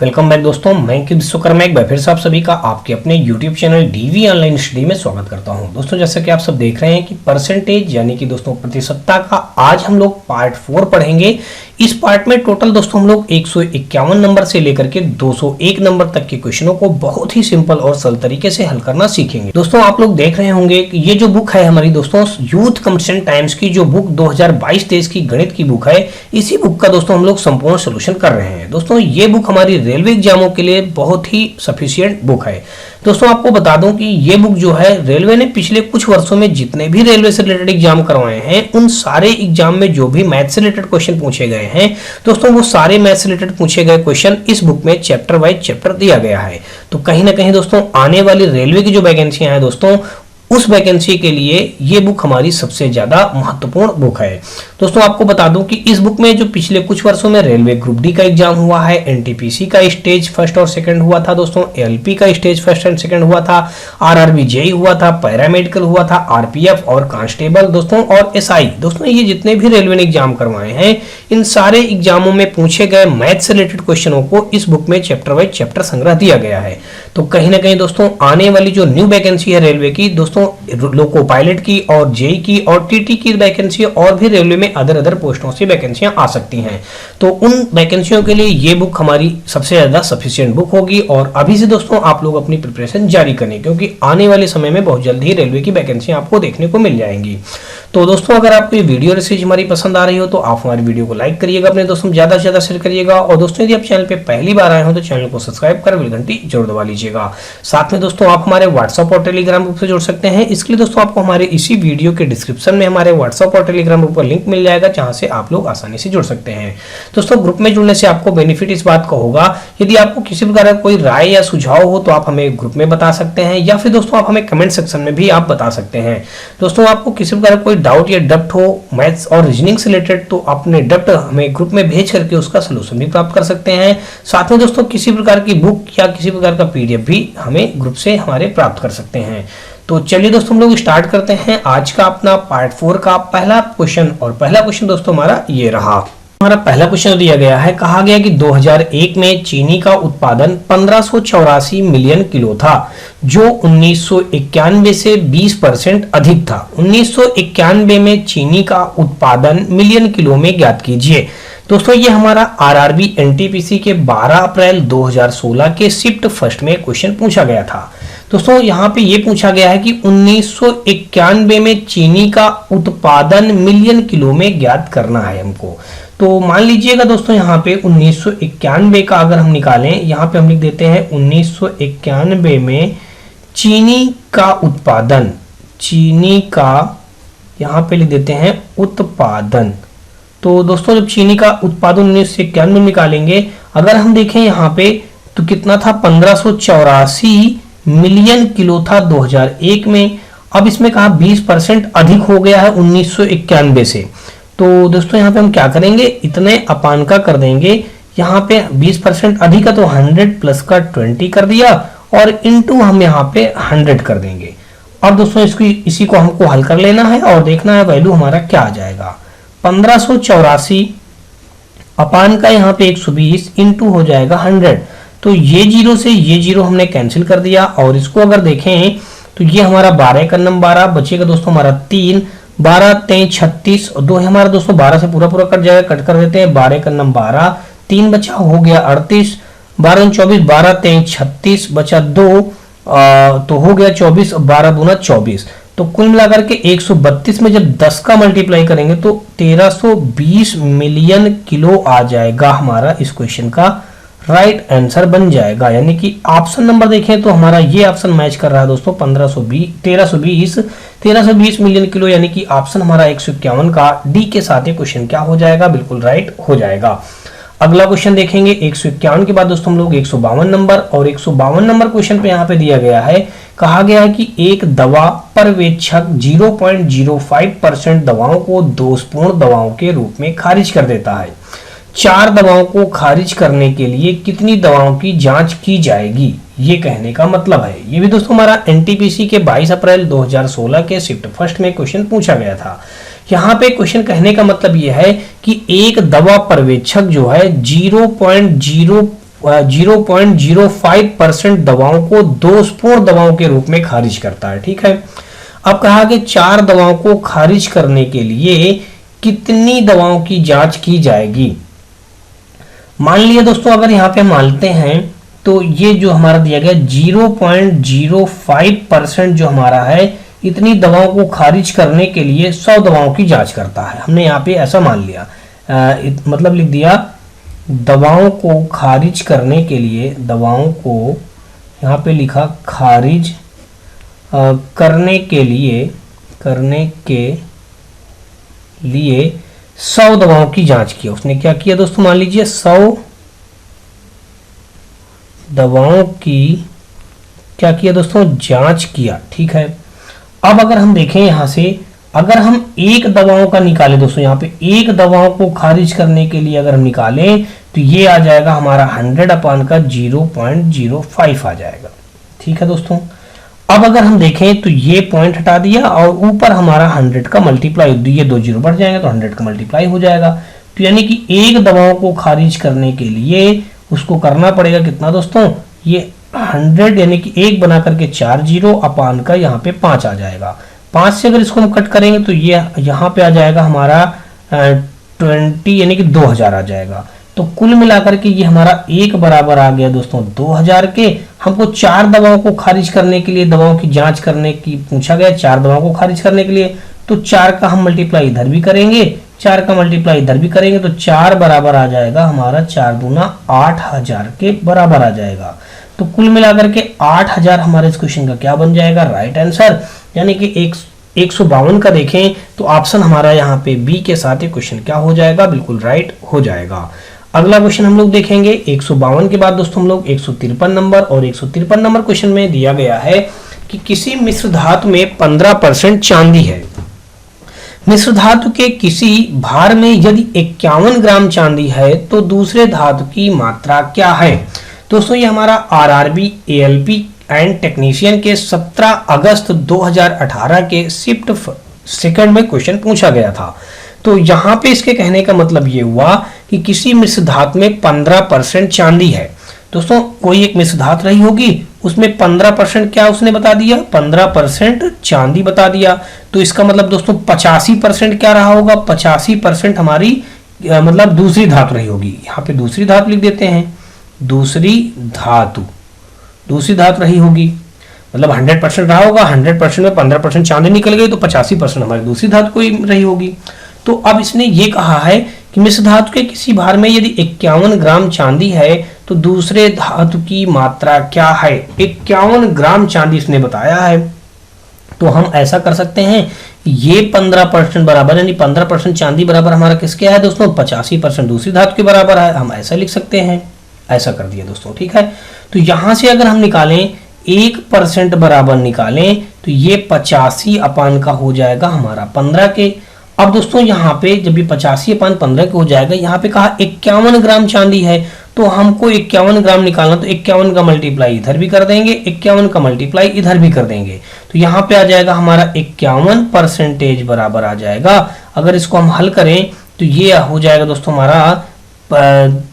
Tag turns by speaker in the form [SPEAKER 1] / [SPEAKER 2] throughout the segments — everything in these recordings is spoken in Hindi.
[SPEAKER 1] वेलकम बैक दोस्तों, मैं अंकित विश्वकर्मा एक बार फिर से आप सभी का आपके अपने YouTube channel DV online study में स्वागत करता हूं। दोस्तों जैसा कि आप सब देख रहे हैं कि परसेंटेज यानी कि दोस्तों प्रतिशतता का आज हम लोग पार्ट 4 पढ़ेंगे। इस पार्ट में टोटल दोस्तों हम लोग 151 नंबर से लेकर के 201 नंबर तक के क्वेश्चनों को बहुत ही सिंपल और सरल तरीके से हल करना सीखेंगे। दोस्तों आप लोग देख रहे होंगे कि ये जो बुक है हमारी दोस्तों यूथ कंपटीशन टाइम्स की जो बुक 2022-23 की गणित की बुक है, इसी बुक का दोस्तों हम लोग संपूर्ण सोल्यूशन कर रहे हैं। दोस्तों ये बुक हमारी रेलवे एग्जामों के लिए बहुत ही सफिशिएंट बुक है। दोस्तों आपको बता दूं कि ये बुक जो है रेलवे ने पिछले कुछ वर्षों में जितने भी रेलवे से रिलेटेड एग्जाम करवाए हैं उन सारे एग्जाम में जो भी मैथ से रिलेटेड क्वेश्चन पूछे गए हैं दोस्तों वो सारे मैथ से रिलेटेड पूछे गए क्वेश्चन इस बुक में चैप्टर वाइज चैप्टर दिया गया है। तो कहीं ना कहीं दोस्तों आने वाली रेलवे की जो वैकेंसियां हैं दोस्तों उस वैकेंसी के लिए ये बुक हमारी सबसे ज्यादा महत्वपूर्ण बुक है। दोस्तों आपको बता दूं कि इस बुक में जो पिछले कुछ वर्षों में रेलवे ग्रुप डी का एग्जाम हुआ है, एनटीपीसी का स्टेज फर्स्ट और सेकंड हुआ था दोस्तों, एलपी का स्टेज फर्स्ट एंड सेकंड हुआ था, आरआरबी जेई हुआ था, पैरामेडिकल हुआ था, आरपीएफ और कांस्टेबल दोस्तों और एसआई दोस्तों ये जितने भी रेलवे ने एग्जाम करवाए हैं इन सारे एग्जामों में पूछे गए मैथ से रिलेटेड क्वेश्चनों को इस बुक में चैप्टर वाइज चैप्टर संग्रह दिया गया है। तो कहीं ना कहीं दोस्तों आने वाली जो न्यू वैकेंसी है रेलवे की दोस्तों लोको पायलट की और जेई की और टीटी की वैकेंसी और भी रेलवे में अदर पोस्टों से वैकेंसियां आ सकती हैं। तो उन वैकेंसियों के लिए ये बुक हमारी सबसे ज्यादा सफिशिएंट बुक होगी और अभी से दोस्तों आप लोग अपनी प्रिपरेशन जारी करें क्योंकि आने वाले समय में बहुत जल्द ही रेलवे की वैकेंसियां आपको देखने को मिल जाएंगी। तो दोस्तों अगर आपको ये वीडियो सीरीज हमारी पसंद आ रही हो तो आप हमारी वीडियो को लाइक करिएगा, अपने दोस्तों में ज्यादा से ज्यादा शेयर करिएगा और दोस्तों यदि आप चैनल पे पहली बार आए हो तो चैनल को सब्सक्राइब कर बेल घंटी जरूर दबा लीजिएगा। साथ में दोस्तों आप हमारे व्हाट्सएप और टेलीग्राम ग्रुप से जुड़ सकते हैं। इसके लिए दोस्तों आपको हमारे इसी वीडियो के डिस्क्रिप्शन में हमारे व्हाट्सएप और टेलीग्राम ग्रुप पर लिंक मिल जाएगा जहां से आप लोग आसानी से जुड़ सकते हैं। दोस्तों ग्रुप में जुड़ने से आपको बेनिफिट इस बात का होगा, यदि आपको किसी प्रकार का कोई राय या सुझाव हो तो आप हमें ग्रुप में बता सकते हैं या फिर दोस्तों आप हमें कमेंट सेक्शन में भी आप बता सकते हैं। दोस्तों आपको किसी प्रकार का कोई डाउट या डप्ट हो मैथ्स और रीजनिंग से रिलेटेड तो अपने डप्ट हमें ग्रुप में भेज करके उसका सलूशन भी प्राप्त कर सकते हैं। साथ में दोस्तों किसी प्रकार की बुक या किसी प्रकार का पीडीएफ भी हमें ग्रुप से हमारे प्राप्त कर सकते हैं। तो चलिए दोस्तों हम लोग स्टार्ट करते हैं आज का अपना पार्ट 4 का पहला क्वेश्चन। और पहला क्वेश्चन दोस्तों हमारा ये रहा। हमारा पहला क्वेश्चन दिया गया है, कहा गया कि 2001 में चीनी का उत्पादन 1584 मिलियन किलो था जो 1991 से 20% अधिक था। 1991 में चीनी का उत्पादन मिलियन किलो में ज्ञात कीजिए। दोस्तों ये हमारा आरआरबी एनटीपीसी के 12 अप्रैल 2016 के शिफ्ट फर्स्ट में क्वेश्चन पूछा गया था। दोस्तों यहाँ पे ये पूछा गया है कि 1991 में चीनी का उत्पादन मिलियन किलो में ज्ञात करना है हमको। तो मान लीजिएगा दोस्तों यहाँ पे 1991 का अगर हम निकालें, यहाँ पे हम लिख देते हैं 1991 में चीनी का उत्पादन, चीनी का यहाँ पे लिख देते हैं उत्पादन। तो दोस्तों जब चीनी का उत्पादन 1991 में निकालेंगे अगर हम देखें यहाँ पे तो कितना था, 1584 मिलियन किलो था 2001 में। अब इसमें कहा 20% अधिक हो गया है 1991 से। तो दोस्तों यहाँ पे हम क्या करेंगे, इतने अपान का कर देंगे, यहाँ पे 20% अधिक है तो 100 प्लस का 20 कर दिया और इनटू हम यहाँ पे 100 कर देंगे। अब दोस्तों इसी को हमको हल कर लेना है और देखना है वैल्यू हमारा क्या आ जाएगा। 1584 अपान का यहाँ पे 120 इंटू हो जाएगा 100। तो ये जीरो से ये जीरो हमने कैंसिल कर दिया और इसको अगर देखें तो ये हमारा 12 का नंबर 12 बचेगा दोस्तों हमारा 3, 12 3 36 और 2 हमारा दोस्तों 12 से पूरा कट जाएगा, कट कर देते हैं 12 का नंबर 12, 3 बचा हो गया 38, 12 24, 12 3 36 बचा 2 तो हो गया 24, 12 दूना 24। तो कुल मिलाकर के 132 में जब 10 का मल्टीप्लाई करेंगे तो 1320 मिलियन किलो आ जाएगा हमारा इस क्वेश्चन का राइट आंसर बन जाएगा। यानी कि ऑप्शन नंबर देखें तो हमारा ये ऑप्शन मैच कर रहा है दोस्तों 1320 मिलियन किलो, यानी कि ऑप्शन हमारा 151 का डी के साथ ये क्वेश्चन क्या हो जाएगा, बिल्कुल राइट हो जाएगा। अगला क्वेश्चन देखेंगे 151 के बाद दोस्तों हम लोग 152 नंबर और 152 नंबर क्वेश्चन पे यहाँ पे दिया गया है, कहा गया है कि एक दवा पर्यवेक्षक 0.05% दवाओं को दोषपूर्ण दवाओं के रूप में खारिज कर देता है। 4 दवाओं को खारिज करने के लिए कितनी दवाओं की जांच की जाएगी, ये कहने का मतलब है। ये भी दोस्तों हमारा एनटीपीसी के 22 अप्रैल 2016 के शिफ्ट फर्स्ट में क्वेश्चन पूछा गया था। यहाँ पे क्वेश्चन कहने का मतलब ये है कि एक दवा पर्यवेक्षक जो है 0.05 0.05% दवाओं को दोषपूर्ण दवाओं के रूप में खारिज करता है। ठीक है, अब कहा कि 4 दवाओं को खारिज करने के लिए कितनी दवाओं की जांच की जाएगी। मान लिया दोस्तों, अगर यहाँ पे मानते हैं तो ये जो हमारा दिया गया 0.05% जो हमारा है, इतनी दवाओं को खारिज करने के लिए 100 दवाओं की जांच करता है। हमने यहाँ पे ऐसा मान लिया, मतलब लिख दिया दवाओं को खारिज करने के लिए, दवाओं को यहाँ पे लिखा खारिज करने के लिए 100 दवाओं की जांच की। उसने क्या किया दोस्तों, मान लीजिए 100 दवाओं की क्या किया दोस्तों, जांच किया। ठीक है, अब अगर हम देखें यहां से, अगर हम एक दवाओं का निकालें दोस्तों, यहाँ पे एक दवाओं को खारिज करने के लिए अगर हम निकालें तो ये आ जाएगा हमारा 100 अपान का 0.05 आ जाएगा। ठीक है दोस्तों, अब अगर हम देखें तो ये पॉइंट हटा दिया और ऊपर हमारा 100 का मल्टीप्लाई, ये 2 जीरो बढ़ जाएंगे तो 100 का मल्टीप्लाई हो जाएगा। तो यानी कि एक दवाओं को खारिज करने के लिए उसको करना पड़ेगा कितना दोस्तों, ये 100 यानी कि 1 बना करके 4 जीरो अपान का यहाँ पे 5 आ जाएगा। 5 से अगर इसको हम कट करेंगे तो ये यहाँ पे आ जाएगा हमारा 20 यानी कि 2000 आ जाएगा। तो कुल मिलाकर के ये हमारा एक बराबर आ गया दोस्तों 2000 के। हमको 4 दवाओं को खारिज करने के लिए, दवाओं की जांच करने की पूछा गया, 4 दवाओं को खारिज करने के लिए, तो 4 का हम मल्टीप्लाई इधर भी करेंगे, 4 का मल्टीप्लाई इधर भी करेंगे, तो 4 बराबर आ जाएगा हमारा 4 दूना 8000 के बराबर आ जाएगा। तो कुल मिलाकर के 8000 हमारे इस क्वेश्चन का क्या बन जाएगा, राइट आंसर। यानी कि 152 का देखें तो ऑप्शन हमारा यहाँ पे बी के साथ ये क्वेश्चन क्या हो जाएगा, बिल्कुल राइट हो जाएगा। अगला क्वेश्चन हम लोग देखेंगे 152 के बाद दोस्तों हम लोग 153 नंबर, और 153 नंबर क्वेश्चन में दिया गया है कि किसी मिश्र धातु में 15% चांदी है। मिश्र धातु के किसी भार में यदि 51 ग्राम चांदी है तो दूसरे धातु की मात्रा क्या है। दोस्तों ये हमारा आरआरबी एएलपी एंड टेक्नीशियन के 17 अगस्त 2018 के शिफ्ट सेकंड में क्वेश्चन पूछा गया था। तो यहाँ पे इसके कहने का मतलब ये हुआ कि किसी मिश्र धातु में 15% चांदी है। दोस्तों कोई एक मिश्र धातु रही होगी, उसमें 15% क्या उसने बता दिया, 15% चांदी बता दिया। तो इसका मतलब दोस्तों 85% क्या रहा होगा, 85% हमारी मतलब दूसरी धातु रही होगी। यहाँ पे दूसरी धातु लिख देते हैं, दूसरी धातु रही होगी। मतलब 100% रहा होगा, 100% में 15% चांदी निकल गई तो 85% हमारी दूसरी धातु कोई रही होगी। तो अब इसने ये कहा है कि मिश्र धातु के किसी भार में यदि 51 ग्राम चांदी है तो दूसरे धातु की मात्रा क्या है। 51 ग्राम चांदी इसने बताया है। तो हम ऐसा कर सकते हैं, ये 15% बराबर, यानी 15% चांदी बराबर हमारा किसके है दोस्तों, 85% दूसरी धातु के बराबर है। हम ऐसा लिख सकते हैं, ऐसा कर दिया दोस्तों। ठीक है, तो यहां से अगर हम निकालें 1% बराबर निकालें तो ये 85 अपान का हो जाएगा हमारा 15 के। अब दोस्तों यहाँ पे जब ये 85 अपान 15 के हो जाएगा, यहाँ पे कहा 51 ग्राम चांदी है तो हमको 51 ग्राम निकालना, तो 51 का मल्टीप्लाई इधर भी कर देंगे, 51 का मल्टीप्लाई इधर भी कर देंगे। तो यहाँ पे आ जाएगा हमारा 51% बराबर आ जाएगा। अगर इसको हम हल करें तो ये हो जाएगा दोस्तों हमारा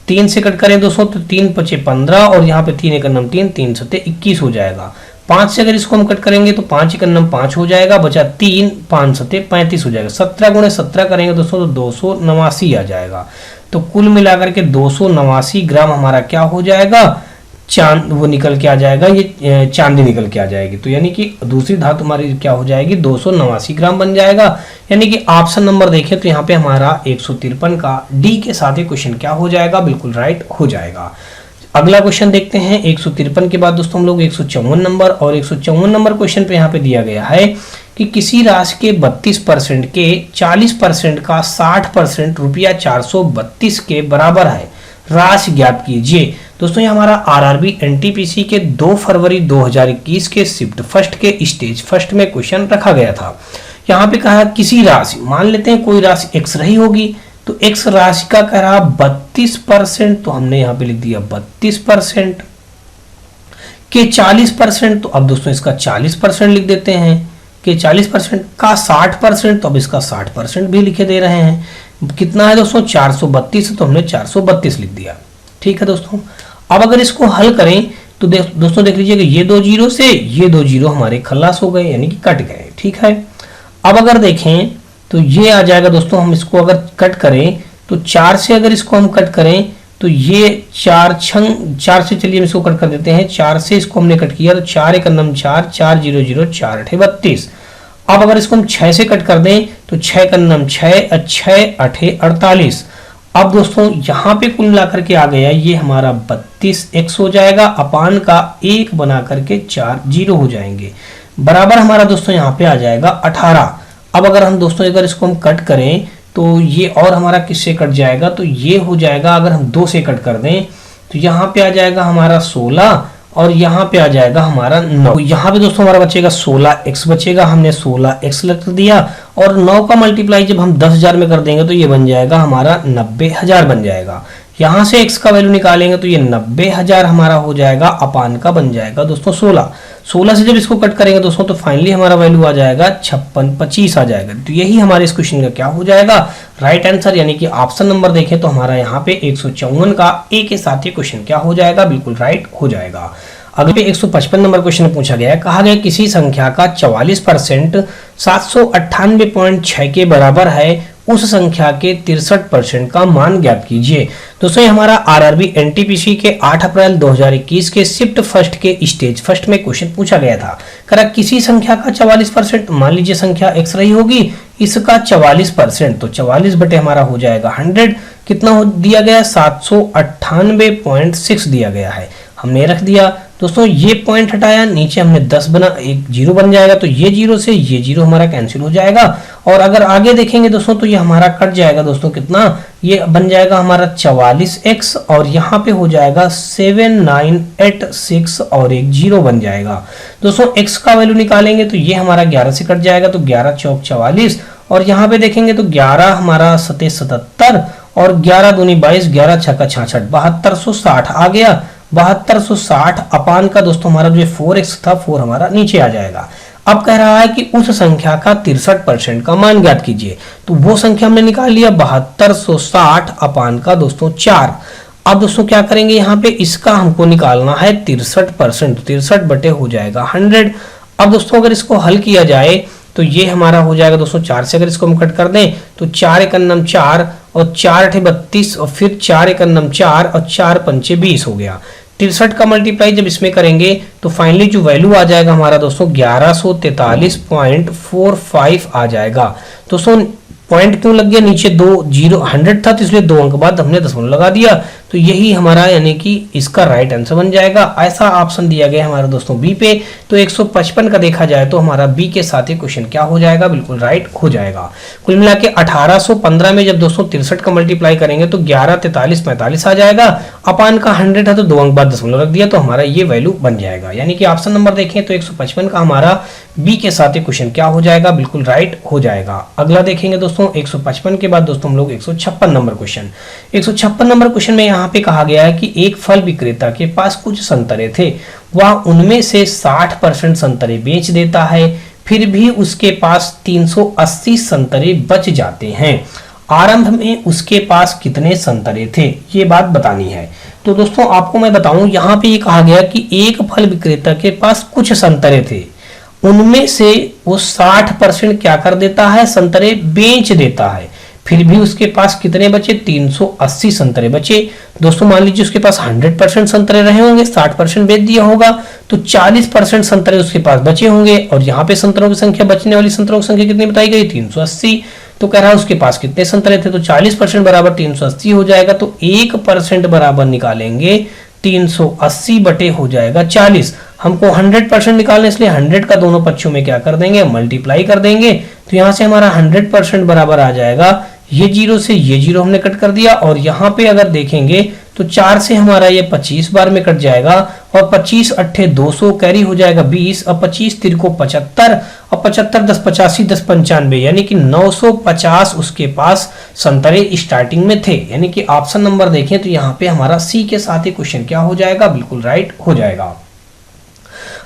[SPEAKER 1] 3 से कट करें दोस्तों तो 3 पचे 15 और यहाँ पे 3 एकम 3, 3 सत्ते 21 हो जाएगा। 5 से अगर इसको हम कट करेंगे तो 5 एकम 5 हो जाएगा, बचा 3, 5 सत्ते 35 हो जाएगा। 17 गुणे 17 करेंगे दोस्तों तो 289 आ जाएगा। तो कुल मिलाकर के 289 ग्राम हमारा क्या हो जाएगा, वो निकल के आ जाएगा, ये चांदी निकल के आ जाएगी। तो यानी कि दूसरी धातु हमारी क्या हो जाएगी, 289 ग्राम बन जाएगा। यानी कि ऑप्शन नंबर देखें तो यहाँ पे हमारा 153 का डी के साथ ही क्वेश्चन क्या हो जाएगा, बिल्कुल राइट हो जाएगा। अगला क्वेश्चन देखते हैं 153 के बाद दोस्तों हम लोग 154 नंबर, और 154 नंबर क्वेश्चन पे यहाँ पे दिया गया है कि किसी राशि के 32% के 40% का 60% रुपया 432 के बराबर है, राशि ज्ञात कीजिए। दोस्तों ये हमारा आरआरबी एनटीपीसी के 2 फरवरी 2021 के शिफ्ट फर्स्ट के स्टेज फर्स्ट में क्वेश्चन रखा गया था। यहाँ पे कहा किसी राशि, मान लेते हैं कोई राशि x रही होगी, तो x राशि का कह रहा 32%, तो हमने यहाँ पे लिख दिया 32% के 40%, तो अब दोस्तों इसका 40% लिख देते हैं, के 40% का 60%, तो अब इसका 60% भी लिखे दे रहे हैं। कितना है दोस्तों 432, तो हमने 432 लिख दिया। ठीक है दोस्तों, अब अगर इसको हल करें तो दोस्तों देख लीजिएगा, ये 2 जीरो से ये 2 जीरो हमारे खल्लास हो गए, यानी कि कट गए। ठीक है, अब अगर देखें तो ये आ जाएगा दोस्तों, हम इसको अगर कट करें तो 4 से अगर इसको हम कट करें तो ये 4 से, चलिए हम इसको कट कर देते हैं। 4 से इसको हमने कट किया तो 4 1 4, 4 0 0, 4 8 32। अब अगर इसको हम 6 से कट कर दें तो 6 1 6, 6 8 48। अब दोस्तों यहाँ पे कुल मिलाकर के आ गया ये हमारा 32x हो जाएगा, अपान का 1 बना करके 4 जीरो हो जाएंगे, बराबर हमारा दोस्तों यहाँ पे आ जाएगा 18। अब अगर हम दोस्तों अगर इसको हम कट करें तो ये और हमारा किससे कट जाएगा, तो ये हो जाएगा, अगर हम 2 से कट कर दें तो यहाँ पे आ जाएगा हमारा 16 और यहाँ पे आ जाएगा हमारा 9। यहाँ पे दोस्तों हमारा बचेगा 16x बचेगा, हमने 16x लिख दिया और 9 का मल्टीप्लाई जब हम 10,000 में कर देंगे तो ये बन जाएगा हमारा 90,000 बन जाएगा। यहाँ से x का वैल्यू निकालेंगे तो ये 90,000 हमारा हो जाएगा, अपान का बन जाएगा दोस्तों 16 से जब इसको कट करेंगे दोस्तों तो फाइनली हमारा वैल्यू आ जाएगा 5625 आ जाएगा। तो यही हमारे इस क्वेश्चन का क्या हो जाएगा, राइट आंसर, यानी कि ऑप्शन नंबर देखें तो हमारा यहाँ पे 154 का ए के साथ ये क्वेश्चन क्या हो जाएगा, बिल्कुल राइट हो जाएगा। अगले 155 नंबर क्वेश्चन में पूछा गया है, कहा गया किसी संख्या का 44% 798.6 के बराबर है, उस संख्या के 63% का मान ज्ञात कीजिए। दोस्तों ये हमारा आरआरबी एनटीपीसी के 8 अप्रैल 2021 के शिफ्ट फर्स्ट के स्टेज फर्स्ट में क्वेश्चन पूछा गया था। करा किसी संख्या का 44%, मान लीजिए संख्या x रही होगी, इसका 44%, तो 44 बटे हमारा हो जाएगा 100, कितना हो दिया गया 798.6 दिया गया है, हमने रख दिया। दोस्तों ये पॉइंट हटाया, नीचे हमने 10 बना, एक जीरो बन जाएगा, तो ये जीरो से ये जीरो हमारा कैंसिल हो जाएगा। और अगर आगे देखेंगे दोस्तों तो ये हमारा कट जाएगा दोस्तों, कितना ये बन जाएगा हमारा 44x और यहाँ पे हो जाएगा 7986 और एक जीरो बन जाएगा। दोस्तों x का वैल्यू निकालेंगे तो ये हमारा 11 से कट जाएगा, तो 11 चौक 44 और यहाँ पे देखेंगे तो 11 हमारा 77 और 11 दूनी 22, 11 छक्का 66, 7260 आ गया। 7260 अपान का दोस्तों हमारा जो 4x था 4 हमारा नीचे आ जाएगा। अब कह रहा है कि उस संख्या का 63% का मान ज्ञात कीजिए, तो वो संख्या हमने निकाल लिया 7260 अपान का दोस्तों 4। अब दोस्तों क्या करेंगे, यहाँ पे इसका हमको निकालना है 63%, 63 बटे हो जाएगा 100। अब दोस्तों अगर इसको हल किया जाए तो ये हमारा हो जाएगा दोस्तों 4 से अगर इसको हम कट कर दें तो 4 1 4 और 4 8 32 और फिर 4 1 4 और 4 5 20 हो गया। 63 का मल्टीप्लाई जब इसमें करेंगे तो फाइनली जो वैल्यू आ जाएगा हमारा दोस्तों 1143.45 आ जाएगा। दोस्तों पॉइंट क्यों लग गया, नीचे 2 जीरो 100 था तो इसलिए 2 अंक बाद हमने दशमलव लगा दिया, तो यही हमारा यानी कि इसका राइट आंसर बन जाएगा। ऐसा ऑप्शन दिया गया हमारा दोस्तों बी पे। तो 155 का देखा जाए तो हमारा बी के साथ ही क्वेश्चन क्या हो जाएगा, बिल्कुल राइट हो जाएगा। कुल मिला के 1815 में जब दोस्तों 63 का मल्टीप्लाई करेंगे तो 11 43 45 आ जाएगा, अपान का 100 है तो 2 अंक बाद दशमलव रख दिया, तो हमारा ये वैल्यू बन जाएगा। यानी कि ऑप्शन नंबर देखें तो 155 का हमारा बी के साथ ही क्वेश्चन क्या हो जाएगा, बिल्कुल राइट हो जाएगा। अगला देखेंगे दोस्तों 155 के बाद दोस्तों हम लोग 156 नंबर क्वेश्चन। 156 नंबर क्वेश्चन में यहाँ पे कहा गया है कि एक फल विक्रेता के पास कुछ संतरे थे, वह उनमें से 60% संतरे बेच देता है, फिर भी उसके पास 380 संतरे बच जाते हैं। आरंभ में उसके पास कितने संतरे थे, ये बात बतानी है। तो दोस्तों आपको मैं बताऊं, यहाँ पे ये कहा गया कि एक फल विक्रेता के पास कुछ संतरे थे, उनमें से वो 60% क्या कर देता है, संतरे बेच देता है, फिर भी उसके पास कितने बचे, 380 संतरे बचे। दोस्तों मान लीजिए उसके पास 100% संतरे रहे होंगे, 60% बेच दिया होगा, तो 40% संतरे उसके पास बचे होंगे। और यहाँ पे संतरों की संख्या, बचने वाली संतरों की संख्या कितनी बताई गई, 380। तो कह रहा है उसके पास कितने संतरे थे, तो 40% बराबर 380 हो जाएगा, तो 1% बराबर निकालेंगे 380 बटे हो जाएगा 40। हमको 100% निकालना, इसलिए 100 का दोनों पक्षों में क्या कर देंगे, मल्टीप्लाई कर देंगे। तो यहाँ से हमारा 100% बराबर आ जाएगा, ये जीरो से ये जीरो हमने कट कर दिया, और यहाँ पे अगर देखेंगे तो 4 से हमारा ये 25 बार में कट जाएगा, और 25 अट्ठे 200 कैरी हो जाएगा 20, और 25 तिरको 75, और 75 10 85 10 95, यानी कि 950 उसके पास संतरे स्टार्टिंग में थे। यानी कि ऑप्शन नंबर देखें तो यहाँ पे हमारा सी के साथ ही क्वेश्चन क्या हो जाएगा, बिल्कुल राइट हो जाएगा।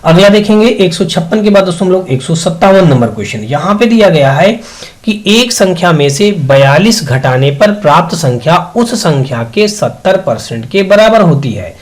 [SPEAKER 1] अगला देखेंगे 156 के बाद दोस्तों हम लोग 157 नंबर क्वेश्चन। यहाँ पे दिया गया है कि एक संख्या में से 42 घटाने पर प्राप्त संख्या उस संख्या के 70% के बराबर होती है।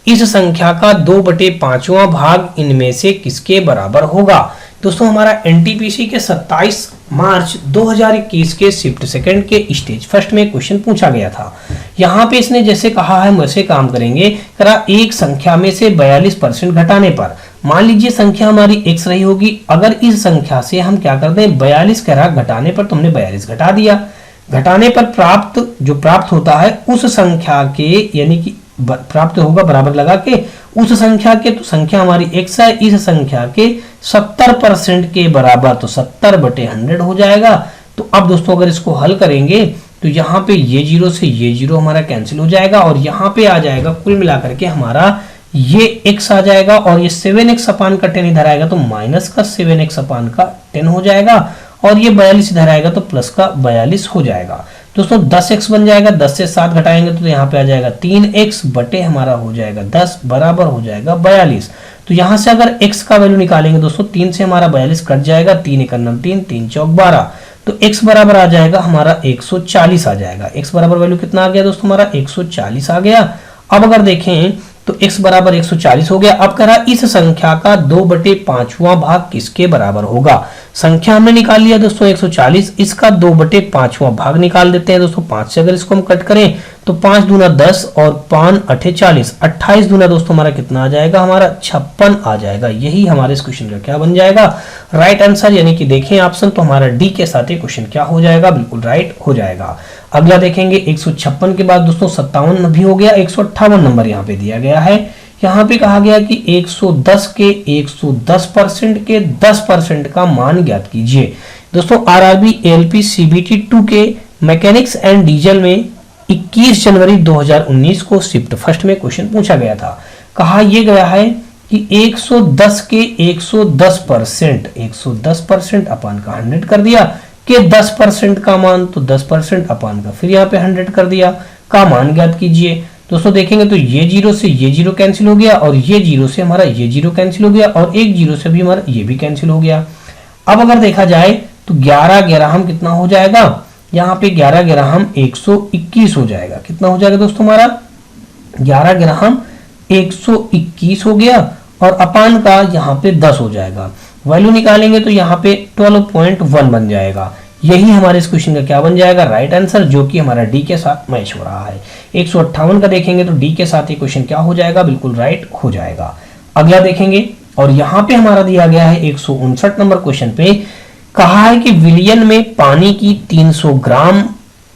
[SPEAKER 1] इस संख्या का 2/5वां भाग इनमें से किसके बराबर होगा। दोस्तों हमारा एनटीपीसी के 27 मार्च 2021 के शिफ्ट सेकंड के स्टेज फर्स्ट में क्वेश्चन पूछा गया था। यहाँ पे इसने जैसे कहा है वैसे काम करेंगे। करा एक संख्या में से 42% घटाने पर, मान लीजिए संख्या हमारी x रही होगी, अगर इस संख्या से हम क्या कर दें 42 कह रहा, घटाने पर तुमने 42 घटा दिया, घटाने पर प्राप्त होता है उस संख्या के, यानी कि प्राप्त होगा बराबर लगा के उस संख्या के, तो संख्या हमारी x है, इस संख्या के 70% के बराबर, तो 70/100 हो जाएगा। तो अब दोस्तों अगर इसको हल करेंगे तो यहाँ पे ये जीरो से ये जीरो हमारा कैंसिल हो जाएगा और यहाँ पे आ जाएगा कुल मिलाकर के हमारा ये x आ जाएगा और ये 7x अपान का 10 इधर आएगा तो माइनस का 7x अपान का 10 हो जाएगा और ये 42 इधर आएगा तो प्लस का 42 हो जाएगा। दोस्तों 10x बन जाएगा, 10 से 7 घटाएंगे तो यहाँ पे आ जाएगा 3x बटे हमारा हो जाएगा 10 बराबर हो जाएगा 42। तो यहाँ से अगर x का वैल्यू निकालेंगे दोस्तों 3 से हमारा 42 कट जाएगा, 3 × 9 3, 3 × 4 12, तो x बराबर आ जाएगा हमारा 140 आ जाएगा। x बराबर वैल्यू कितना आ गया दोस्तों हमारा 140 आ गया। अब अगर देखें तो x बराबर 140 हो गया। अब कह रहा इस संख्या का 2/5वां भाग किसके बराबर होगा। संख्या हमने निकाल लिया दोस्तों 140, इसका 2/5वां भाग निकाल देते हैं दोस्तों। 5 से अगर इसको हम कट करें तो 5 दूना 10 और 5 8 40, 28 दूना दोस्तों हमारा कितना आ जाएगा, हमारा 56 आ जाएगा। यही हमारे इस क्वेश्चन का क्या बन जाएगा, राइट आंसर। यानी कि देखें ऑप्शन, तो हमारा डी के साथ ये क्वेश्चन क्या हो जाएगा, बिल्कुल राइट हो जाएगा। अगला देखेंगे 156 के बाद दोस्तों 57 भी हो गया, 158 नंबर यहाँ पे दिया गया है। यहाँ पे कहा गया कि 110 के 110% के 10% का मान ज्ञात कीजिए। दोस्तों आरआरबी एएलपी सीबीटी 2 के मैकेनिक्स एंड डीजल में 21 जनवरी 2019 को शिफ्ट फर्स्ट में क्वेश्चन पूछा गया था। कहा यह गया है कि 110 के 110% अपान का 100 कर दिया के 10% का मान, तो 10% अपान का फिर यहाँ पे 100 कर दिया का मान ज्ञात कीजिए। दोस्तों देखेंगे तो ये जीरो से ये जीरो कैंसिल हो गया और ये जीरो से हमारा ये जीरो कैंसिल हो गया और एक जीरो से भी हमारा ये भी कैंसिल हो गया। अब अगर देखा जाए तो 11 ग्राम कितना हो जाएगा, यहाँ पे 11 ग्राम 121 हो जाएगा। कितना हो जाएगा दोस्तों हमारा 11 ग्राम 121 हो गया और अपान का यहाँ पे 10 हो जाएगा। वैल्यू निकालेंगे तो यहाँ पे 12.1 बन जाएगा। यही हमारे इस क्वेश्चन का क्या बन जाएगा, राइट आंसर, जो कि हमारा डी के साथ मैच हो रहा है। 158 का देखेंगे तो डी के साथ ये क्वेश्चन क्या हो जाएगा, बिल्कुल राइट हो जाएगा। अगला देखेंगे और यहाँ पे हमारा दिया गया है 159 नंबर क्वेश्चन पे कहा है कि विलयन में पानी की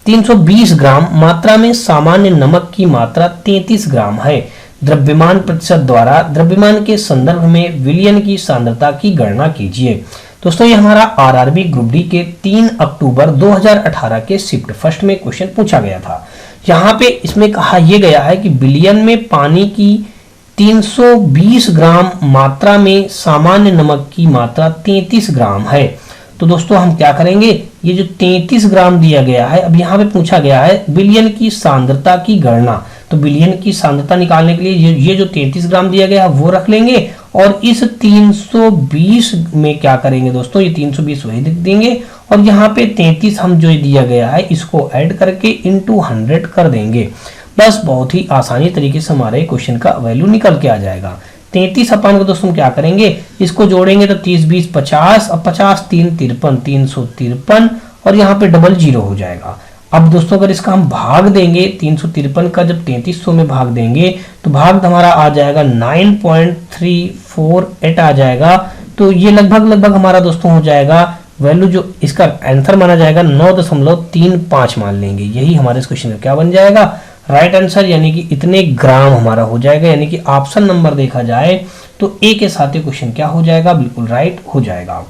[SPEAKER 1] 320 ग्राम मात्रा में सामान्य नमक की मात्रा 33 ग्राम है। द्रव्यमान प्रतिशत द्वारा द्रव्यमान के संदर्भ में विलयन की सांद्रता की गणना कीजिए। दोस्तों ये हमारा आरआरबी ग्रुप डी के 3 अक्टूबर 2018 के शिफ्ट फर्स्ट में क्वेश्चन पूछा गया था। यहाँ पे इसमें कहा यह गया है कि विलयन में पानी की 320 ग्राम मात्रा में सामान्य नमक की मात्रा 33 ग्राम है। तो दोस्तों हम क्या करेंगे, ये जो 33 ग्राम दिया गया है, अब यहाँ पे पूछा गया है विलयन की सांद्रता की गणना, तो विलयन की सांद्रता निकालने के लिए ये जो 33 ग्राम दिया गया है वो रख लेंगे और इस 320 में क्या करेंगे दोस्तों, ये 320 वही लिख देंगे और यहाँ पे 33 हम जो दिया गया है इसको ऐड करके इंटू 100 कर देंगे। बस बहुत ही आसानी तरीके से हमारे क्वेश्चन का वैल्यू निकल के आ जाएगा। 33 अपान को दोस्तों क्या करेंगे, इसको जोड़ेंगे तो 30 20 50, अब 50 3 53, 353 और यहाँ पे डबल जीरो हो जाएगा। अब दोस्तों अगर इसका हम भाग देंगे 353 का जब 3300 में भाग देंगे तो भाग हमारा आ जाएगा 9.348 आ जाएगा। तो ये लगभग हमारा दोस्तों हो जाएगा वैल्यू, जो इसका आंसर माना जाएगा 9.35 मान लेंगे। यही हमारे इस क्वेश्चन का क्या बन जाएगा, राइट आंसर, यानी कि इतने ग्राम हमारा हो जाएगा। यानी कि ऑप्शन नंबर देखा जाए तो ए के साथ क्वेश्चन क्या हो जाएगा, बिल्कुल राइट हो जाएगा।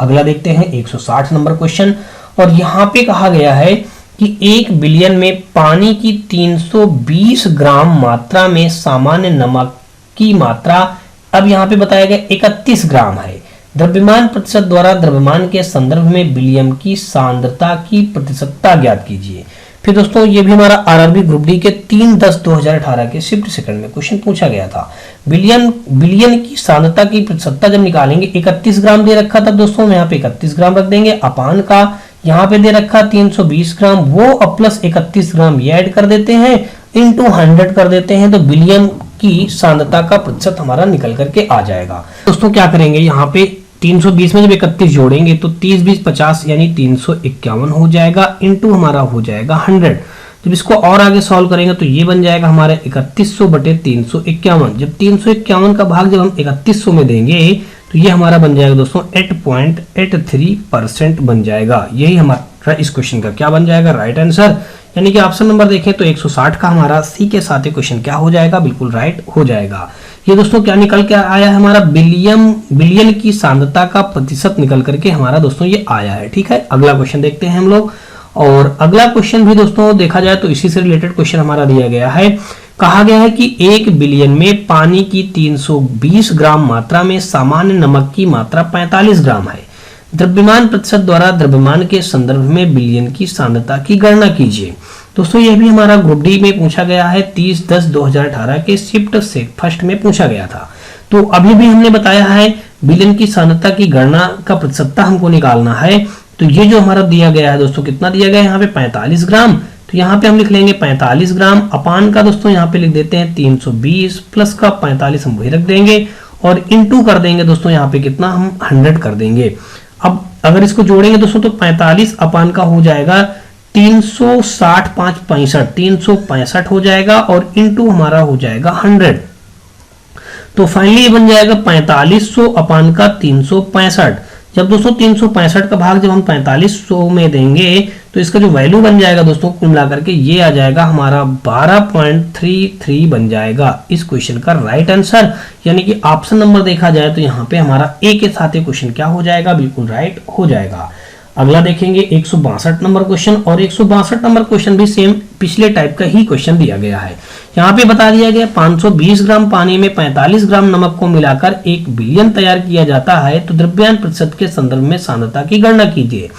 [SPEAKER 1] अगला देखते हैं 160 नंबर क्वेश्चन और यहाँ पे कहा गया है कि 1 बिलियन में पानी की 320 ग्राम मात्रा में सामान्य नमक की मात्रा, अब यहाँ पे बताया गया 31 ग्राम है। द्रव्यमान प्रतिशत द्वारा द्रव्यमान के संदर्भ में विलयन की सांद्रता की प्रतिशतता ज्ञात कीजिए। फिर दोस्तों ये भी हमारा आरआरबी ग्रुप डी के 3/10/2018 के शिफ्ट सेकंड में क्वेश्चन पूछा गया था। विलयन की सांद्रता की प्रतिशतता जब निकालेंगे 31 ग्राम दे रखा था दोस्तों, यहाँ पे 31 ग्राम रख देंगे, अपान का यहाँ पे दे रखा 320 ग्राम, वो अब प्लस 31 ग्राम ये ऐड कर देते हैं, इंटू 100 कर देते हैं, तो विलयन की सांद्रता का प्रतिशत हमारा निकल करके आ जाएगा। दोस्तों क्या करेंगे, यहाँ पे 320 में जब 31 जोड़ेंगे तो 30 20 50 यानी 351 हो जाएगा, इंटू हमारा हो जाएगा 100। जब इसको और आगे सॉल्व करेंगे तो ये बन जाएगा हमारा 3100 बटे 351। जब 351 का भाग जब हम 3100 में देंगे तो ये हमारा बन जाएगा दोस्तों 8.83% बन जाएगा। यही हमारा इस क्वेश्चन का क्या बन जाएगा, राइट आंसर। यानी कि ऑप्शन नंबर देखें तो 160 का हमारा सी के साथ क्वेश्चन क्या हो जाएगा, बिल्कुल राइट हो जाएगा। ये दोस्तों क्या निकल के आया है, हमारा बिलियन की सांद्रता का प्रतिशत निकल करके हमारा दोस्तों ये आया है। ठीक है, अगला क्वेश्चन देखते हैं हम लोग। और अगला क्वेश्चन भी दोस्तों देखा जाए तो इसी से रिलेटेड क्वेश्चन हमारा दिया गया है। कहा गया है कि 1 बिलियन में पानी की 320 ग्राम मात्रा में सामान्य नमक की मात्रा 45 ग्राम है। द्रव्यमान प्रतिशत द्वारा द्रव्यमान के संदर्भ में बिलियन की सांद्रता की गणना कीजिए। दोस्तों यह भी हमारा ग्रुप डी में पूछा गया है, 30/10/2018 के शिफ्ट से फर्स्ट में पूछा गया था। तो अभी भी हमने बताया है बिलियन की सांद्रता की गणना का प्रतिशतता हमको निकालना है। तो ये जो हमारा दिया गया है दोस्तों, कितना दिया गया है यहाँ पे 45 ग्राम। तो यहाँ पे हम लिख लेंगे 45 ग्राम अपान का दोस्तों यहाँ पे लिख देते हैं 320 प्लस का 45 हम वही रख देंगे और इनटू कर देंगे दोस्तों यहाँ पे कितना, हम 100 कर देंगे। अब अगर इसको जोड़ेंगे दोस्तों तो 45 अपान का हो जाएगा 360 5 65 365 हो जाएगा और इनटू हमारा हो जाएगा 100। तो फाइनली ये बन जाएगा 4500 अपान का 365। जब दोस्तों 365 का भाग जब हम 4500 में देंगे तो इसका जो वैल्यू बन जाएगा दोस्तों कुल मिलाकर के ये आ जाएगा हमारा 12.33 बन जाएगा इस क्वेश्चन का राइट आंसर। यानी कि ऑप्शन नंबर देखा जाए तो यहाँ पे हमारा ए के साथ ये क्वेश्चन क्या हो जाएगा, बिल्कुल राइट हो जाएगा। अगला देखेंगे 162 नंबर क्वेश्चन, और 162 नंबर क्वेश्चन भी सेम पिछले टाइप का ही क्वेश्चन दिया गया है। यहाँ पे बता दिया गया 520 ग्राम पानी में 45 ग्राम नमक को मिलाकर 1 बिलियन तैयार किया जाता है, तो द्रव्यमान प्रतिशत के संदर्भ में सांद्रता की गणना कीजिए।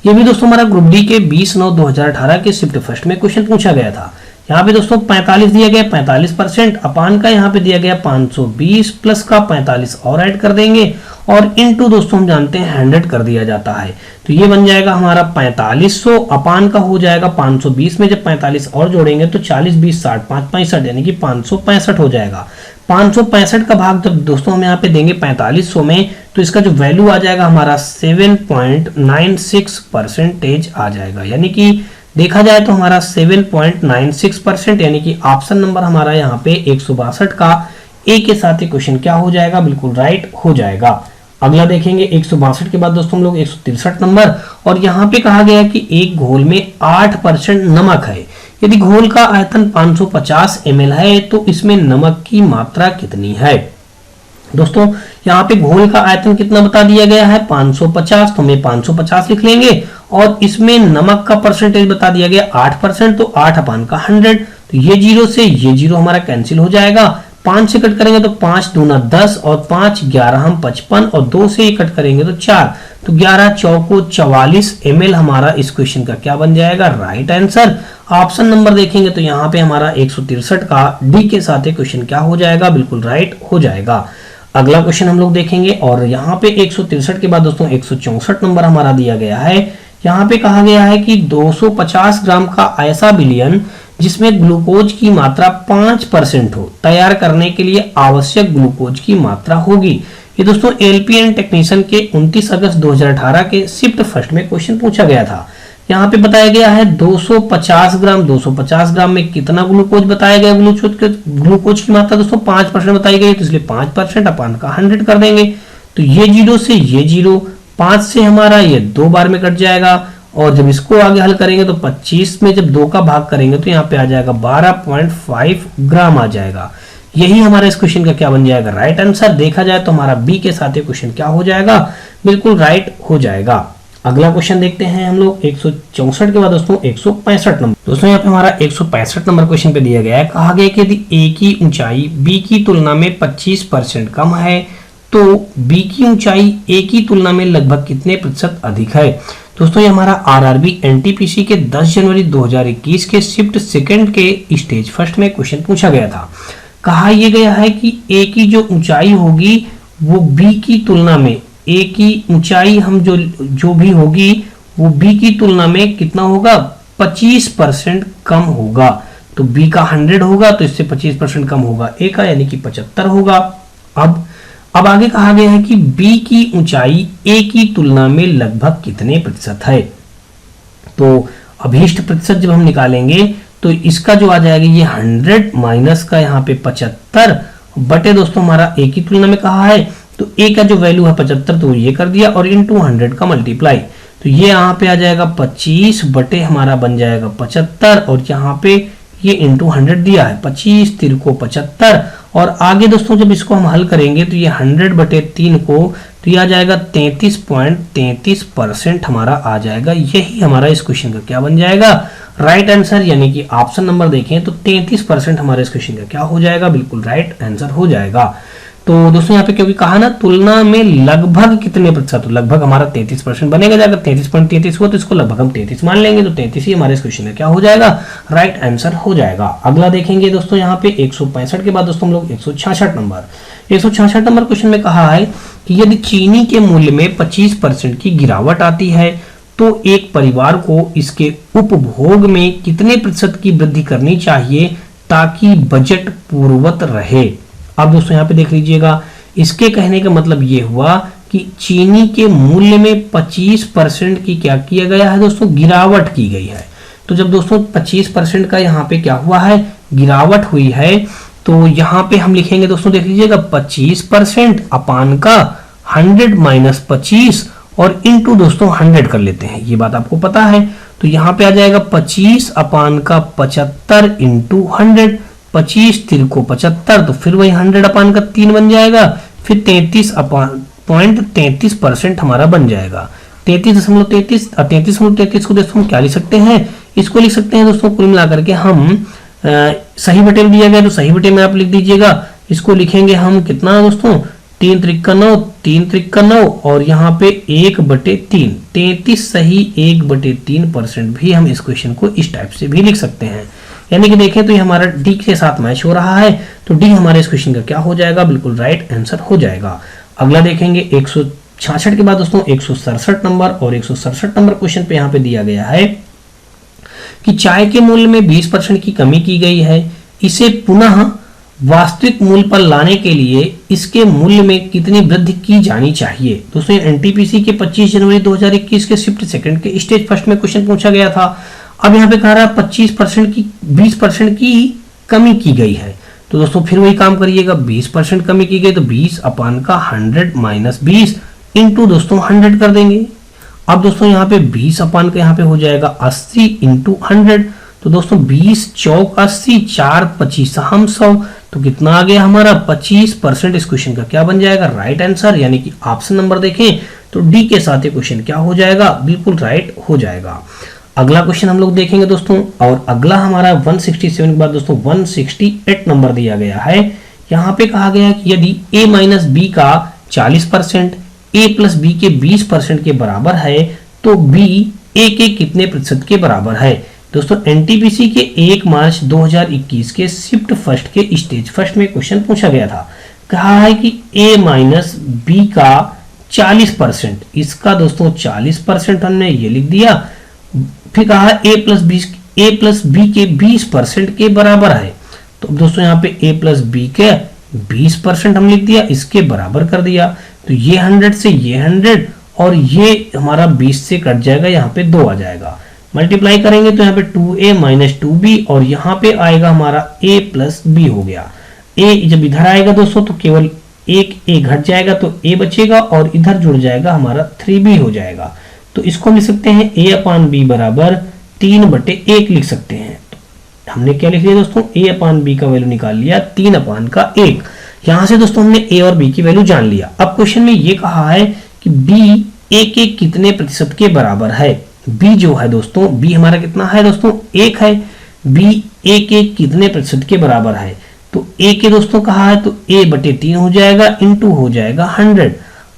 [SPEAKER 1] ये भी दोस्तों हमारा ग्रुप डी के 20/9/2018 के शिफ्ट फर्स्ट में क्वेश्चन पूछा गया था। यहाँ पे दोस्तों 45 दिया गया 45% अपान का यहाँ पे दिया गया 520 प्लस का 45 और ऐड कर देंगे और इनटू दोस्तों हम जानते हैं 100 कर दिया जाता है। तो ये बन जाएगा हमारा 4500 अपान का हो जाएगा 520 में जब 45 और जोड़ेंगे तो 40 20 60 5 65 यानी कि 565 हो जाएगा। 565 का भाग जब दोस्तों हम यहाँ पे देंगे 4500 में तो इसका जो वैल्यू आ जाएगा हमारा 7.96% आ जाएगा। यानी कि देखा जाए तो हमारा 7.96% यानी कि ऑप्शन नंबर हमारा यहाँ पे 162 का ए के साथ ही क्वेश्चन क्या हो जाएगा, बिल्कुल राइट हो जाएगा। अगला देखेंगे 162 के बाद दोस्तों हम लोग 163 नंबर, और यहाँ पे कहा गया है कि एक घोल में 8% नमक है। यदि घोल का आयतन 550 ml है तो इसमें नमक की मात्रा कितनी है। दोस्तों यहाँ पे घोल का आयतन कितना बता दिया गया है 550, तो हमें 550 लिख लेंगे और इसमें नमक का परसेंटेज बता दिया गया 8%, तो 8 अपान का 100। तो ये जीरो से ये जीरो हमारा कैंसिल हो जाएगा। 5 से कट करेंगे तो 5 दूना 10 और 5 11 हम 55 और 2 से कट करेंगे तो 4, तो 11 चौको 44 ml हमारा इस क्वेश्चन का क्या बन जाएगा, राइट आंसर। ऑप्शन नंबर देखेंगे तो यहाँ पे हमारा 163 का डी के साथ क्वेश्चन क्या हो जाएगा, बिल्कुल राइट हो जाएगा। अगला क्वेश्चन हम लोग देखेंगे, और यहाँ पे 163 के बाद दोस्तों 164 नंबर हमारा दिया गया है। यहाँ पे कहा गया है कि 250 ग्राम का ऐसा विलयन जिसमें ग्लूकोज की मात्रा 5% हो तैयार करने के लिए आवश्यक ग्लूकोज की मात्रा होगी। ये दोस्तों एलपीएन टेक्नीशियन के 29 अगस्त 2018 के शिफ्ट फर्स्ट में क्वेश्चन पूछा गया था। यहाँ पे बताया गया है 250 ग्राम में कितना ग्लूकोज बताया गया, ग्लूकोज की मात्रा दोस्तों 5% बताई गई, तो इसलिए 5% अपान का 100 कर देंगे। तो ये जीरो से ये जीरो, 5 से हमारा ये 2 बार में कट जाएगा, और जब इसको आगे हल करेंगे तो 25 में जब 2 का भाग करेंगे तो यहाँ पे आ जाएगा 12.5 ग्राम आ जाएगा। यही हमारा इस क्वेश्चन का क्या बन जाएगा, राइट आंसर। देखा जाए तो हमारा बी के साथ ये क्वेश्चन क्या हो जाएगा, बिल्कुल राइट हो जाएगा। अगला क्वेश्चन देखते हैं हम लोग 164 के बाद दोस्तों 165 नंबर। दोस्तों यहाँ पे हमारा 165 नंबर क्वेश्चन पे दिया गया है, कहा गया कि यदि ए की ऊंचाई बी की तुलना में 25% कम है तो बी की ऊंचाई ए की तुलना में लगभग कितने प्रतिशत अधिक है। दोस्तों ये हमारा आरआरबी एनटीपीसी के 10 जनवरी 2021 के शिफ्ट सेकंड के स्टेज फर्स्ट में क्वेश्चन पूछा गया था। कहा यह गया है कि ए की जो ऊंचाई होगी वो बी की तुलना में, ए की ऊंचाई हम जो भी होगी वो बी की तुलना में कितना होगा, 25% कम होगा। तो b का 100 होगा तो इससे 25% कम होगा a का, यानी कि 75 होगा। अब आगे कहा गया है कि b की ऊंचाई a की तुलना में लगभग कितने प्रतिशत है। तो अभीष्ट प्रतिशत जब हम निकालेंगे तो इसका जो आ जाएगा ये 100 माइनस का यहाँ पे 75 बटे दोस्तों हमारा a की तुलना में कहा है, तो a का जो वैल्यू है 75 तो ये कर दिया और इनटू 100 का मल्टीप्लाई, तो ये यहाँ पे आ जाएगा 25 बटे हमारा बन जाएगा 75 और यहाँ पे ये इंटू 100 दिया है, 25 तिरको 75 और आगे दोस्तों जब इसको हम हल करेंगे तो ये 100 बटे 3 को तो ये आ जाएगा 33.33% हमारा आ जाएगा। यही हमारा इस क्वेश्चन का क्या बन जाएगा, राइट आंसर, यानी कि ऑप्शन नंबर देखें तो 33% हमारे इस क्वेश्चन का क्या हो जाएगा, बिल्कुल राइट आंसर हो जाएगा। तो दोस्तों यहाँ पे क्योंकि कहा ना तुलना में लगभग कितने प्रतिशत, तो लगभग हमारा 33% बनेगा, जाएगा 33.33 हो तो इसको लगभग हम 33 मान लेंगे, तो 33 ही हमारे इस क्वेश्चन का क्या हो जाएगा, राइट आंसर हो जाएगा। अगला देखेंगे दोस्तों यहाँ पे 165 के बाद दोस्तों हम लोग 166 नंबर क्वेश्चन में कहा है कि यदि चीनी के मूल्य में 25% की गिरावट आती है तो एक परिवार को इसके उपभोग में कितने प्रतिशत की वृद्धि करनी चाहिए ताकि बजट पूर्ववत रहे। अब दोस्तों यहाँ पे देख लीजिएगा, इसके कहने का मतलब ये हुआ कि चीनी के मूल्य में 25% की क्या किया गया है दोस्तों, गिरावट की गई है। तो जब दोस्तों 25% का यहाँ पे क्या हुआ है, गिरावट हुई है, तो यहाँ पे हम लिखेंगे दोस्तों देख लीजिएगा 25% अपान का 100 माइनस 25 और इनटू दोस्तों 100 कर लेते हैं, ये बात आपको पता है। तो यहाँ पे आ जाएगा 25 अपान का 75 इंटू 100, 25 तिरको 75 तो फिर वही 100 अपान का 3 बन जाएगा, फिर 33.33% हमारा बन जाएगा। 33.33 को दोस्तों हम क्या लिख सकते हैं, इसको लिख सकते हैं दोस्तों कुल मिलाकर के हम सही बटे में दिया गया तो सही बटे में आप लिख दीजिएगा, इसको लिखेंगे हम कितना दोस्तों 3 त्रिक 9 और यहाँ पे 1/3, 33 सही 1/3% भी हम इस क्वेश्चन को इस टाइप से भी लिख सकते हैं। यानी कि देखें तो ये हमारा डी के साथ मैच हो रहा है, तो डी हमारे इस क्वेश्चन का क्या हो जाएगा, बिल्कुल राइट आंसर हो जाएगा। अगला देखेंगे 166 के बाद दोस्तों 167 नंबर, और 167 नंबर क्वेश्चन पे यहाँ पे दिया गया है कि चाय के मूल्य में 20% की कमी की गई है, इसे पुनः वास्तविक मूल्य पर लाने के लिए इसके मूल्य में कितनी वृद्धि की जानी चाहिए। दोस्तों एनटीपीसी के 25 जनवरी 2021 के शिफ्ट सेकंड के स्टेज फर्स्ट में क्वेश्चन पूछा गया था। अब यहाँ पे कह रहा है 25% की 20% की कमी की गई है, तो दोस्तों फिर वही काम करिएगा, 20% कमी की गई तो 20 अपान का 100 माइनस 20 इंटू दोस्तों 100 कर देंगे। अब दोस्तों यहाँ पे 20 अपान का यहाँ पे हो जाएगा 80 इंटू 100, तो दोस्तों 20 चौक 80, 4 25 हम 100, तो कितना आ गया हमारा 25% इस क्वेश्चन का क्या बन जाएगा, राइट आंसर, यानी कि ऑप्शन नंबर देखें तो डी के साथ ये क्वेश्चन क्या हो जाएगा, बिल्कुल राइट हो जाएगा। अगला क्वेश्चन हम लोग देखेंगे दोस्तों, और अगला हमारा 167 के बाद दोस्तों 168 नंबर दिया गया है। यहाँ पे कहा गया कि यदि a माइनस बी का 40% a प्लस बी के 20% के बराबर है तो b a के कितने प्रतिशत के बराबर है। दोस्तों एनटीपीसी के 1 मार्च 2021 के शिफ्ट फर्स्ट के स्टेज फर्स्ट में क्वेश्चन पूछा गया था। कहा है कि a माइनस बी का 40%, इसका दोस्तों 40% हमने ये लिख दिया, फिर कहा a प्लस बी के 20% के बराबर है, तो दोस्तों यहाँ पे a प्लस बी के 20% हम लिख दिया, इसके बराबर कर दिया, तो ये 100 से ये 100 और ये हमारा 20 से कट जाएगा, यहाँ पे 2 आ जाएगा, मल्टीप्लाई करेंगे तो यहाँ पे 2a माइनस 2b और यहाँ पे आएगा हमारा a प्लस b हो गया। a जब इधर आएगा दोस्तों तो केवल एक a घट जाएगा तो a बचेगा और इधर जुड़ जाएगा हमारा 3b हो जाएगा, तो इसको लिख सकते हैं a अपान b बराबर 3/1 लिख सकते हैं। तो हमने क्या लिख लिया दोस्तों, a अपान b का वैल्यू निकाल लिया 3 अपान का 1। यहाँ से दोस्तों हमने a और b की वैल्यू जान लिया। अब क्वेश्चन में ये कहा है कि b a के कितने प्रतिशत के बराबर है। b जो है दोस्तों, b हमारा कितना है दोस्तों 1 है, b a के कितने प्रतिशत के बराबर है, तो a के दोस्तों कहा है तो a/3 हो जाएगा इंटू हो जाएगा 100।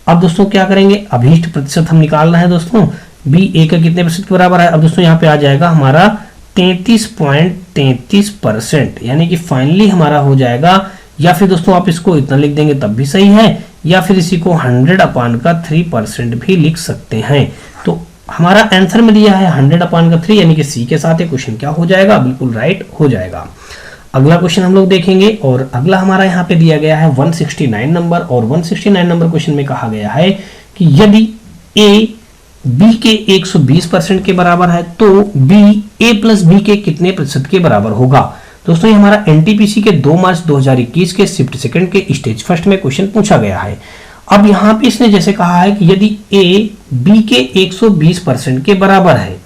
[SPEAKER 1] अब दोस्तों क्या करेंगे, अभीष्ट प्रतिशत हम निकालना है दोस्तों, b a का कितने प्रतिशत के बराबर है। अब दोस्तों यहाँ पे आ जाएगा हमारा 33.33%, यानी कि फाइनली हमारा हो जाएगा, या फिर दोस्तों आप इसको इतना लिख देंगे तब भी सही है, या फिर इसी को 100 अपान का 3% भी लिख सकते हैं। तो हमारा आंसर में दिया है 100/3 यानी कि सी के साथ ये क्वेश्चन क्या हो जाएगा, बिल्कुल राइट हो जाएगा। अगला क्वेश्चन हम लोग देखेंगे और अगला हमारा यहाँ पे दिया गया है 169 नंबर, और 169 नंबर क्वेश्चन में कहा गया है कि यदि ए बी के 120% के बराबर है तो बी ए प्लस बी के कितने प्रतिशत के बराबर होगा। दोस्तों ये हमारा एनटीपीसी के 2 मार्च 2021 के शिफ्ट सेकंड के स्टेज फर्स्ट में क्वेश्चन पूछा गया है। अब यहाँ पे इसने जैसे कहा है कि यदि ए बी के 120% के बराबर है,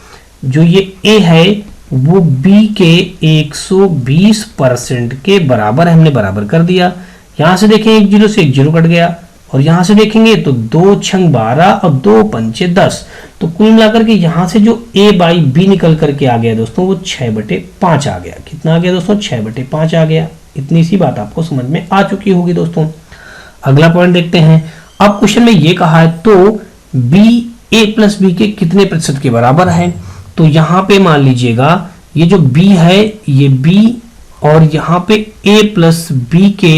[SPEAKER 1] जो ये ए है वो बी के 120% के बराबर है, हमने बराबर कर दिया। यहां से देखें 1 0 से 1 0 कट गया, और यहां से देखेंगे तो 2 6 12 और 2 5 10, तो कुल मिलाकर के यहां से जो a बाई बी निकल करके आ गया दोस्तों वो 6/5 आ गया। कितना आ गया दोस्तों, 6/5 आ गया। इतनी सी बात आपको समझ में आ चुकी होगी दोस्तों। अगला पॉइंट देखते हैं। अब क्वेश्चन में ये कहा है तो b a प्लस बी के कितने प्रतिशत के बराबर है। तो यहां पे मान लीजिएगा ये जो b है ये b, और यहां पे a प्लस बी के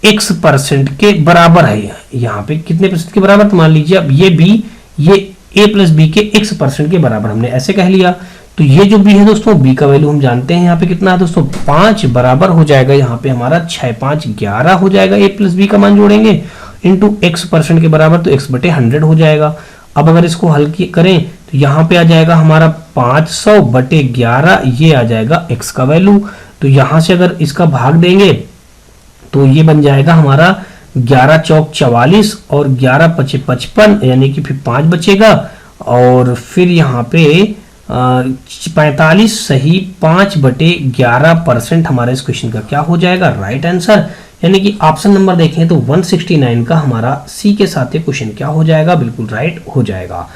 [SPEAKER 1] x% के बराबर है। यहाँ पे कितने प्रतिशत के बराबर, तो मान लीजिए अब ये b ये a प्लस बी के x% के बराबर, हमने ऐसे कह लिया। तो ये जो b है दोस्तों, b का वैल्यू हम जानते हैं यहाँ पे कितना है दोस्तों 5 बराबर हो जाएगा। यहाँ पे हमारा 6 5 11 हो जाएगा। a प्लस बी का मान जोड़ेंगे इंटू x% के बराबर, तो x/100 हो जाएगा। अब अगर इसको हल करें तो यहाँ पे आ जाएगा हमारा 500/11, ये आ जाएगा x का वैल्यू। तो यहाँ से अगर इसका भाग देंगे तो ये बन जाएगा हमारा 11 चौक 44 और 11 पचे 55, यानी कि फिर 5 बचेगा, और फिर यहाँ पे 45 सही 5/11% हमारा इस क्वेश्चन का क्या हो जाएगा, राइट आंसर। यानी कि ऑप्शन नंबर देखें तो 169 का हमारा सी के साथ ये क्वेश्चन क्या हो जाएगा, बिल्कुल राइट हो जाएगा।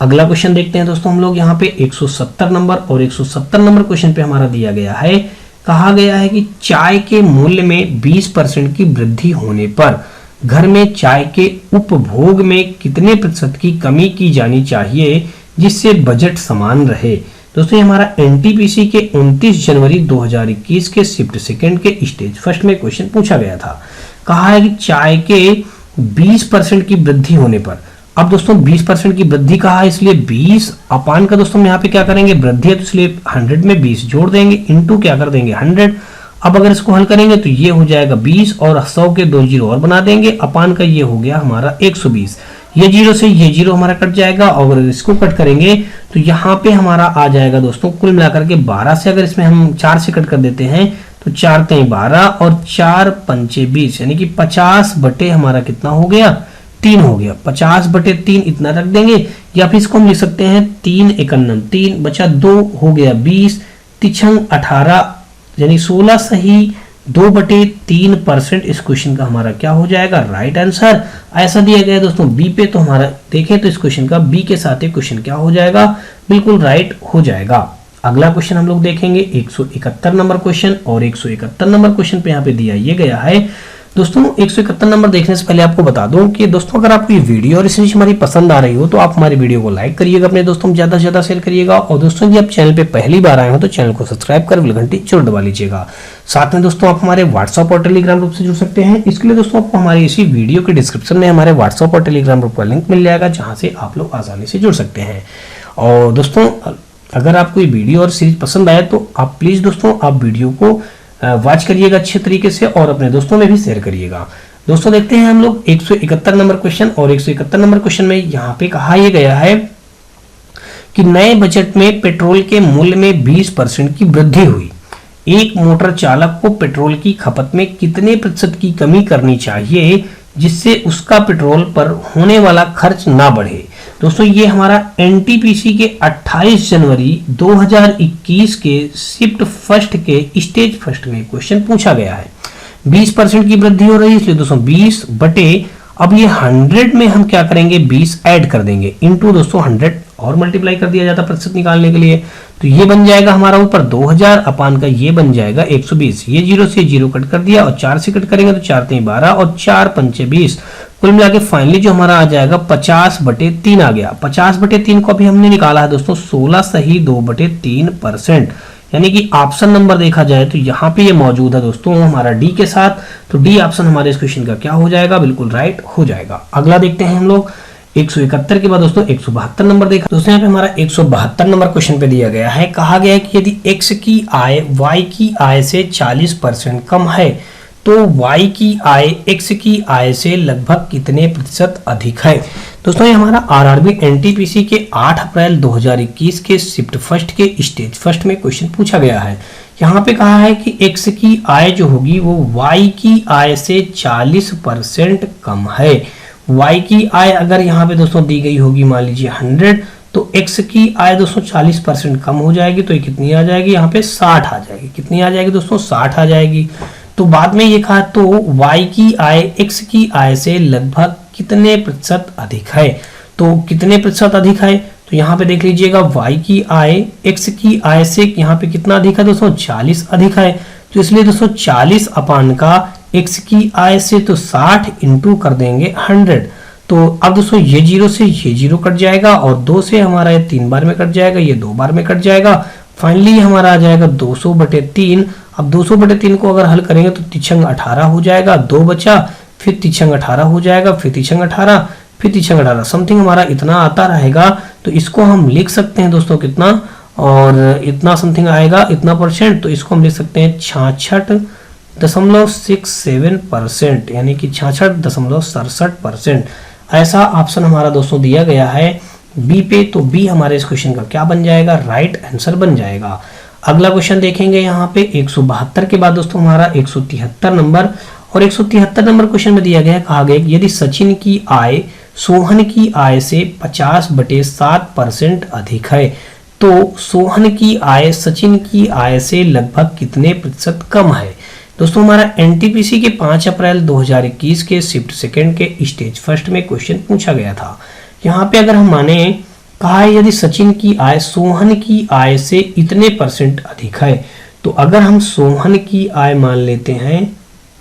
[SPEAKER 1] अगला क्वेश्चन देखते हैं दोस्तों हम लोग यहाँ पे 170 नंबर, और 170 नंबर क्वेश्चन पे हमारा दिया गया है, कहा गया है कि चाय के मूल्य में 20% की वृद्धि होने पर घर में चाय के उपभोग में कितने प्रतिशत की कमी की जानी चाहिए जिससे बजट समान रहे। दोस्तों ये हमारा एनटीपीसी के 29 जनवरी 2021 के शिफ्ट सेकंड के स्टेज फर्स्ट में क्वेश्चन पूछा गया था। कहा है कि चाय के 20% की वृद्धि होने पर, अब दोस्तों 20% की वृद्धि कहा है, इसलिए 20 अपान का दोस्तों हम यहाँ पे क्या करेंगे, वृद्धि है तो इसलिए 100 में 20 जोड़ देंगे, इनटू क्या कर देंगे 100। अब अगर इसको हल करेंगे तो ये हो जाएगा 20 और 100 के 2 जीरो और बना देंगे, अपान का ये हो गया हमारा 120। ये जीरो से ये जीरो हमारा कट जाएगा, और अगर इसको कट करेंगे तो यहाँ पे हमारा आ जाएगा दोस्तों कुल मिलाकर के 12 से, अगर इसमें हम 4 से कट कर देते हैं तो 4 3 12 और 4 5 20, यानी कि 50 बटे हमारा कितना हो गया 3 हो गया। 50/3 इतना रख देंगे, या फिर इसको हम लिख सकते हैं 3 51 3 बचा 2 हो गया 20 तिछंग 18, यानी 16 सही 2/3% इस क्वेश्चन का हमारा क्या हो जाएगा, राइट आंसर। ऐसा दिया गया है दोस्तों बी पे, तो हमारा देखें तो इस क्वेश्चन का बी के साथ क्वेश्चन क्या हो जाएगा, बिल्कुल राइट हो जाएगा। अगला क्वेश्चन हम लोग देखेंगे 171 नंबर क्वेश्चन, और 171 नंबर क्वेश्चन पे यहाँ पे दिया ये गया है दोस्तों। 171 नंबर देखने से पहले आपको बता दूं कि दोस्तों अगर आपको ये वीडियो और सीरीज हमारी पसंद आ रही हो तो आप हमारी वीडियो को लाइक करिएगा, अपने दोस्तों में ज्यादा से ज्यादा शेयर करिएगा, और दोस्तों यदि आप चैनल पे पहली बार आए हो तो चैनल को सब्सक्राइब कर बेल घंटी जरूर दबा लीजिएगा। साथ में दोस्तों आप हमारे व्हाट्सएप और टेलीग्राम ग्रुप से जुड़ सकते हैं। इसके लिए दोस्तों आपको हमारे इसी वीडियो के डिस्क्रिप्शन में हमारे व्हाट्सएप और टेलीग्राम ग्रुप का लिंक मिल जाएगा, जहाँ से आप लोग आसानी से जुड़ सकते हैं। और दोस्तों अगर आपको ये वीडियो और सीरीज पसंद आए तो आप प्लीज दोस्तों आप वीडियो को वॉच करिएगा अच्छे तरीके से, और अपने दोस्तों में भी शेयर करिएगा। दोस्तों देखते हैं हम लोग 171 नंबर क्वेश्चन, और 171 नंबर क्वेश्चन में यहाँ पे कहा यह गया है कि नए बजट में पेट्रोल के मूल्य में 20% की वृद्धि हुई। एक मोटर चालक को पेट्रोल की खपत में कितने प्रतिशत की कमी करनी चाहिए जिससे उसका पेट्रोल पर होने वाला खर्च ना बढ़े। दोस्तों ये हमारा एनटीपीसी के 28 जनवरी 2021 के शिफ्ट फर्स्ट के स्टेज फर्स्ट में क्वेश्चन पूछा गया है। 20% की वृद्धि हो रही है, इसलिए दोस्तों 20 बटे, अब ये 100 में हम क्या करेंगे 20 ऐड कर देंगे, इनटू दोस्तों 100 और मल्टीप्लाई कर दिया जाता प्रतिशत निकालने के लिए, तो ये बन जाएगा हमारा ऊपर 2000 अपान का ये बन जाएगा 120। ये जीरो से जीरो कट कर दिया, और 4 से कट करेंगे तो 4 3 12 और 4 5 20, कुल मिला के फाइनली जो हमारा आ जाएगा 50/3 आ गया। 50/3 को अभी हमने निकाला है दोस्तों 16 सही 2/3%, यानी कि ऑप्शन नंबर देखा जाए तो यहाँ पे ये मौजूद है दोस्तों हमारा डी के साथ, तो डी ऑप्शन हमारे इस क्वेश्चन का क्या हो जाएगा, बिल्कुल राइट हो जाएगा। अगला देखते हैं हम लोग 171 के बाद दोस्तों 172 नंबर देखा। दोस्तों यहाँ पे हमारा 172 नंबर क्वेश्चन पे दिया गया है, कहा गया है कि यदि x की आय y की आय से 40% कम है तो y की आय x की आय से लगभग कितने प्रतिशत अधिक है। दोस्तों ये हमारा आरआरबी एनटीपीसी के 8 अप्रैल 2021 के शिफ्ट फर्स्ट के स्टेज फर्स्ट में क्वेश्चन पूछा गया है। यहाँ पे कहा है कि x की आय जो होगी वो y की आय से 40% कम है। y की आय अगर यहाँ पे दोस्तों दी गई होगी मान लीजिए 100, तो x की आय दोस्तों 40% कम हो जाएगी, तो ये कितनी आ जाएगी, यहाँ पे 60 आ जाएगी। कितनी आ जाएगी दोस्तों, 60 आ जाएगी। तो बाद में ये कहा तो y की आय x की आय से लगभग कितने प्रतिशत अधिक है। तो कितने प्रतिशत अधिक है, तो यहाँ पे देख लीजिएगा y की आय x की आय से यहाँ पे कितना अधिक है दोस्तों, 40 अधिक है। तो इसलिए दोस्तों 40 अपान का x की आय से तो 60 इंटू कर देंगे 100। तो अब दोस्तों ये 0 से ये 0 कट जाएगा और 2 से हमारा ये 3 बार में कट जाएगा, ये 2 बार में कट जाएगा। फाइनली हमारा आ जाएगा 200/3। अब 200/3 को अगर हल करेंगे तो 3 18 हो जाएगा, 2 बचा, फिर 3 18 हो जाएगा, फिर 3 18, फिर 3 18 समथिंग हमारा इतना आता रहेगा। तो इसको हम लिख सकते हैं दोस्तों कितना, और इतना समथिंग आएगा, इतना परसेंट। तो इसको हम लिख सकते हैं 66.67%, यानी कि 66.67%। ऐसा ऑप्शन हमारा दोस्तों दिया गया है बी पे। तो बी हमारे इस क्वेश्चन का क्या बन जाएगा, राइट आंसर बन जाएगा। अगला क्वेश्चन देखेंगे यहाँ पे 172 के बाद दोस्तों हमारा 173 नंबर, और 173 नंबर क्वेश्चन में दिया गया, कहा गया यदि सचिन की आय सोहन की आय से 50/7% अधिक है तो सोहन की आय सचिन की आय से लगभग कितने प्रतिशत कम है। दोस्तों हमारा एनटीपीसी के 5 अप्रैल 2021 के शिफ्ट सेकंड के स्टेज फर्स्ट में क्वेश्चन पूछा गया था। यहाँ पे अगर हम माने, कहा है यदि सचिन की आय सोहन की आय से इतने परसेंट अधिक है, तो अगर हम सोहन की आय मान लेते हैं,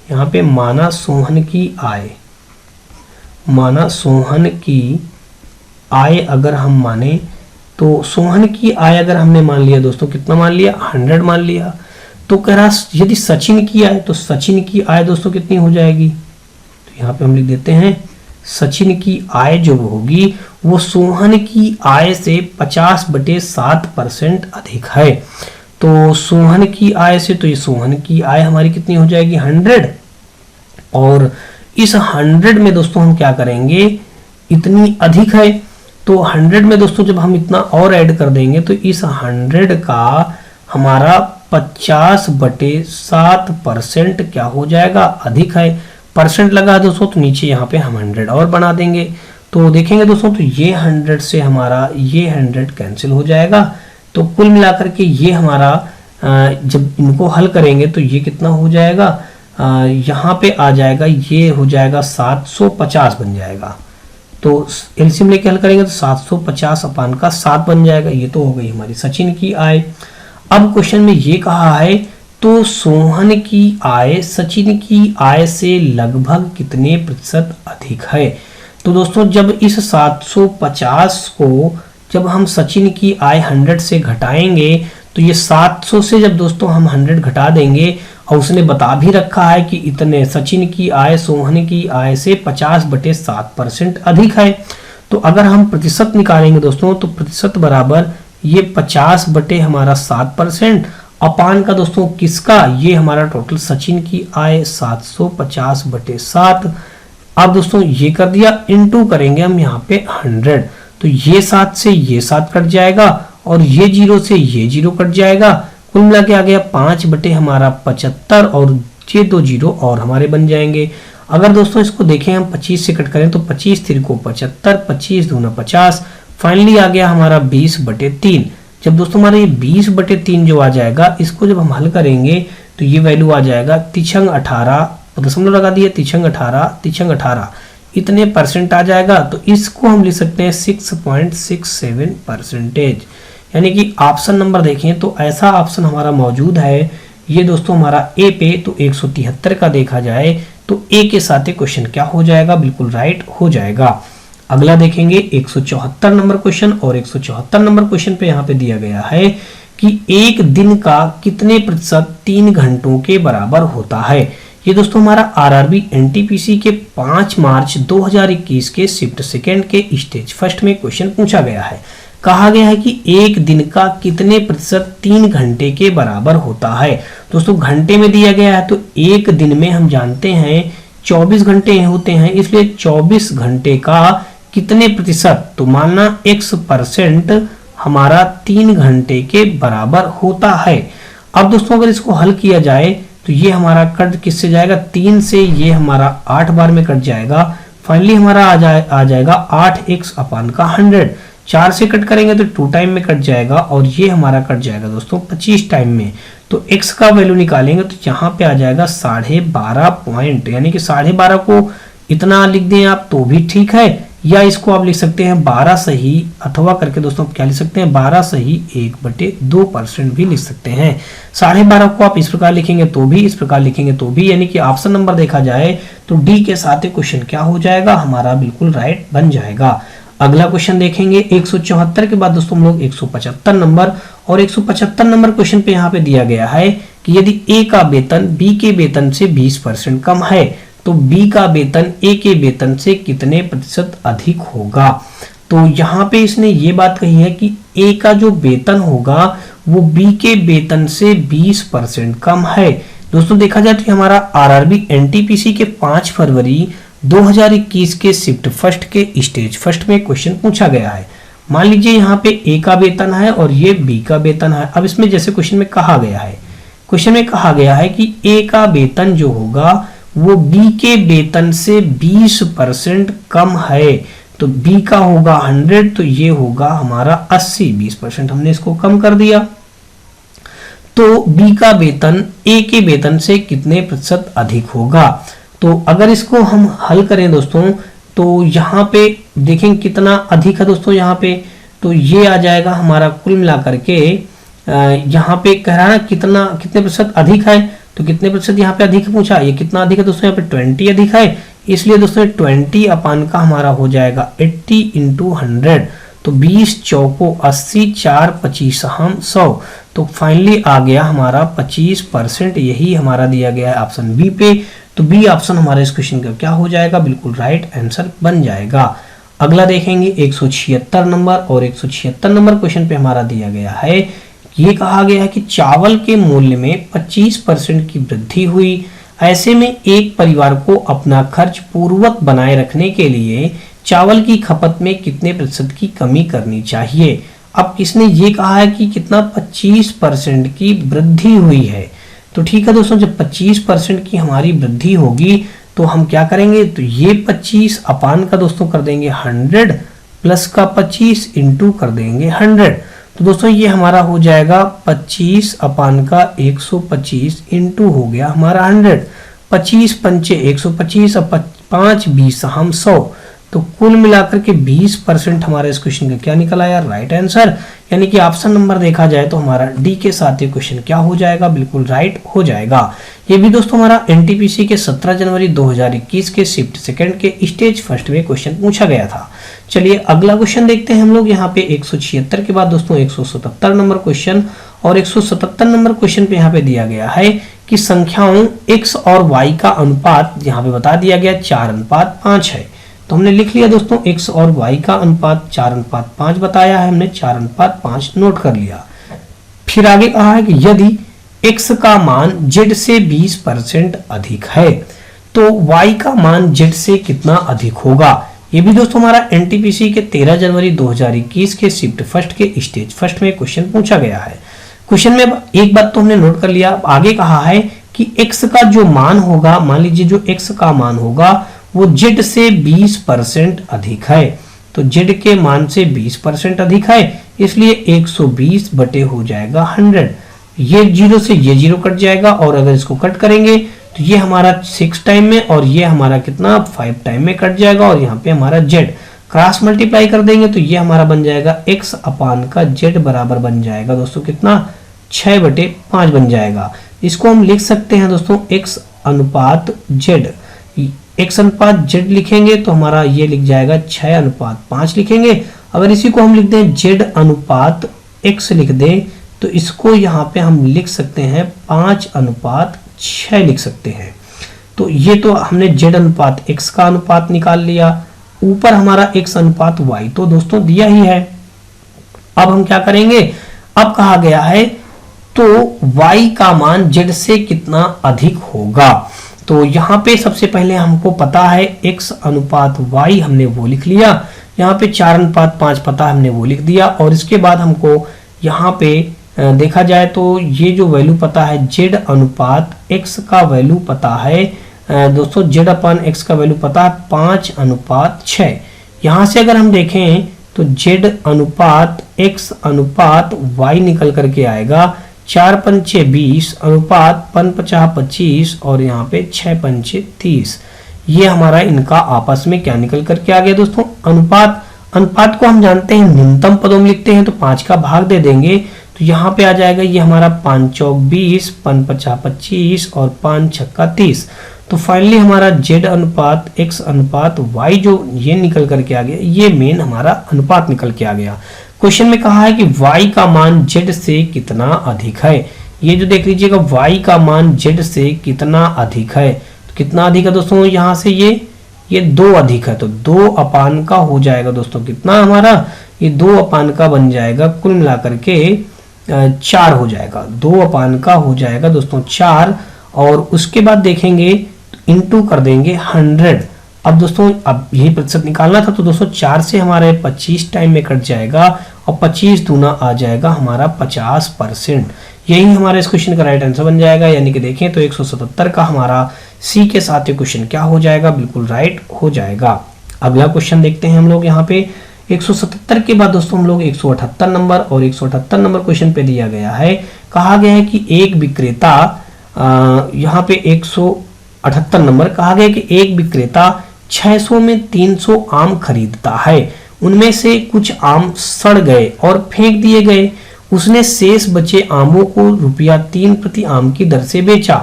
[SPEAKER 1] यहाँ पे माना सोहन की आय अगर हम माने, तो सोहन की आय अगर हमने मान लिया दोस्तों, कितना मान लिया, 100 मान लिया। तो कह रहा यदि सचिन की आय, तो सचिन की आय दोस्तों कितनी हो जाएगी, तो यहाँ पे हम लिख देते हैं सचिन की आय जो होगी वो सोहन की आय से 50/7% अधिक है। तो सोहन की आय से, तो ये सोहन की आय हमारी कितनी हो जाएगी, 100। और इस 100 में दोस्तों हम क्या करेंगे, इतनी अधिक है, तो 100 में दोस्तों जब हम इतना और ऐड कर देंगे तो इस 100 का हमारा 50/7% क्या हो जाएगा, अधिक है। परसेंट लगा दोस्तों, तो नीचे यहाँ पे हम 100 और बना देंगे। तो देखेंगे दोस्तों, तो ये 100 से हमारा ये 100 कैंसिल हो जाएगा। तो कुल मिलाकर के ये हमारा जब इनको हल करेंगे तो ये कितना हो जाएगा, यहाँ पे आ जाएगा, ये हो जाएगा 750 बन जाएगा। तो एलसीएम लेके हल करेंगे तो 750 अपान का 7 बन जाएगा। ये तो हो गई हमारी सचिन की आय। अब क्वेश्चन में ये कहा है तो सोहन की आय सचिन की आय से लगभग कितने प्रतिशत अधिक है। तो दोस्तों जब इस 750 को जब हम सचिन की आय 100 से घटाएंगे तो ये 700 से जब दोस्तों हम 100 घटा देंगे, और उसने बता भी रखा है कि इतने सचिन की आय सोहन की आय से 50/7% अधिक है। तो अगर हम प्रतिशत निकालेंगे दोस्तों, तो प्रतिशत बराबर ये 50/7% अपान का दोस्तों किसका, ये हमारा टोटल सचिन की आय 750/7। अब दोस्तों ये कर दिया, इनटू करेंगे हम यहाँ पे 100, तो ये 7 से ये 7 कट जाएगा और ये 0 से ये 0 कट जाएगा। कुल मिला के आ गया 5/75 और ये 2 0 और हमारे बन जाएंगे। अगर दोस्तों इसको देखें हम 25 से कट करें तो 25 3 को 75, 25 दूना 50, फाइनली आ गया हमारा 20/3। जब दोस्तों हमारा ये 20/3 जो आ जाएगा, इसको जब हम हल करेंगे तो ये वैल्यू आ जाएगा 18 दशमलव लगा दिए 18 इतने परसेंट आ जाएगा। तो इसको हम लिख सकते हैं 6.67%। यानी कि ऑप्शन नंबर देखें तो ऐसा ऑप्शन हमारा मौजूद है। ये दोस्तों हमारा ए पे, तो 173 का देखा जाए तो ए के साथ क्वेश्चन क्या हो जाएगा, बिल्कुल राइट हो जाएगा। अगला देखेंगे 174 नंबर क्वेश्चन, और 174 नंबर क्वेश्चन पे यहाँ पे दिया गया है कि एक दिन का कितने प्रतिशत 3 घंटों के बराबर होता है। ये दोस्तों हमारा आरआरबी एनटीपीसी के 5 मार्च 2021 के शिफ्ट सेकेंड के स्टेज फर्स्ट में क्वेश्चन पूछा गया है। कहा गया है कि एक दिन का कितने प्रतिशत 3 घंटे के बराबर होता है। दोस्तों घंटे में दिया गया है, तो एक दिन में हम जानते हैं 24 घंटे होते हैं, इसलिए 24 घंटे का कितने प्रतिशत, तो मानना x% हमारा 3 घंटे के बराबर होता है। अब दोस्तों अगर इसको हल किया जाए तो ये हमारा कट किससे जाएगा, 3 से ये हमारा 8 बार में कट जाएगा। फाइनली हमारा आ जाएगा 8x/100। 4 से कट करेंगे तो 2 टाइम में कट जाएगा और ये हमारा कट जाएगा दोस्तों 25 टाइम में। तो x का वैल्यू निकालेंगे तो यहाँ पे आ जाएगा 12.5 पॉइंट, यानी कि 12.5 को इतना लिख दें आप तो भी ठीक है, या इसको आप लिख सकते हैं 12 सही, अथवा करके दोस्तों क्या लिख सकते हैं 12 सही 1/2% भी लिख सकते हैं। 12.5 को आप इस प्रकार लिखेंगे तो भी, इस प्रकार लिखेंगे तो भी, यानी कि ऑप्शन नंबर देखा जाए तो डी के साथ क्वेश्चन क्या हो जाएगा, हमारा बिल्कुल राइट बन जाएगा। अगला क्वेश्चन देखेंगे 174 के बाद दोस्तों हम लोग 175 नंबर, और 175 नंबर क्वेश्चन पे यहाँ पे दिया गया है कि यदि ए का वेतन बी के वेतन से 20% कम है तो बी का वेतन ए के वेतन से कितने प्रतिशत अधिक होगा। तो यहाँ पे इसने ये बात कही है कि ए का जो वेतन होगा वो बी के वेतन से 20% कम है। दोस्तों देखा जाए तो हमारा आरआरबी एनटीपीसी के 5 फरवरी 2021 के शिफ्ट फर्स्ट के स्टेज फर्स्ट में क्वेश्चन पूछा गया है। मान लीजिए यहाँ पे ए का वेतन है और ये बी का वेतन है। अब इसमें जैसे क्वेश्चन में कहा गया है कि ए का वेतन जो होगा वो बी के वेतन से 20% कम है, तो बी का होगा 100, तो ये होगा हमारा 80। 20% हमने इसको कम कर दिया, तो बी का वेतन ए के वेतन से कितने प्रतिशत अधिक होगा। तो अगर इसको हम हल करें दोस्तों तो यहाँ पे देखें कितना अधिक है दोस्तों, यहाँ पे तो ये आ जाएगा हमारा कुल मिलाकर के यहाँ पे कह रहा है कितने प्रतिशत अधिक है, तो कितने प्रतिशत यहाँ पे अधिक पूछा, ये कितना अधिक है दोस्तों, यहाँ पे 20 अधिक है, इसलिए दोस्तों 20 का हमारा हो जाएगा 80 × 100, तो 20 चौको 80, 4 25 हम 100, तो फाइनली आ गया हमारा 25%। यही हमारा दिया गया है ऑप्शन बी पे, तो बी ऑप्शन हमारे इस क्वेश्चन का क्या हो जाएगा, बिल्कुल राइट आंसर बन जाएगा। अगला देखेंगे 176 नंबर, और 176 नंबर क्वेश्चन पे हमारा दिया गया है, ये कहा गया है कि चावल के मूल्य में 25% की वृद्धि हुई। ऐसे में एक परिवार को अपना खर्च पूर्ववत बनाए रखने के लिए चावल की खपत में कितने प्रतिशत की कमी करनी चाहिए। अब किसने ये कहा है कि कितना 25% की वृद्धि हुई है, तो ठीक है दोस्तों, जब 25% की हमारी वृद्धि होगी तो हम क्या करेंगे, तो ये 25 अपान का दोस्तों कर देंगे 100 प्लस का 25 इंटू कर देंगे 100, तो दोस्तों ये हमारा हो जाएगा 25 अपान का 125 इंटू हो गया हमारा 100। 25 पंचे 125, अब 5 20 हम 100, तो कुल मिलाकर के 20% हमारा इस क्वेश्चन का क्या निकला यार, राइट आंसर। यानी कि ऑप्शन नंबर देखा जाए तो हमारा डी के साथ ये क्वेश्चन क्या हो जाएगा, बिल्कुल राइट हो जाएगा। ये भी दोस्तों हमारा एनटीपीसी के 17 जनवरी 2021 के शिफ्ट सेकंड के स्टेज फर्स्ट में क्वेश्चन पूछा गया था। चलिए अगला क्वेश्चन देखते हैं हम लोग। यहाँ पे 176 के बाद दोस्तों 177 नंबर क्वेश्चन, और 177 नंबर क्वेश्चन पे यहाँ पे दिया गया है कि संख्याओं x और y का अनुपात यहाँ पे बता दिया गया 4:5 है। तो हमने लिख लिया दोस्तों x और y का अनुपात 4:5 बताया है, हमने 4:5 नोट कर लिया। फिर आगे कहा है कि यदि x का मान z से 20% अधिक है तो y का मान z से कितना अधिक होगा। ये भी दोस्तों हमारा एनटीपीसी के 13 जनवरी 2021 के शिफ्ट फर्स्ट के स्टेज फर्स्ट में क्वेश्चन पूछा गया है। क्वेश्चन में एक बात तो हमने नोट कर लिया, आगे कहा है कि x का जो मान होगा, मान लीजिए जो x का मान होगा वो z से 20% अधिक है, तो z के मान से 20% अधिक है, इसलिए 120 बटे हो जाएगा 100। ये 0 से ये 0 कट जाएगा, और अगर इसको कट करेंगे तो ये हमारा 6 टाइम में और ये हमारा कितना 5 टाइम में कट जाएगा, और यहाँ पे हमारा z क्रॉस मल्टीप्लाई कर देंगे तो ये हमारा बन जाएगा x अपान का z बराबर बन जाएगा दोस्तों कितना 6/5 बन जाएगा। इसको हम लिख सकते हैं दोस्तों x अनुपात z, x अनुपात z लिखेंगे तो हमारा ये लिख जाएगा 6:5 लिखेंगे। अगर इसी को हम लिख दें z अनुपात x लिख दें तो इसको यहाँ पे हम लिख सकते हैं 5:6 लिख सकते हैं। तो ये तो हमने z अनुपात x का अनुपात निकाल लिया, ऊपर हमारा x अनुपात y तो दोस्तों दिया ही है। अब हम क्या करेंगे, अब कहा गया है तो y का मान z से कितना अधिक होगा। तो यहाँ पे सबसे पहले हमको पता है x अनुपात y हमने वो लिख लिया, यहाँ पे 4 अनुपात 5 पता हमने वो लिख दिया, और इसके बाद हमको यहाँ पे देखा जाए तो ये जो वैल्यू पता है z अनुपात x का वैल्यू पता है दोस्तों, z अपान x का वैल्यू पता है 5 अनुपात 6। यहाँ से अगर हम देखें तो z अनुपात x अनुपात y निकल करके आएगा 4 पंचे 20 अनुपात 5 50 25 और यहाँ पे 6 पंचे 30। ये हमारा इनका आपस में क्या निकल करके आ गया दोस्तों, अनुपात। अनुपात को हम जानते हैं न्यूनतम पदों में लिखते हैं तो 5 का भाग दे देंगे तो यहाँ पे आ जाएगा ये हमारा 5 चौक 20 5 50 25 और 5 छक्का 30। तो फाइनली हमारा z अनुपात x अनुपात y जो ये निकल करके आ गया, ये मेन हमारा अनुपात निकल के आ गया। क्वेश्चन में कहा है कि y का मान z से कितना अधिक है। ये जो देख लीजिएगा y का मान z से कितना अधिक है, तो कितना अधिक है दोस्तों, यहाँ से ये 2 अधिक है तो 2 अपान का हो जाएगा दोस्तों, कितना हमारा ये 2 अपान का बन जाएगा, कुल मिलाकर के 4 हो जाएगा, 2 अपान का हो जाएगा दोस्तों 4। और उसके बाद देखेंगे इनटू कर देंगे 100। अब दोस्तों अब यही प्रतिशत निकालना था तो दोस्तों 4 से हमारे 25 टाइम में कट जाएगा और 25 दूना आ जाएगा हमारा 50%। यही हमारा इस क्वेश्चन का राइट आंसर बन जाएगा। यानी कि देखें तो 177 का हमारा सी के साथ ये क्वेश्चन क्या हो जाएगा, बिल्कुल राइट हो जाएगा। अगला क्वेश्चन देखते हैं हम लोग। यहाँ पे 177 के बाद दोस्तों हम लोग 178 नंबर और 178 नंबर क्वेश्चन पे दिया गया है। कहा गया है कि एक विक्रेता यहाँ पे 178 नंबर कहा गया कि एक विक्रेता 600 में 300 आम खरीदता है, उनमें से कुछ आम सड़ गए और फेंक दिए गए। उसने शेष बचे आमों को ₹3 प्रति आम की दर से बेचा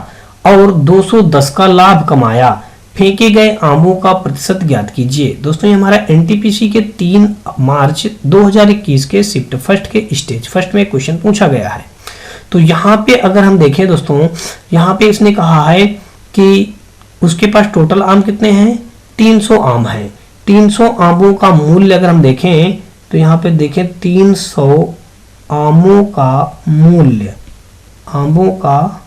[SPEAKER 1] और 210 का लाभ कमाया। फेंके गए आमों का प्रतिशत ज्ञात कीजिए। दोस्तों ये हमारा एनटीपीसी के 3 मार्च 2021 के शिफ्ट फर्स्ट के स्टेज फर्स्ट में क्वेश्चन पूछा गया है। तो यहाँ पे अगर हम देखें दोस्तों, यहाँ पे इसने कहा है कि उसके पास टोटल आम कितने हैं, 300 आम है। 300 आमों का मूल्य अगर हम देखें तो यहाँ पे देखें 300 आमों का मूल्य, आमों का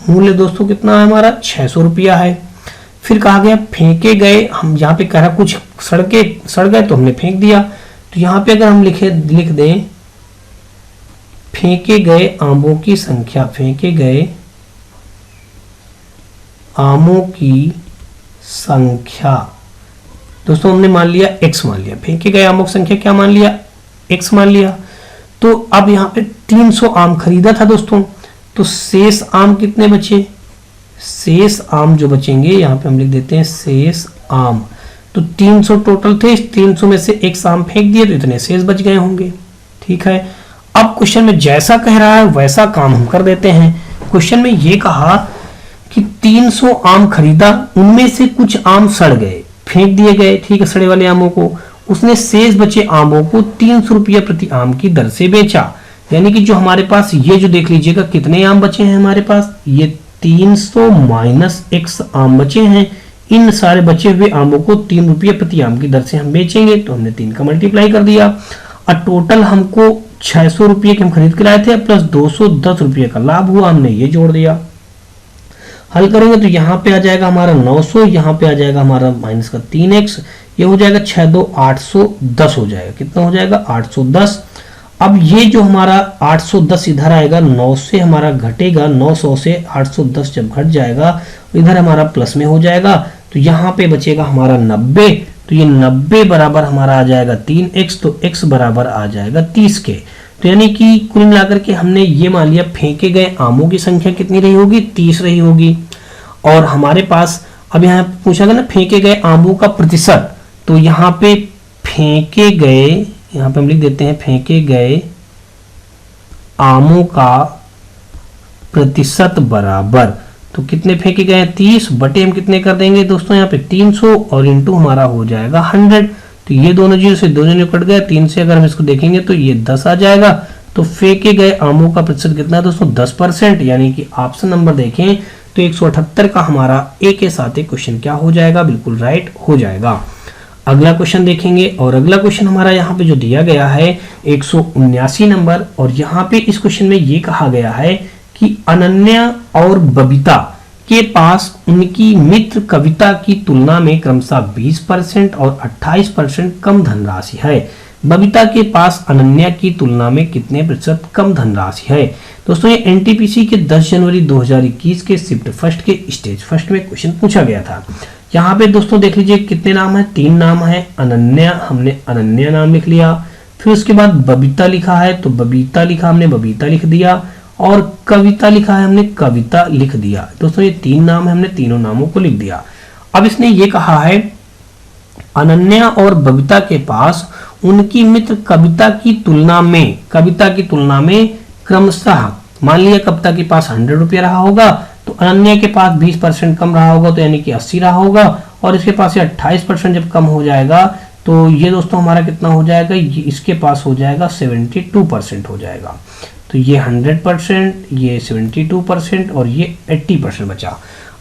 [SPEAKER 1] मूल्य दोस्तों कितना है हमारा 600 रुपया है। फिर कहा गया फेंके गए, हम यहाँ पे कह रहा कुछ सड़ गए तो हमने फेंक दिया। तो यहाँ पे अगर हम लिख दें फेंके गए आमों की संख्या, फेंके गए आमों की संख्या दोस्तों हमने मान लिया x मान लिया, फेंके गए आमों की संख्या क्या मान लिया, x मान लिया। तो अब यहाँ पे 300 आम खरीदा था दोस्तों, तो शेष आम कितने बचे, शेष आम जो बचेंगे यहाँ पे हम लिख देते हैं शेष आम। तो 300 टोटल थे, इस 300 में से एक आम फेंक दिए तो इतने शेष बच गए होंगे। ठीक है, अब क्वेश्चन में जैसा कह रहा है वैसा काम हम कर देते हैं। क्वेश्चन में ये कहा कि 300 आम खरीदा, उनमें से कुछ आम सड़ गए, फेंक दिए गए, ठीक है, सड़े वाले आमों को। उसने शेष बचे आमों को 300 रुपया प्रति आम की दर से बेचा। यानी कि जो हमारे पास ये जो देख लीजिएगा कितने आम बचे हैं हमारे पास, ये 300 माइनस x आम बचे हैं। इन सारे बचे हुए आमों को 3 रुपये प्रति आम की दर से हम बेचेंगे, तो हमने 3 का मल्टीप्लाई कर दिया और टोटल हमको 600 रुपये के हम खरीद के लाए थे प्लस 210 रुपये का लाभ हुआ, हमने ये जोड़ दिया। हल करेंगे तो यहाँ पे आ जाएगा हमारा 900, यहाँ पे आ जाएगा हमारा माइनस का 3x, ये हो जाएगा 6 2 810 हो जाएगा। कितना हो जाएगा 810। अब ये जो हमारा 810 इधर आएगा, 9 से हमारा घटेगा, 900 से 810 जब घट जाएगा इधर हमारा प्लस में हो जाएगा, तो यहाँ पे बचेगा हमारा 90। तो ये 90 बराबर हमारा आ जाएगा 3x, तो x बराबर आ जाएगा 30 के। तो यानी कि कुल मिलाकर के हमने ये मान लिया फेंके गए आमों की संख्या कितनी रही होगी, 30 रही होगी। और हमारे पास अब यहाँ पूछा गया ना फेंके गए आमों का प्रतिशत, तो यहाँ पे फेंके गए, यहाँ पे हम लिख देते हैं फेंके गए आमों का प्रतिशत बराबर, तो कितने फेंके गए 30 बटे हम कितने कर देंगे दोस्तों यहाँ पे 300 और इंटू हमारा हो जाएगा 100। तो ये दोनों जीरो से दोनों जीरो कट गए, 3 से अगर हम इसको देखेंगे तो ये 10 आ जाएगा। तो फेंके गए आमों का प्रतिशत कितना है दोस्तों 10%। यानी कि ऑप्शन नंबर देखें तो 178 का हमारा ए के साथ एक क्वेश्चन क्या हो जाएगा, बिल्कुल राइट हो जाएगा। अगला क्वेश्चन देखेंगे और अगला क्वेश्चन हमारा यहाँ पे जो दिया गया है 179 नंबर, और यहाँ पे इस क्वेश्चन में ये कहा गया है कि अनन्या और बबीता के पास उनकी मित्र कविता की तुलना में क्रमशः 20% और 28% कम धनराशि है। बबीता के पास अनन्या की तुलना में कितने प्रतिशत कम धनराशि है। दोस्तों ये एनटीपीसी के 10 जनवरी 2021 के शिफ्ट फर्स्ट के स्टेज फर्स्ट में क्वेश्चन पूछा गया था। यहाँ पे दोस्तों देख लीजिए कितने नाम है, 3 नाम है। अनन्या, हमने अनन्या नाम लिख लिया, फिर उसके बाद बबीता लिखा है तो बबीता लिखा, हमने बबीता लिख दिया, और कविता लिखा है, हमने कविता लिख दिया। दोस्तों ये 3 नाम है, हमने तीनों नामों को लिख दिया। अब इसने ये कहा है अनन्या और बबीता के पास उनकी मित्र कविता की तुलना में क्रमशः, मान लिया कविता के पास 100 रुपया रहा होगा तो अनन्या के पास 20% कम रहा होगा, तो यानी कि 80 रहा होगा, और इसके पास ये 28% जब कम हो जाएगा तो ये दोस्तों हमारा कितना हो जाएगा, ये इसके पास हो जाएगा 72% हो जाएगा। तो ये 100%, ये 72% और ये 80% बचा।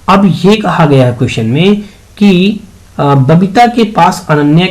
[SPEAKER 1] अब ये कहा गया है क्वेश्चन में कि बबीता के पास अनन्या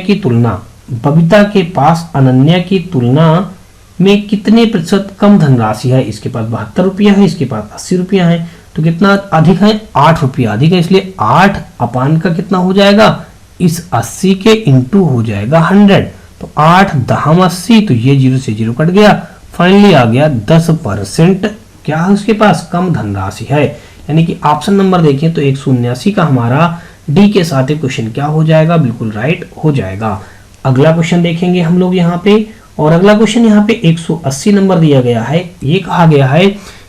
[SPEAKER 1] की तुलना में कितने प्रतिशत कम धनराशि है। इसके पास 72 रुपया है, इसके पास 80 रुपया है, तो कितना अधिक है, 8 रुपया अधिक है, इसलिए 8 अपान का कितना हो जाएगा, इस 80 के इंटू हो जाएगा 100, तो 8 10 80, तो ये 0 से 0 कट गया, फाइनली आ गया 10% क्या है उसके पास, कम धनराशि है। यानी कि ऑप्शन नंबर देखें तो 179 का हमारा डी के साथ क्वेश्चन क्या हो जाएगा, बिल्कुल राइट हो जाएगा। अगला क्वेश्चन देखेंगे हम लोग यहाँ पे, और अगला क्वेश्चन यहाँ पे 180 नंबर दिया गया है। ये कहा गया है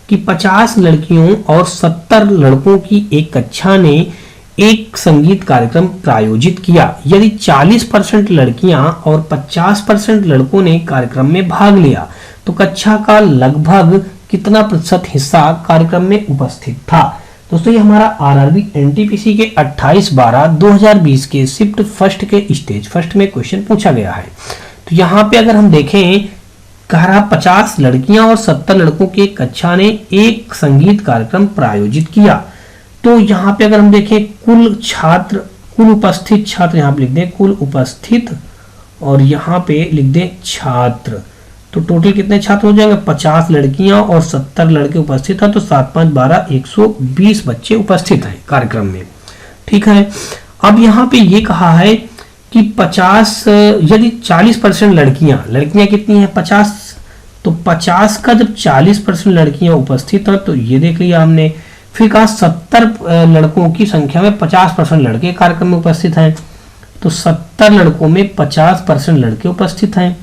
[SPEAKER 1] कि 50 लड़कियों और 70 लड़कों की एक कक्षा ने एक संगीत कार्यक्रम प्रायोजित किया। यदि 40% लड़कियां और 50% लड़कों ने कार्यक्रम में भाग लिया तो कक्षा का लगभग कितना प्रतिशत हिस्सा कार्यक्रम में उपस्थित था। दोस्तों ये हमारा आरआरबी एनटीपीसी के 28/12/2020 के शिफ्ट फर्स्ट के स्टेज फर्स्ट में क्वेश्चन पूछा गया है। तो यहाँ पे अगर हम देखें, कह रहा 50 लड़कियां और 70 लड़कों की कक्षा ने एक संगीत कार्यक्रम प्रायोजित किया। तो यहाँ पे अगर हम देखें कुल उपस्थित छात्र, यहाँ पे लिख दें कुल उपस्थित और यहाँ पे लिख दें छात्र, तो टोटल कितने छात्र हो जाएंगे, 50 लड़कियां और 70 लड़के उपस्थित हैं, तो 7 5 12 120 बच्चे उपस्थित हैं कार्यक्रम में। ठीक है, अब यहाँ पे ये कहा है कि 50 यदि 40% लड़कियां कितनी हैं 50, तो 50 का जब 40% लड़कियां उपस्थित हैं तो ये देख लिया हमने। फिर कहा 70 लड़कों की संख्या में 50% लड़के कार्यक्रम में उपस्थित हैं, तो 70 लड़कों में 50% लड़के उपस्थित हैं,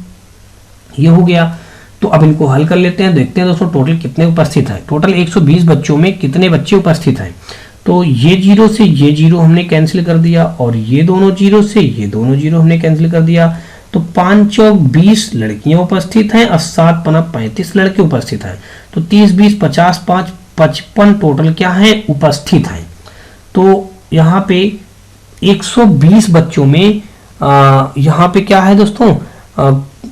[SPEAKER 1] ये हो गया। तो अब इनको हल कर लेते हैं, देखते हैं दोस्तों टोटल कितने उपस्थित हैं। टोटल 120 बच्चों में कितने बच्चे उपस्थित हैं, तो ये 0 से ये 0 हमने कैंसिल कर दिया, और ये दोनों 0 से ये दोनों 0 हमने कैंसिल कर दिया, तो 5 चौक 20 लड़कियां उपस्थित हैं और 7 पना 35 लड़के उपस्थित हैं, तो 30 20 50 5 55 टोटल क्या है उपस्थित हैं। तो यहाँ पे 120 बच्चों में यहाँ पे क्या है दोस्तों,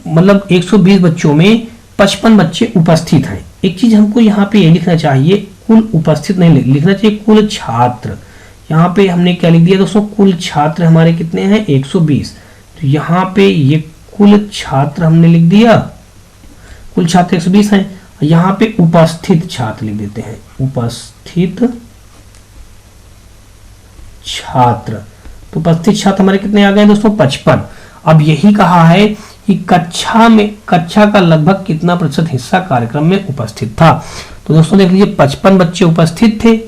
[SPEAKER 1] मतलब 120 बच्चों में 55 बच्चे उपस्थित हैं। एक चीज हमको यहाँ पे ये लिखना चाहिए, कुल उपस्थित नहीं लिखना चाहिए, कुल छात्र। यहाँ पे हमने क्या लिख दिया दोस्तों, कुल छात्र हमारे कितने हैं 120, तो यहाँ पे ये कुल छात्र हमने लिख दिया, कुल छात्र 120 हैं। यहाँ पे उपस्थित छात्र लिख देते हैं, उपस्थित छात्र, तो उपस्थित छात्र हमारे कितने आ गए दोस्तों 55। अब यही कहा है कि कक्षा का लगभग कितना प्रतिशत हिस्सा कार्यक्रम में उपस्थित था। तो दोस्तों देख लीजिए 55 बच्चे उपस्थित थे,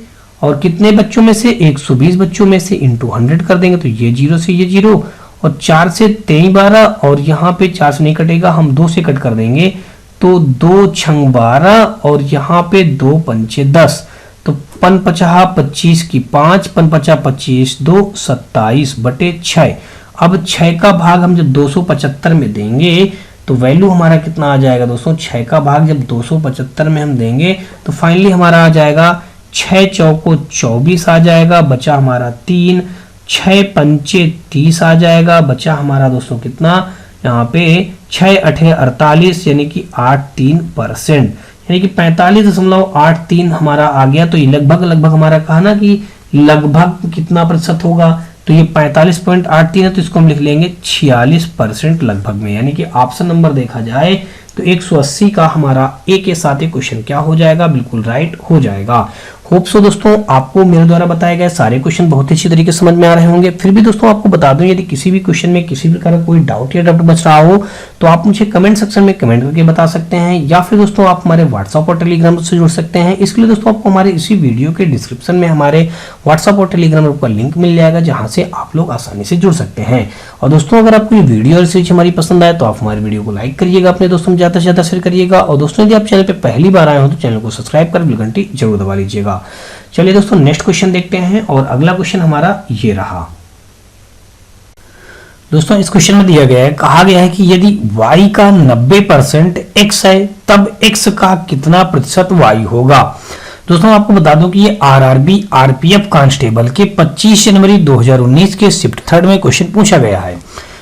[SPEAKER 1] और कितने बच्चों में से 120 बच्चों में से इंटू 100 कर देंगे, तो ये 0 से ये 0, और 4 से 23 12, और यहाँ पे 4 से नहीं कटेगा, हम 2 से कट कर देंगे, तो 2 छंग 12, और यहाँ पे 2 पंचे 10, तो 5 50 25 की 5, 5 50 25 2 27/6। अब 6 का भाग हम जब 275 में देंगे तो वैल्यू हमारा कितना आ जाएगा दोस्तों, 6 का भाग जब 275 में हम देंगे तो फाइनली हमारा आ जाएगा 6 चौको 24 आ जाएगा, बचा हमारा 3, 6 पंचे 30 आ जाएगा, बचा हमारा दोस्तों कितना यहाँ पे 6 8 48, यानी कि 83%। यानी कि 45.83 हमारा आ गया। तो ये लगभग हमारा कहा ना कि लगभग कितना प्रतिशत होगा, तो ये 45.83 है, तो इसको हम लिख लेंगे 46% लगभग में, यानी कि ऑप्शन नंबर देखा जाए तो 180 का हमारा ए के साथ ये क्वेश्चन क्या हो जाएगा, बिल्कुल राइट हो जाएगा। होप सो दोस्तों आपको मेरे द्वारा बताए गए सारे क्वेश्चन बहुत ही अच्छी तरीके से समझ में आ रहे होंगे। फिर भी दोस्तों आपको बता दूं, यदि किसी भी क्वेश्चन में किसी प्रकार का कोई डाउट या डाउट बच रहा हो तो आप मुझे कमेंट सेक्शन में कमेंट करके बता सकते हैं, या फिर दोस्तों आप हमारे व्हाट्सएप और टेलीग्राम से जुड़ सकते हैं। इसके लिए दोस्तों आपको हमारे इसी वीडियो के डिस्क्रिप्शन में हमारे व्हाट्सएप और टेलीग्राम ग्रुप का लिंक मिल जाएगा, जहां से आप लोग आसानी से जुड़ सकते हैं। और दोस्तों अगर आपको ये वीडियो और रिसर्च हमारी पसंद आए तो आप हमारे वीडियो को लाइक करिएगा, अपने दोस्तों में ज्यादा से ज्यादा शेयर करिएगा। और दोस्तों यदि आप चैनल पर पहली बार आए हो तो चैनल को सब्सक्राइब कर बेल घंटी जरूर दबा लीजिएगा। चलिए दोस्तों नेक्स्ट क्वेश्चन देखते हैं, और अगला क्वेश्चन हमारा ये रहा। दोस्तों इस क्वेश्चन में दिया गया है, कहा गया है कि यदि y का 90% x है तब x का कितना प्रतिशत y होगा। दोस्तों आपको बता दूं कि ये आरआरबी आरपीएफ कांस्टेबल के 25 जनवरी 2019 के शिफ्ट 3 में क्वेश्चन पूछा गया है।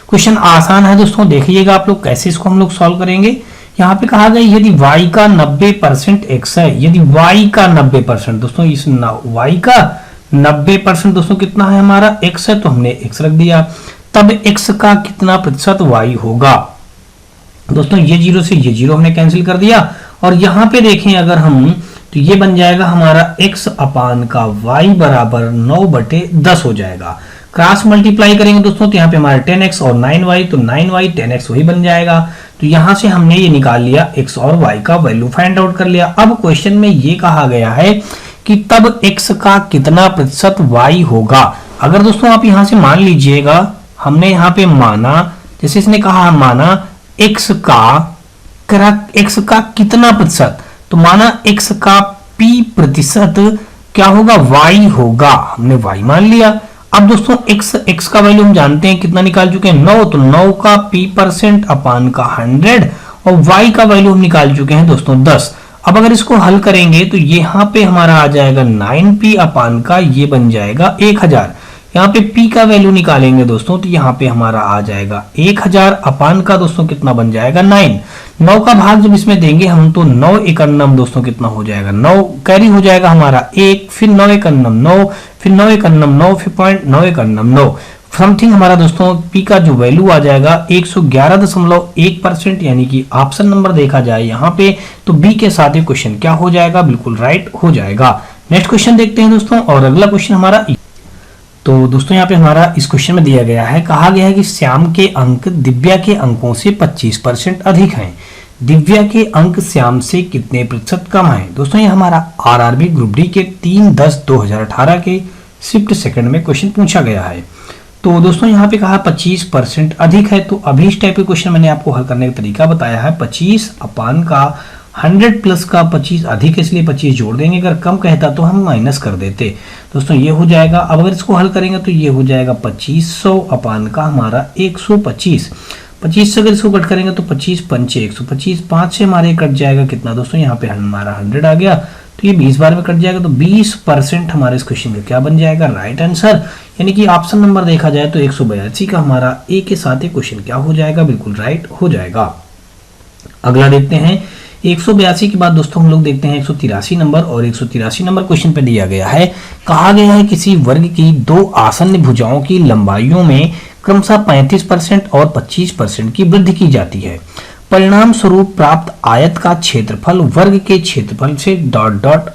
[SPEAKER 1] क्वेश्चन आसान है दोस्तों, देखिएगा आप लोग कैसे इसको हम लोग सॉल्व करेंगे। यहाँ पे कहा गया यदि y का 90% x है, यदि y का 90% दोस्तों इस y का 90% दोस्तों कितना है हमारा x है, तो हमने x रख दिया, तब x का कितना प्रतिशत y होगा। दोस्तों ये जीरो से ये जीरो हमने कैंसिल कर दिया, और यहाँ पे देखें अगर हम तो ये बन जाएगा हमारा x अपान का y बराबर 9/10 हो जाएगा। क्रॉस मल्टीप्लाई करेंगे दोस्तों तो यहाँ पे हमारा 10x और 9y, तो 9y 10x वही बन जाएगा। तो यहां से हमने ये निकाल लिया x और y का वैल्यू फाइंड आउट कर लिया। अब क्वेश्चन में ये कहा गया है कि तब x का कितना प्रतिशत y होगा। अगर दोस्तों आप यहां से मान लीजिएगा, हमने यहाँ पे माना, जैसे इसने कहा माना x का कितना प्रतिशत, तो माना x का p प्रतिशत क्या होगा, y होगा, हमने y मान लिया। अब दोस्तों x का वैल्यू हम जानते हैं कितना निकाल चुके हैं 9, तो 9 का p% अपान का 100, और y का वैल्यू हम निकाल चुके हैं दोस्तों 10। अब अगर इसको हल करेंगे तो यहाँ पे हमारा आ जाएगा 9p अपान का ये बन जाएगा 1000। यहाँ पे p का वैल्यू निकालेंगे दोस्तों तो यहाँ पे हमारा आ जाएगा 1000 अपान का दोस्तों कितना बन जाएगा 9 का भाग जब इसमें देंगे हम तो 9 एकन्नम दोस्तों कितना हो जाएगा 9 कैरी हो जाएगा हमारा 1, फिर 9 एकन्नम 9, फिर 9 एकन्नम 9, फिर 9 एकन्नम 9 समथिंग हमारा दोस्तों p का जो वैल्यू आ जाएगा 111.1%, यानी कि ऑप्शन नंबर देखा जाए यहाँ पे तो बी के साथ ये क्वेश्चन क्या हो जाएगा, बिल्कुल राइट हो जाएगा। नेक्स्ट क्वेश्चन देखते हैं दोस्तों, और अगला क्वेश्चन हमारा तो दोस्तों यहाँ पे हमारा इस क्वेश्चन में दिया गया है, कहा गया है कि श्याम के अंक दिव्या के अंकों से 25% अधिक हैं, दिव्या के अंक श्याम से कितने प्रतिशत कम हैं। दोस्तों ये हमारा आरआरबी ग्रुप डी के 3/10/2018 के शिफ्ट सेकंड में क्वेश्चन पूछा गया है। तो दोस्तों यहाँ पे कहा 25% अधिक है, तो अभी इस टाइप के क्वेश्चन मैंने आपको हल करने का तरीका बताया है। 25 अपान का 100 प्लस का 25 अधिक है इसलिए 25 जोड़ देंगे, अगर कम कहता तो हम माइनस कर देते। दोस्तों ये हो जाएगा, अब अगर इसको हल करेंगे तो ये हो जाएगा 2500 अपान का हमारा 125। 25 से अगर इसको कट करेंगे तो 25 पंचे 125, 5 से हमारे कट जाएगा कितना दोस्तों, यहाँ पे हमारा 100 आ गया, तो ये 20 बार में कट जाएगा, तो 20% हमारे इस क्वेश्चन का क्या बन जाएगा, राइट आंसर। यानी कि ऑप्शन नंबर देखा जाए तो 182 का हमारा ए के साथ ये क्वेश्चन क्या हो जाएगा, बिल्कुल राइट हो जाएगा। अगला देखते हैं 182 के बाद दोस्तों हम लोग देखते हैं 183 नंबर, और 183 नंबर क्वेश्चन पे दिया गया है, कहा गया है किसी वर्ग की दो आसन्न भुजाओं की लंबाइयों में क्रमशः 35% और 25% की वृद्धि की जाती है, परिणाम स्वरूप प्राप्त आयत का क्षेत्रफल वर्ग के क्षेत्रफल से ...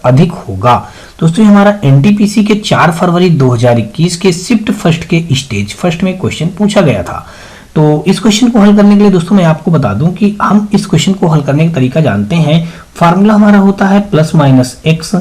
[SPEAKER 1] अधिक होगा। दोस्तों हमारा एनटीपीसी के 4 फरवरी 2021 के शिफ्ट फर्स्ट के स्टेज फर्स्ट में क्वेश्चन पूछा गया था। तो इस क्वेश्चन को हल करने के लिए दोस्तों मैं आपको बता दूं कि हम इस क्वेश्चन को हल करने का तरीका जानते हैं। फार्मूला हमारा होता है plus minus X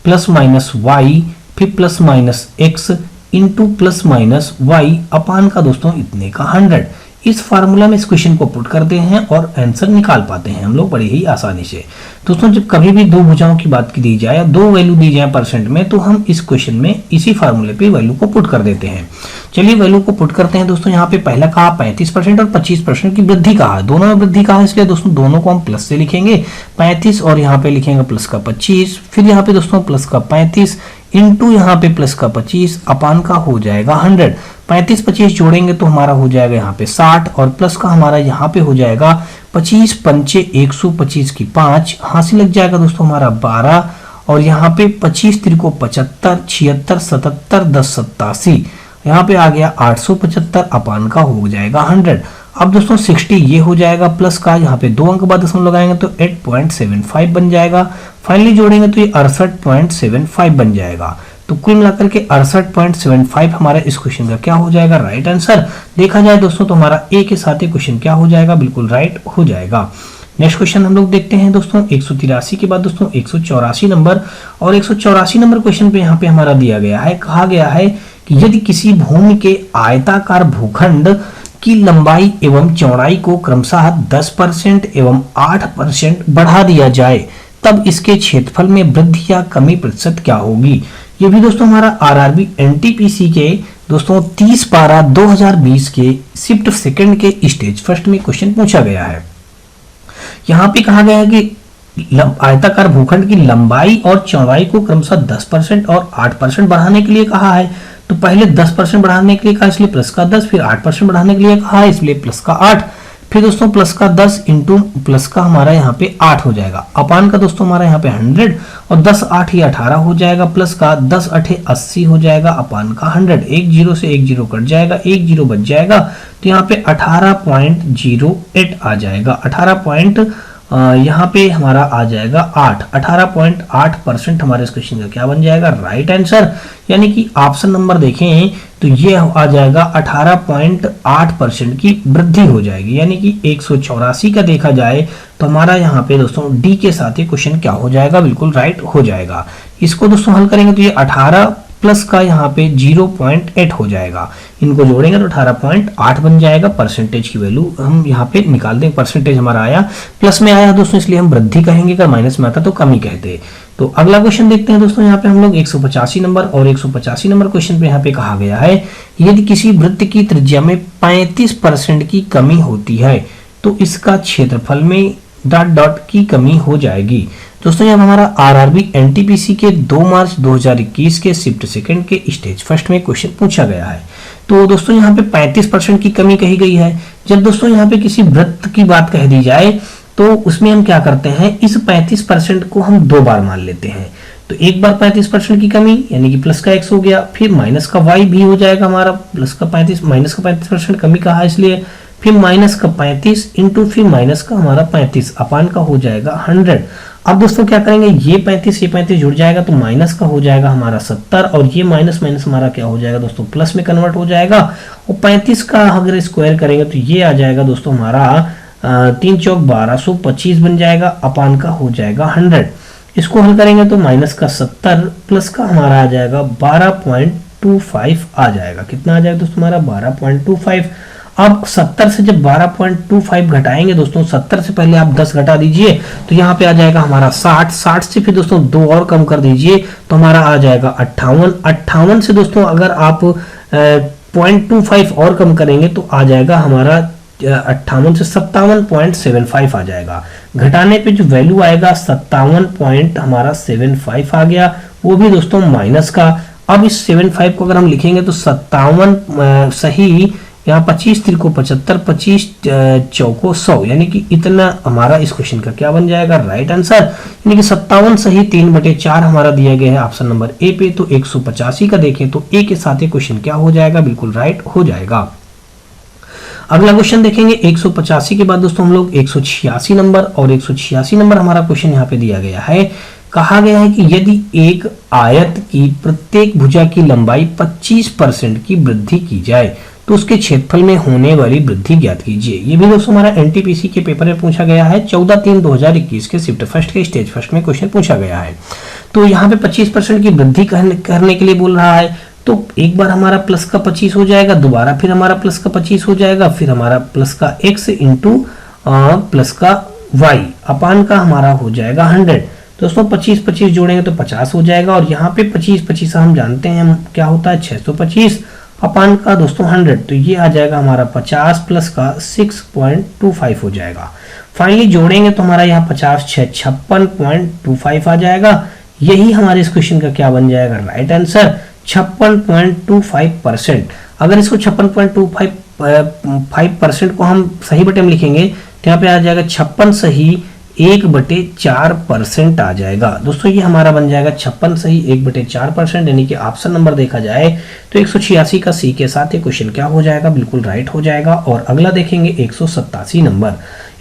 [SPEAKER 1] plus minus Y फिर plus minus X into plus minus Y अपान का दोस्तों इतने का 100। इस फार्मूला में इस क्वेश्चन को पुट करते हैं और आंसर निकाल पाते हैं हम लोग बड़ी ही आसानी से। दोस्तों जब कभी भी दो भुजाओं की बात की दी जाए या दो वैल्यू दी जाए परसेंट में, तो हम इस क्वेश्चन में इसी फार्मूले पे वैल्यू को पुट कर देते हैं। चलिए वैल्यू को पुट करते हैं दोस्तों। यहाँ पे पहला कहा 35% और 25% की वृद्धि कहा, दोनों में वृद्धि कहा, इसलिए दोस्तों दोनों को हम प्लस से लिखेंगे 35 और यहाँ पे लिखेंगे प्लस का 25, फिर यहाँ पे दोस्तों प्लस का 35 इंटू यहाँ पे प्लस का 25 अपान का हो जाएगा 100। 35 25 जोड़ेंगे तो हमारा हो जाएगा यहाँ पे 60 और प्लस का हमारा यहाँ पे हो जाएगा 25 पंचे 125 की 5, हासिल लग जाएगा दोस्तों हमारा 12 और यहाँ पे 25 तिरको 75, 76 77 10 87, यहाँ पे आ गया 875 अपान का हो जाएगा 100। अब दोस्तों 60 ये हो जाएगा प्लस का यहाँ पे 2 अंक बाद दशमलव लगाएंगे तो 8.75 बन जाएगा। फाइनली जोड़ेंगे तो ये 68.75 बन जाएगा। तो कुल मिलाकर के 68.75 हमारा इस क्वेश्चन का क्या हो जाएगा, राइट आंसर। देखा जाए दोस्तों तो हमारा ए के साथ ही क्वेश्चन क्या हो जाएगा, बिल्कुल राइट हो जाएगा। नेक्स्ट क्वेश्चन हम लोग देखते हैं दोस्तों 183 के बाद दोस्तों 184 नंबर, और 184 नंबर क्वेश्चन पे यहाँ पे हमारा दिया गया है, कहा गया है कि यदि किसी भूमि के आयताकार भूखंड की लंबाई एवं चौड़ाई को क्रमशः 10% एवं 8% बढ़ा दिया जाए तब इसके क्षेत्रफल में वृद्धि या कमी प्रतिशत क्या होगी। ये भी दोस्तों हमारा आरआरबी एनटीपीसी के दोस्तों 30/12/2020 के शिफ्ट सेकंड के स्टेज फर्स्ट में क्वेश्चन पूछा गया है। यहाँ पे कहा गया है कि आयताकार भूखंड की लंबाई और चौड़ाई को क्रमशः 10% और 8% बढ़ाने के लिए कहा है। तो पहले 10% बढ़ाने के लिए कहा इसलिए प्लस का 10, फिर 8% बढ़ाने के लिए कहा है इसलिए प्लस का 8, फिर दोस्तों प्लस का 10 इंटू प्लस का हमारा यहाँ पे 8 हो जाएगा, अपान का दोस्तों हमारा यहाँ पे 100 और 10 8 ये 18 हो जाएगा, प्लस का 10 8 80 हो जाएगा, अपान का 100। एक जीरो से एक जीरो कट जाएगा, एक जीरो बच जाएगा, तो यहाँ पे 18.08 आ जाएगा। 18 यहाँ पे हमारा आ जाएगा 18.8% हमारे इस क्वेश्चन का क्या बन जाएगा, राइट आंसर। यानी कि ऑप्शन नंबर देखें तो ये आ जाएगा 18.8% की वृद्धि हो जाएगी। यानी कि 184 का देखा जाए तो हमारा यहाँ पे दोस्तों डी के साथ ही क्वेश्चन क्या हो जाएगा, बिल्कुल राइट हो जाएगा। इसको दोस्तों हल करेंगे तो ये 18 प्लस का यहाँ पे 0.8 हो जाएगा, इनको जोड़ेंगे तो 18.8 बन जाएगा। परसेंटेज की वैल्यू हम यहाँ पे निकाल दें, परसेंटेज हमारा आया, प्लस में आया दोस्तों इसलिए हम वृद्धि कहेंगे, अगर माइनस में आता तो कमी कहते। तो अगला क्वेश्चन देखते हैं दोस्तों, यहाँ पे हम लोग 185 नंबर, और 185 नंबर क्वेश्चन पे यहाँ पे कहा गया है यदि किसी वृत्त की त्रिज्या में 35% की कमी होती है तो इसका क्षेत्रफल में डॉट डॉट की कमी हो जाएगी। दोस्तों ये हमारा आरआरबी एनटीपीसी के 2 मार्च 2021 के शिफ्ट सेकंड के स्टेज फर्स्ट में क्वेश्चन पूछा गया है। तो दोस्तों यहाँ पे 35% की कमी कही गई है। जब दोस्तों यहाँ पे किसी वृत्त की बात कह दी जाए तो उसमें हम क्या करते हैं, इस 35% को हम 2 बार मान लेते हैं। तो एक बार 35% की कमी यानी कि प्लस का x हो गया, फिर माइनस का y भी हो जाएगा हमारा, प्लस का 35 माइनस का 35% कमी कहा इसलिए, फिर माइनस का 35 इंटू फिर माइनस का हमारा 35 अपान का हो जाएगा 100। अब दोस्तों क्या करेंगे, ये 35 जुड़ जाएगा तो माइनस का हो जाएगा हमारा 70, और ये माइनस माइनस हमारा क्या हो जाएगा दोस्तों, प्लस में कन्वर्ट हो जाएगा। और 35 का अगर स्क्वायर करेंगे तो ये आ जाएगा दोस्तों हमारा 3 चौक 1225 बन जाएगा, अपान का हो जाएगा 100। इसको हल करेंगे तो माइनस का 70 प्लस का हमारा आ जाएगा 12.25 आ जाएगा। कितना आ जाएगा दोस्तों हमारा 12.25। अब 70 से जब 12.25 घटाएंगे दोस्तों, 70 से पहले आप 10 घटा दीजिए तो यहाँ पे आ जाएगा हमारा 60, 60 से फिर दोस्तों 2 और कम कर दीजिए तो हमारा आ जाएगा 58, 58 से दोस्तों अगर आप 0.25 और कम करेंगे तो आ जाएगा हमारा 58 से 57.75 आ जाएगा। घटाने पे जो वैल्यू आएगा 57.75 आ गया, वो भी दोस्तों माइनस का। अब इस 75 को अगर हम लिखेंगे तो 57 सही, यहाँ 25 तिरको 75, 25 चौको 100, यानी कि इतना हमारा इस क्वेश्चन का क्या बन जाएगा, राइट आंसर। यानी कि 57 सही 3/4 हमारा दिया गया है ऑप्शन नंबर ए पे। तो 185 का देखें तो ए के साथ ये क्वेश्चन क्या हो जाएगा, बिल्कुल राइट हो जाएगा। अगला क्वेश्चन देखेंगे 185 के बाद दोस्तों हम लोग 186 नंबर, और 186 नंबर हमारा क्वेश्चन यहाँ पे दिया गया है। कहा गया है कि यदि एक आयत की प्रत्येक भुजा की लंबाई 25% की वृद्धि की जाए तो उसके क्षेत्रफल में होने वाली वृद्धि ज्ञात कीजिए। ये भी दोस्तों हमारा एनटीपीसी के पेपर में पूछा गया है, 14/3/2021 के शिफ्ट फर्स्ट के स्टेज फर्स्ट में क्वेश्चन पूछा गया है। तो यहाँ पे 25% की वृद्धि करने के लिए बोल रहा है। तो एक बार हमारा प्लस का 25 हो जाएगा, दोबारा फिर हमारा प्लस का 25 हो जाएगा, फिर हमारा प्लस का x इंटू प्लस का y अपान का हमारा हो जाएगा 100। दोस्तों 25 जोड़ेंगे तो 50 हो जाएगा, और यहाँ पे 25 हम जानते हैं हम क्या होता है 625 अपान का दोस्तों 100। तो ये आ जाएगा हमारा 50 प्लस का 6.25 हो जाएगा। फाइनली जोड़ेंगे तो हमारा यहाँ 50 56.25 आ जाएगा। यही हमारे इस क्वेश्चन का क्या बन जाएगा, राइट आंसर 56.25%। अगर इसको 56.25% को हम सही बटे में लिखेंगे तो यहाँ पे आ जाएगा 56 सही 1/4% आ जाएगा। दोस्तों ये हमारा बन जाएगा 56 सही 1/4%, यानी कि ऑप्शन नंबर देखा जाए तो 186 का सी के साथ ये क्वेश्चन क्या हो जाएगा, बिल्कुल राइट हो जाएगा। और अगला देखेंगे 187 नंबर।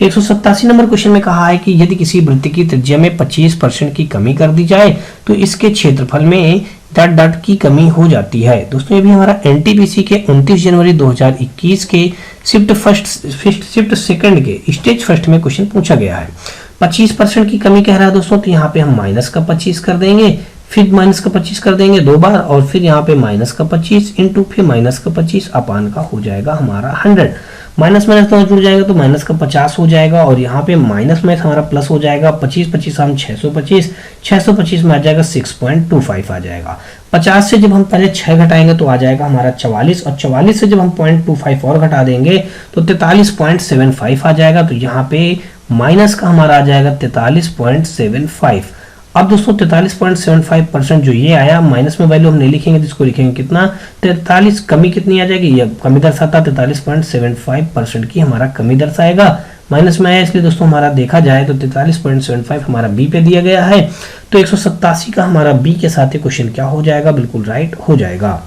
[SPEAKER 1] 187 नंबर क्वेश्चन में कहा है कि यदि किसी वृत्त की त्रिज्या में 25% की कमी कर दी जाए तो इसके क्षेत्रफल में डॉट डॉट की कमी हो जाती है। दोस्तों ये भी हमारा एनटीपीसी के 29 जनवरी 2021 के शिफ्ट सेकंड के स्टेज फर्स्ट में क्वेश्चन पूछा गया है। 25% की कमी कह रहा है दोस्तों, तो यहाँ पे हम माइनस का 25 कर देंगे, फिर माइनस का 25 कर देंगे 2 बार, और फिर यहाँ पे माइनस का 25 इंटू फिर माइनस का 25 अपान का हो जाएगा हमारा 100। माइनस माइनस तो जुड़ जाएगा तो माइनस का 50 हो जाएगा, और यहाँ पे माइनस में हमारा प्लस हो जाएगा 25 हम 625 में आ जाएगा 6.25 आ जाएगा। 50 से जब हम पहले 6 घटाएंगे तो आ जाएगा हमारा 44, और 44 से जब हम 0.25 और घटा देंगे तो 43.75 आ जाएगा। तो यहाँ पे माइनस का हमारा आ जाएगा 43.75। अब दोस्तों 43.75% जो ये आया, माइनस में वैल्यू हम नहीं लिखेंगे तो इसको लिखेंगे कितना, 43, कमी कितनी आ जाएगी, ये कमी दर्शाता 43.75% की हमारा कमी दर्शाएगा। माइनस में आया इसलिए दोस्तों हमारा देखा जाए तो 43.75 हमारा बी पे दिया गया है। तो 187 का हमारा बी के साथ क्वेश्चन क्या हो जाएगा, बिल्कुल राइट हो जाएगा।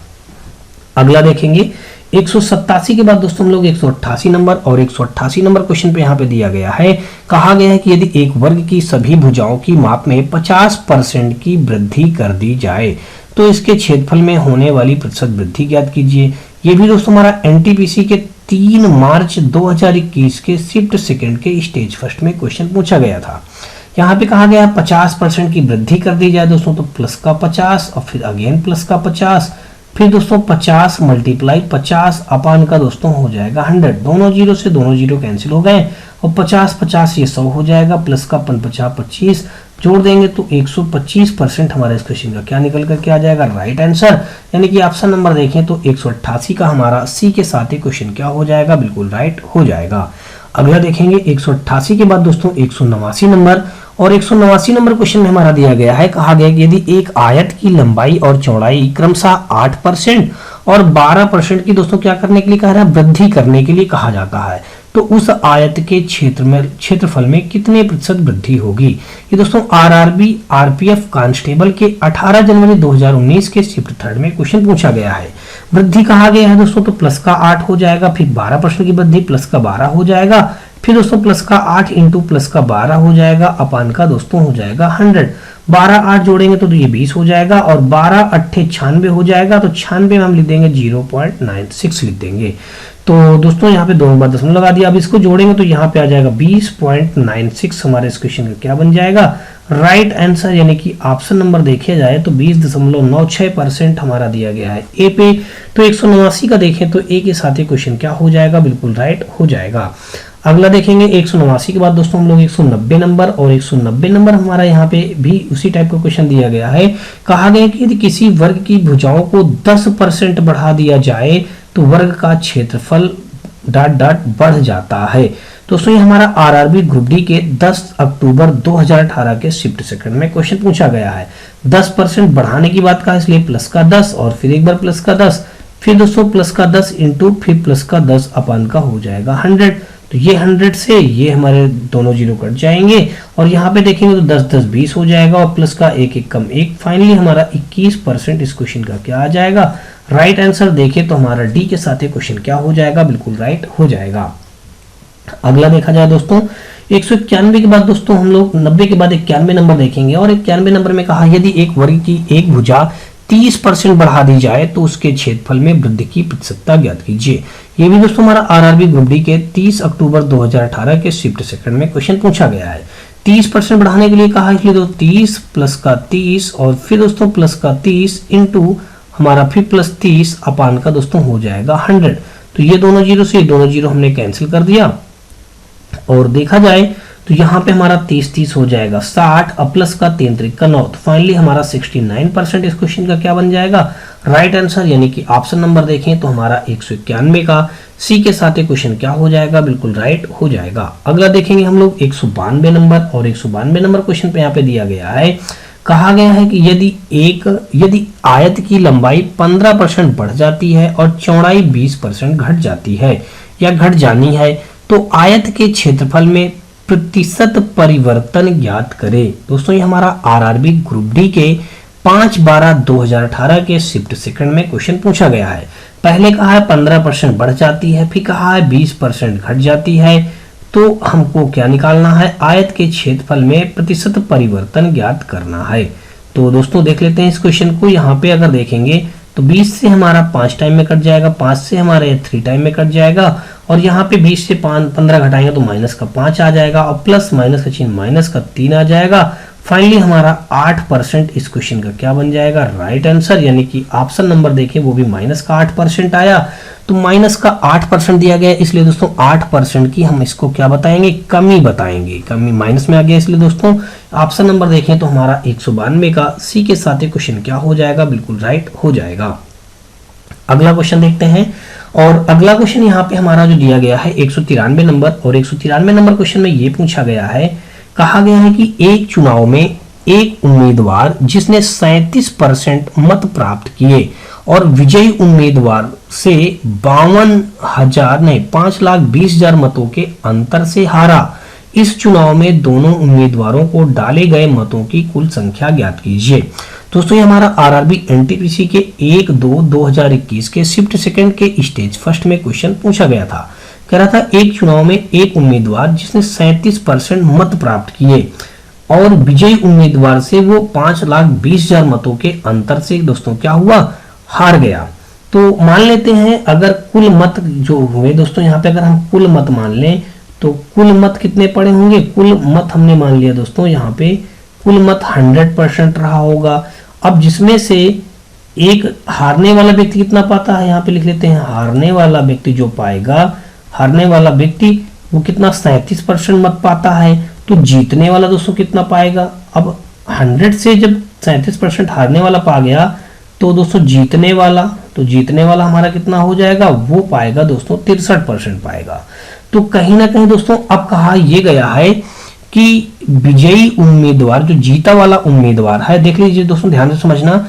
[SPEAKER 1] अगला देखेंगे 187 के बाद दोस्तों हम लोग 188 नंबर, और 188 नंबर क्वेश्चन पे यहाँ पे दिया गया है, कहा गया है कि यदि एक वर्ग की सभी भुजाओं की माप में 50% की वृद्धि कर दी जाए तो इसके क्षेत्रफल में होने वाली प्रतिशत वृद्धि ज्ञात कीजिए। ये भी दोस्तों हमारा एनटीपीसी के 3 मार्च 2021 के शिफ्ट सेकंड के स्टेज फर्स्ट में क्वेश्चन पूछा गया था। यहाँ पे कहा गया 50% की वृद्धि कर दी जाए दोस्तों, तो प्लस का 50 और फिर अगेन प्लस का 50, फिर दोस्तों 50 मल्टीप्लाई 50 अपान का दोस्तों हो जाएगा 100। दोनों जीरो से दोनों जीरो कैंसिल हो गए, और 50 ये 100 हो जाएगा, प्लस का 25 जोड़ देंगे तो 125% हमारा इस क्वेश्चन का क्या निकल कर के आ जाएगा, राइट आंसर। यानी कि ऑप्शन नंबर देखें तो 188 का हमारा सी के साथ ही क्वेश्चन क्या हो जाएगा, बिल्कुल राइट हो जाएगा। अगला देखेंगे 188 के बाद दोस्तों 189 नंबर, और 189 नंबर क्वेश्चन में हमारा दिया गया है, कहा गया कि यदि एक आयत की लंबाई और चौड़ाई क्रमशः 8% और 12% की दोस्तों क्या करने के लिए कह रहा है, वृद्धि करने के लिए कहा जाता है, तो उस आयत के क्षेत्रफल में कितने प्रतिशत वृद्धि होगी। ये दोस्तों आरआरबी आरपीएफ कांस्टेबल के 18 जनवरी 2019 के शिफ्ट थर्ड में क्वेश्चन पूछा गया है। वृद्धि कहा गया है दोस्तों, तो प्लस का 8 हो जाएगा, फिर 12% की वृद्धि प्लस का 12 हो जाएगा, फिर दोस्तों प्लस का 8 इंटू प्लस का 12 हो जाएगा, अपान का दोस्तों हो जाएगा 100। 12 8 जोड़ेंगे तो ये 20 हो जाएगा, और 12 8 96 हो जाएगा, तो 96 में हम लिख देंगे 0.96 लिख देंगे। तो दोस्तों यहाँ पे दोनों बार दशमलव लगा दिया। अब इसको जोड़ेंगे तो यहाँ पे आ जाएगा 20.96 हमारे इस क्वेश्चन का क्या बन जाएगा, राइट आंसर। यानी कि ऑप्शन नंबर देखा जाए तो 20.96% हमारा दिया गया है ए पे। तो 189 का देखें तो ए के साथ ही क्वेश्चन क्या हो जाएगा, बिल्कुल राइट हो जाएगा। अगला देखेंगे 189 के बाद दोस्तों हम लोग 190 नंबर, और 190 नंबर हमारा यहाँ पे भी उसी टाइप का क्वेश्चन दिया गया है। कहा गया कि यदि किसी वर्ग की भुजाओं को 10% बढ़ा दिया जाए तो वर्ग का क्षेत्रफल डॉट डॉट बढ़ जाता है। दोस्तों ये हमारा आरआरबी ग्रुप डी के 10 अक्टूबर 2018 के शिफ्ट सेकंड में क्वेश्चन पूछा गया है। 10% बढ़ाने की बात कहा, इसलिए प्लस का 10 और फिर एक बार प्लस का 10, फिर दोस्तों प्लस का 10 इंटू फिर प्लस का 10 अपान का हो जाएगा 100। तो ये 100 से ये हमारे दोनों जीरो कट जाएंगे, और यहाँ पे देखेंगे तो 10 10 20 हो जाएगा, और प्लस का 1 1 कम 1, फाइनली हमारा 21% इस क्वेश्चन का क्या आ जाएगा, राइट आंसर। देखें तो हमारा डी के साथ क्वेश्चन क्या हो जाएगा, बिल्कुल राइट हो जाएगा। अगला देखा जाए दोस्तों 191 के बाद दोस्तों हम लोग 90 के बाद 91 नंबर देखेंगे, और 91 नंबर में कहा यदि एक वर्ग की एक भुजा 30% बढ़ा दी जाए तो उसके क्षेत्रफल में वृद्धि की प्रतिशतता ज्ञात कीजिए। ये भी दोस्तों हमारा आरआरबी ग्रुप डी के 30 अक्टूबर 2018 के शिफ्ट सेकंड में क्वेश्चन पूछा गया है। 30% बढ़ाने के लिए कहा, इसलिए तो 30 प्लस का 30 और फिर दोस्तों प्लस का 30 इंटू हमारा फिर प्लस 30 अपान का दोस्तों हो जाएगा 100। तो ये दोनों जीरो से ये दोनों जीरो हमने कैंसिल कर दिया, और देखा जाए तो यहाँ पे हमारा 30 30 हो जाएगा 60, अब प्लस का 3 3 का 9, तो फाइनली हमारा 69% इस क्वेश्चन का क्या बन जाएगा, राइट आंसर। यानी कि ऑप्शन नंबर देखें तो हमारा 191 का सी के साथ क्वेश्चन क्या हो जाएगा, बिल्कुल राइट हो जाएगा। अगला देखेंगे हम लोग 192 नंबर, और 192 नंबर क्वेश्चन पे यहाँ पे दिया गया है, कहा गया है कि यदि आयत की लंबाई 15% बढ़ जाती है और चौड़ाई 20% घट जाती है या घट जानी है तो आयत के क्षेत्रफल में प्रतिशत परिवर्तन ज्ञात करें। दोस्तों ये हमारा आरआरबी ग्रुप डी के 5/12/2018 के शिफ्ट सेकंड में क्वेश्चन पूछा गया है। पहले कहा है 15% बढ़ जाती है, फिर कहा है 20% घट जाती है। तो हमको क्या निकालना है, आयत के क्षेत्रफल में प्रतिशत परिवर्तन ज्ञात करना है। तो दोस्तों देख लेते हैं इस क्वेश्चन को। यहाँ पे अगर देखेंगे तो 20 से हमारा 5 टाइम में कट जाएगा, 5 से हमारे 3 टाइम में कट जाएगा, और यहाँ पे 20 से 15 घटाएंगे तो माइनस का 5 आ जाएगा, और प्लस माइनस का चिन्ह माइनस का 3 आ जाएगा। फाइनली हमारा 8% इस क्वेश्चन का क्या बन जाएगा, राइट आंसर। यानी कि ऑप्शन नंबर देखें वो भी माइनस का 8% आया, तो माइनस का 8% दिया गया, इसलिए दोस्तों 8% की हम इसको क्या बताएंगे, कमी बताएंगे। कमी माइनस में आ गया, इसलिए दोस्तों ऑप्शन नंबर देखें तो हमारा 192 का सी के साथ क्वेश्चन क्या हो जाएगा, बिल्कुल राइट हो जाएगा। अगला क्वेश्चन देखते हैं, और अगला क्वेश्चन यहाँ पे हमारा जो दिया गया है 193 नंबर, और 193 नंबर क्वेश्चन में ये पूछा गया है, कहा गया है कि एक चुनाव में एक उम्मीदवार जिसने 37% मत प्राप्त किए और विजयी उम्मीदवार से 5,20,000 मतों के अंतर से हारा। इस चुनाव में दोनों उम्मीदवारों को डाले गए मतों की कुल संख्या ज्ञात कीजिए। दोस्तों ये हमारा आरआरबी एनटीपीसी के 1/2/2021 के शिफ्ट सेकंड के स्टेज फर्स्ट में क्वेश्चन पूछा गया था। कह रहा था एक चुनाव में एक उम्मीदवार जिसने 37% मत प्राप्त किए और विजयी उम्मीदवार से वो 5,20,000 मतों के अंतर से दोस्तों क्या हुआ, हार गया। तो मान लेते हैं अगर कुल मत जो हुए दोस्तों, यहाँ पे अगर हम कुल मत मान लें तो कुल मत कितने पड़े होंगे, कुल मत हमने मान लिया दोस्तों यहाँ पे कुल मत 100% रहा होगा। अब जिसमें से एक हारने वाला व्यक्ति कितना पाता है, यहाँ पे लिख लेते हैं हारने वाला व्यक्ति जो पाएगा, हारने वाला व्यक्ति वो कितना 37% मत पाता है, तो जीतने वाला दोस्तों कितना पाएगा। अब 100 से जब 37% हारने वाला पा गया तो दोस्तों जीतने वाला हमारा कितना हो जाएगा, वो पाएगा दोस्तों 63% पाएगा। तो कहीं ना कहीं दोस्तों अब कहा यह गया है कि विजयी उम्मीदवार जो जीता वाला उम्मीदवार है, देख लीजिए दोस्तों ध्यान से समझना,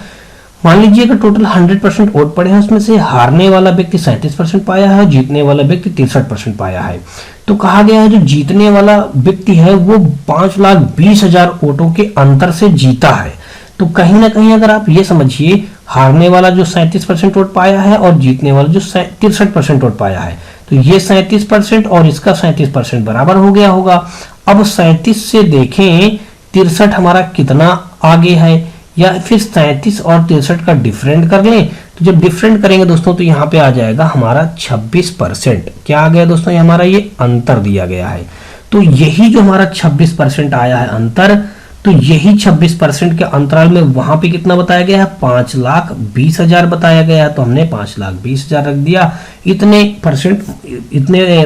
[SPEAKER 1] मान लीजिए अगर टोटल 100% वोट पड़े हैं, उसमें से हारने वाला व्यक्ति 37% पाया है, जीतने वाला व्यक्ति 63% पाया है। तो कहा गया है जो जीतने वाला व्यक्ति है वो 5,20,000 वोटों के अंतर से जीता है। तो कहीं ना कहीं अगर आप ये समझिए, हारने वाला जो 37% वोट पाया है और जीतने वाला जो 63% वोट पाया है, तो ये 37% और इसका 37% बराबर हो गया होगा। अब 37 से देखें 63 हमारा कितना आगे है, या फिर 37 और 63 का डिफरेंट कर लें, तो जब डिफरेंट करेंगे दोस्तों तो यहाँ पे आ जाएगा हमारा 26%। क्या आ गया दोस्तों, ये हमारा ये अंतर दिया गया है। तो यही जो हमारा 26% आया है अंतर, तो यही 26% के अंतराल में वहां पे कितना बताया गया है, 5,20,000 बताया गया है, तो हमने 5,20,000 रख दिया। इतने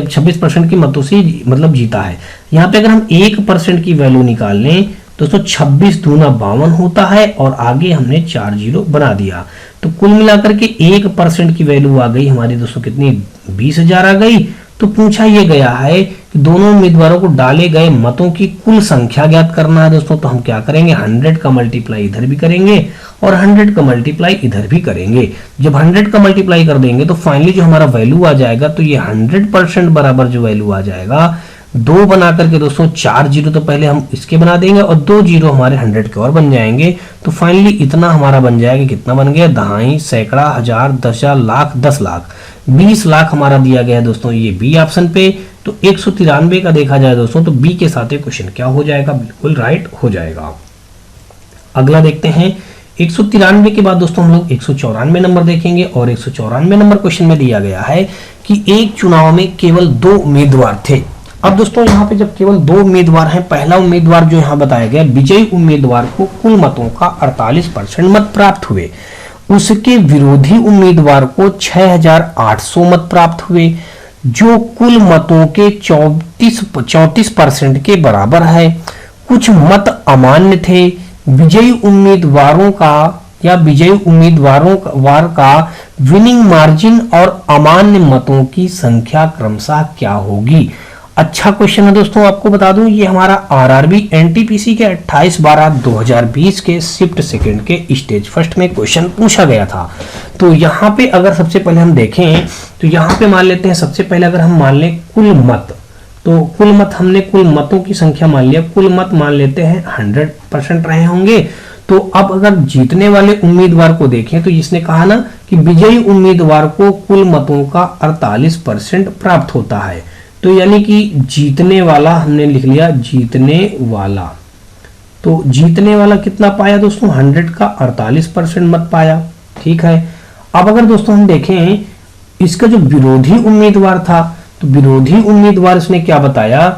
[SPEAKER 1] 26% की मतों से मतलब जीता है। यहाँ पे अगर हम 1% की वैल्यू निकाल लें दोस्तों 26 दूना 52 होता है, और आगे हमने 4 जीरो बना दिया, तो कुल मिलाकर के 1% की वैल्यू आ गई हमारी दोस्तों कितनी, 20,000 आ गई। तो पूछा यह गया है कि दोनों उम्मीदवारों को डाले गए मतों की कुल संख्या ज्ञात करना है दोस्तों। तो हम क्या करेंगे, 100 का मल्टीप्लाई इधर भी करेंगे और 100 का मल्टीप्लाई इधर भी करेंगे। जब 100 का मल्टीप्लाई कर देंगे तो फाइनली जो हमारा वैल्यू आ जाएगा, तो ये 100% बराबर जो वैल्यू आ जाएगा, 2 बना करके दोस्तों 4 जीरो तो पहले हम इसके बना देंगे और 2 जीरो हमारे 100 के और बन जाएंगे। तो फाइनली इतना हमारा बन जाएगा, कितना बन गया, दहाई, सैकड़ा, हजार, 10,000, लाख, 10 लाख, 20 लाख हमारा दिया गया है दोस्तों ये बी ऑप्शन पे। तो 193 का देखा जाए दोस्तों तो बी के साथ क्वेश्चन क्या हो जाएगा, बिल्कुल राइट हो जाएगा। अगला देखते हैं 193 के बाद दोस्तों हम लोग 194 नंबर देखेंगे, और 194 नंबर क्वेश्चन में दिया गया है कि एक चुनाव में केवल 2 उम्मीदवार थे। अब दोस्तों यहाँ पे जब केवल 2 उम्मीदवार हैं, पहला उम्मीदवार जो यहाँ बताया गया, विजयी उम्मीदवार को कुल मतों का 48% मत प्राप्त हुए, उसके विरोधी उम्मीदवार को 6,800 मत प्राप्त हुए, जो कुल मतों के 34% के बराबर है। कुछ मत अमान्य थे। विजयी उम्मीदवारों का विनिंग मार्जिन और अमान्य मतों की संख्या क्रमशः क्या होगी। अच्छा क्वेश्चन है दोस्तों। आपको बता दूं ये हमारा आरआरबी एनटीपीसी के 28/12/2020 के शिफ्ट सेकंड के स्टेज फर्स्ट में क्वेश्चन पूछा गया था। तो यहाँ पे अगर सबसे पहले हम देखें तो यहाँ पे मान लेते हैं, सबसे पहले अगर हम मान लें कुल मत, तो कुल मत हमने कुल मतों की संख्या मान लिया, कुल मत मान लेते हैं 100% रहे होंगे। तो अब अगर जीतने वाले उम्मीदवार को देखें तो इसने कहा ना कि विजयी उम्मीदवार को कुल मतों का 48% प्राप्त होता है। तो यानी कि जीतने वाला हमने लिख लिया, जीतने वाला, तो जीतने वाला कितना पाया दोस्तों, 100 का 48% मत पाया। ठीक है, अब अगर दोस्तों हम देखें इसका जो विरोधी उम्मीदवार था, तो विरोधी उम्मीदवार इसने क्या बताया,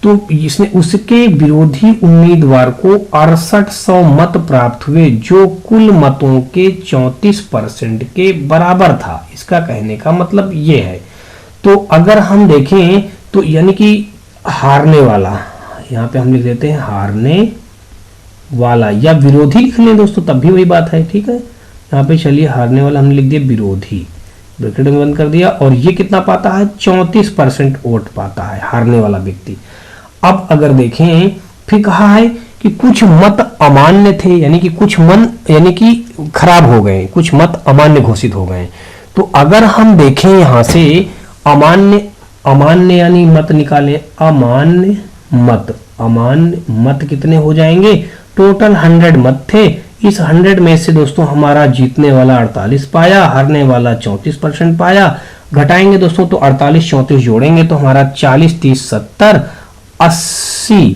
[SPEAKER 1] तो इसने उसके विरोधी उम्मीदवार को 6800 मत प्राप्त हुए जो कुल मतों के 34% के बराबर था। इसका कहने का मतलब ये है। तो अगर हम देखें तो यानी कि हारने वाला, यहाँ पे हम लिख देते हैं हारने वाला, या विरोधी लिख लें दोस्तों तब भी वही बात है। ठीक है, यहाँ पे चलिए हारने वाला हमने लिख दिया विरोधी, ब्रैकेट में बंद कर दिया, और ये कितना पाता है, 34% वोट पाता है हारने वाला व्यक्ति। अब अगर देखें फिर कहा है कि कुछ मत अमान्य थे, यानी कि कुछ मन यानी कि खराब हो गए, कुछ मत अमान्य घोषित हो गए। तो अगर हम देखें यहां से अमान्य यानी मत निकालें, अमान्य मत कितने हो जाएंगे, टोटल 100 मत थे। इस 100 में से दोस्तों हमारा जीतने वाला 48 पाया, हारने वाला 34% पाया। घटाएंगे दोस्तों तो 48 34 जोड़ेंगे तो हमारा 40 30 70 80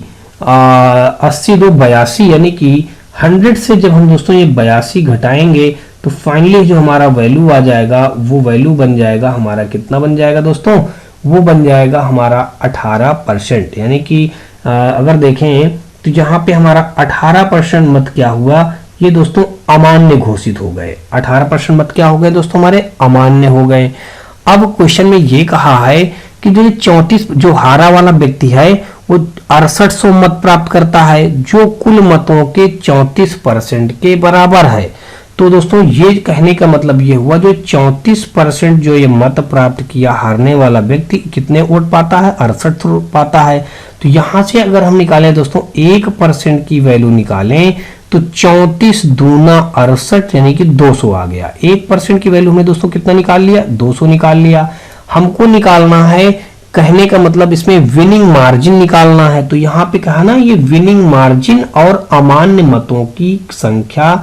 [SPEAKER 1] 2 82, यानी कि 100 से जब हम दोस्तों ये 82 घटाएंगे तो फाइनली जो हमारा वैल्यू आ जाएगा वो वैल्यू बन जाएगा हमारा, कितना बन जाएगा दोस्तों, वो बन जाएगा हमारा 18%। यानी कि अगर देखें तो यहाँ पे हमारा 18% मत क्या हुआ, ये दोस्तों अमान्य घोषित हो गए। 18% मत क्या हो गए दोस्तों, हमारे अमान्य हो गए। अब क्वेश्चन में ये कहा है कि जो 34 जो हारा वाला व्यक्ति है वो 6800 मत प्राप्त करता है जो कुल मतों के 34% के बराबर है। तो दोस्तों ये कहने का मतलब ये हुआ जो 34% जो ये मत प्राप्त किया हारने वाला व्यक्ति कितने वोट पाता है, 68 पाता है। तो यहां से अगर हम निकालें दोस्तों 1% की वैल्यू निकालें तो 34 दूना 68 यानी कि 200 आ गया। 1% की वैल्यू में दोस्तों कितना निकाल लिया, 200 निकाल लिया। हमको निकालना है, कहने का मतलब इसमें विनिंग मार्जिन निकालना है। तो यहाँ पे कहा ना ये विनिंग मार्जिन और अमान्य मतों की संख्या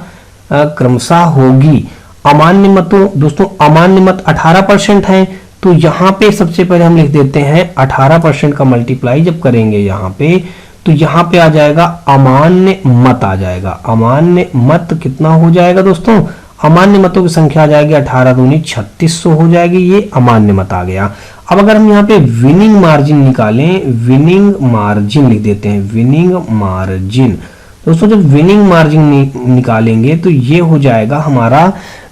[SPEAKER 1] क्रमशः होगी। अमान्य मतों दोस्तों अमान्य मत 18% है, तो यहाँ पे सबसे पहले हम लिख देते हैं 18% का मल्टीप्लाई जब करेंगे यहाँ पे तो यहाँ पे आ जाएगा अमान्य मत आ जाएगा। अमान्य मत कितना हो जाएगा दोस्तों, अमान्य मतों की संख्या आ जाएगी 18 दूनी 3600 हो जाएगी, ये अमान्य मत आ गया। अब अगर हम यहाँ पे विनिंग मार्जिन निकालें, विनिंग मार्जिन लिख देते हैं, विनिंग मार्जिन दोस्तों जब विनिंग मार्जिन निकालेंगे तो ये हो जाएगा हमारा,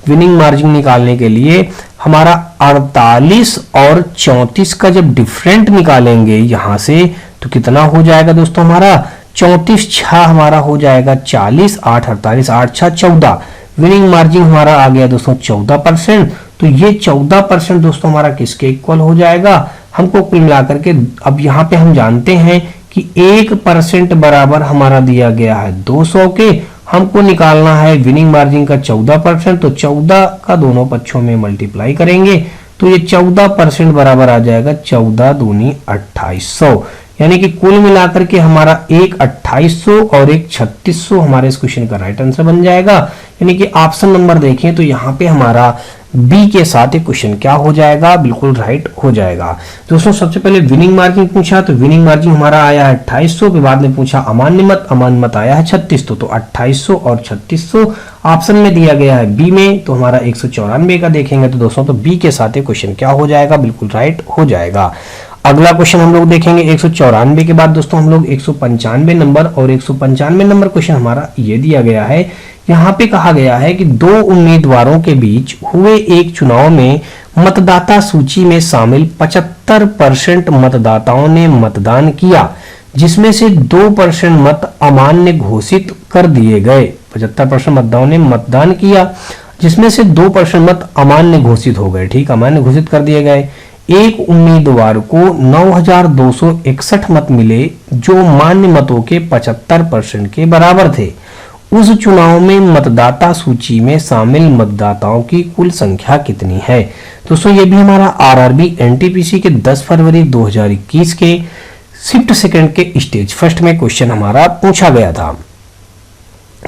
[SPEAKER 1] विनिंग मार्जिन निकालने के लिए हमारा 48 और 34 का जब डिफरेंट निकालेंगे यहां से तो कितना हो जाएगा दोस्तों, हमारा 34 6 हमारा हो जाएगा 40, 8 48 8 6 14। विनिंग मार्जिन हमारा आ गया दोस्तों 14%। तो ये 14% दोस्तों हमारा किसके इक्वल हो जाएगा, हमको कुल मिलाकर के अब यहाँ पे हम जानते हैं कि 1% बराबर हमारा दिया गया है 200 के, हमको निकालना है विनिंग मार्जिन का 14%। तो 14 का दोनों पक्षों में मल्टीप्लाई करेंगे तो ये 14% बराबर आ जाएगा 14 दूनी 2800, यानी कि कुल मिलाकर के हमारा एक 2800 और एक 3600 हमारे इस क्वेश्चन का राइट आंसर बन जाएगा। यानी कि ऑप्शन नंबर देखें तो यहाँ पे हमारा बी के साथ एक क्वेश्चन क्या हो जाएगा, बिल्कुल राइट हो जाएगा। दोस्तों सबसे पहले विनिंग मार्जिन पूछा तो विनिंग मार्जिन हमारा आया है 2800, फिर बाद में पूछा अमान्य मत आया है 3600। तो 2800 और 3600 ऑप्शन में दिया गया है बी में, तो हमारा 194 का देखेंगे तो दोस्तों तो बी के साथ एक क्वेश्चन क्या हो जाएगा, बिल्कुल राइट हो जाएगा। अगला क्वेश्चन हम लोग देखेंगे 194 के बाद दोस्तों हम लोग 195 नंबर, और 195 नंबर क्वेश्चन हमारा ये दिया गया है। यहाँ पे कहा गया है कि दो उम्मीदवारों के बीच हुए एक चुनाव में मतदाता सूची में शामिल 75% मतदाताओं ने मतदान किया, जिसमें से 2% मत अमान्य घोषित कर दिए गए। 75% मतदाताओं ने मतदान किया जिसमें से 2% मत अमान्य घोषित हो गए, ठीक, अमान्य घोषित कर दिए गए। एक उम्मीदवार को 9,261 मत मिले जो मान्य मतों के 75% के बराबर थे। उस चुनाव में मतदाता सूची में शामिल मतदाताओं की कुल संख्या कितनी है। दोस्तों ये भी हमारा आरआरबी एनटीपीसी के 10 फरवरी 2021 के शिफ्ट सेकंड के स्टेज फर्स्ट में क्वेश्चन हमारा पूछा गया था।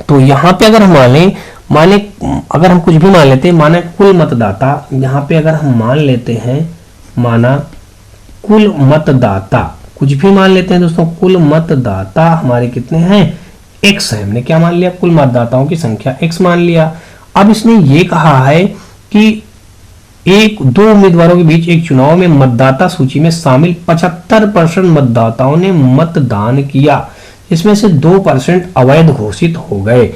[SPEAKER 1] तो यहाँ पे अगर हम माने अगर हम कुछ भी मान लेते हैं, माना कुल मतदाता, यहाँ पे अगर हम मान लेते हैं माना कुल मतदाता, कुछ भी मान लेते हैं दोस्तों, कुल मतदाता हमारे कितने हैं, x है। हमने क्या मान लिया, कुल मतदाताओं की संख्या x मान लिया। अब इसने ये कहा है कि दो उम्मीदवारों के बीच एक चुनाव में मतदाता सूची में शामिल 75% मतदाताओं ने मतदान किया, इसमें से 2% अवैध घोषित हो गए।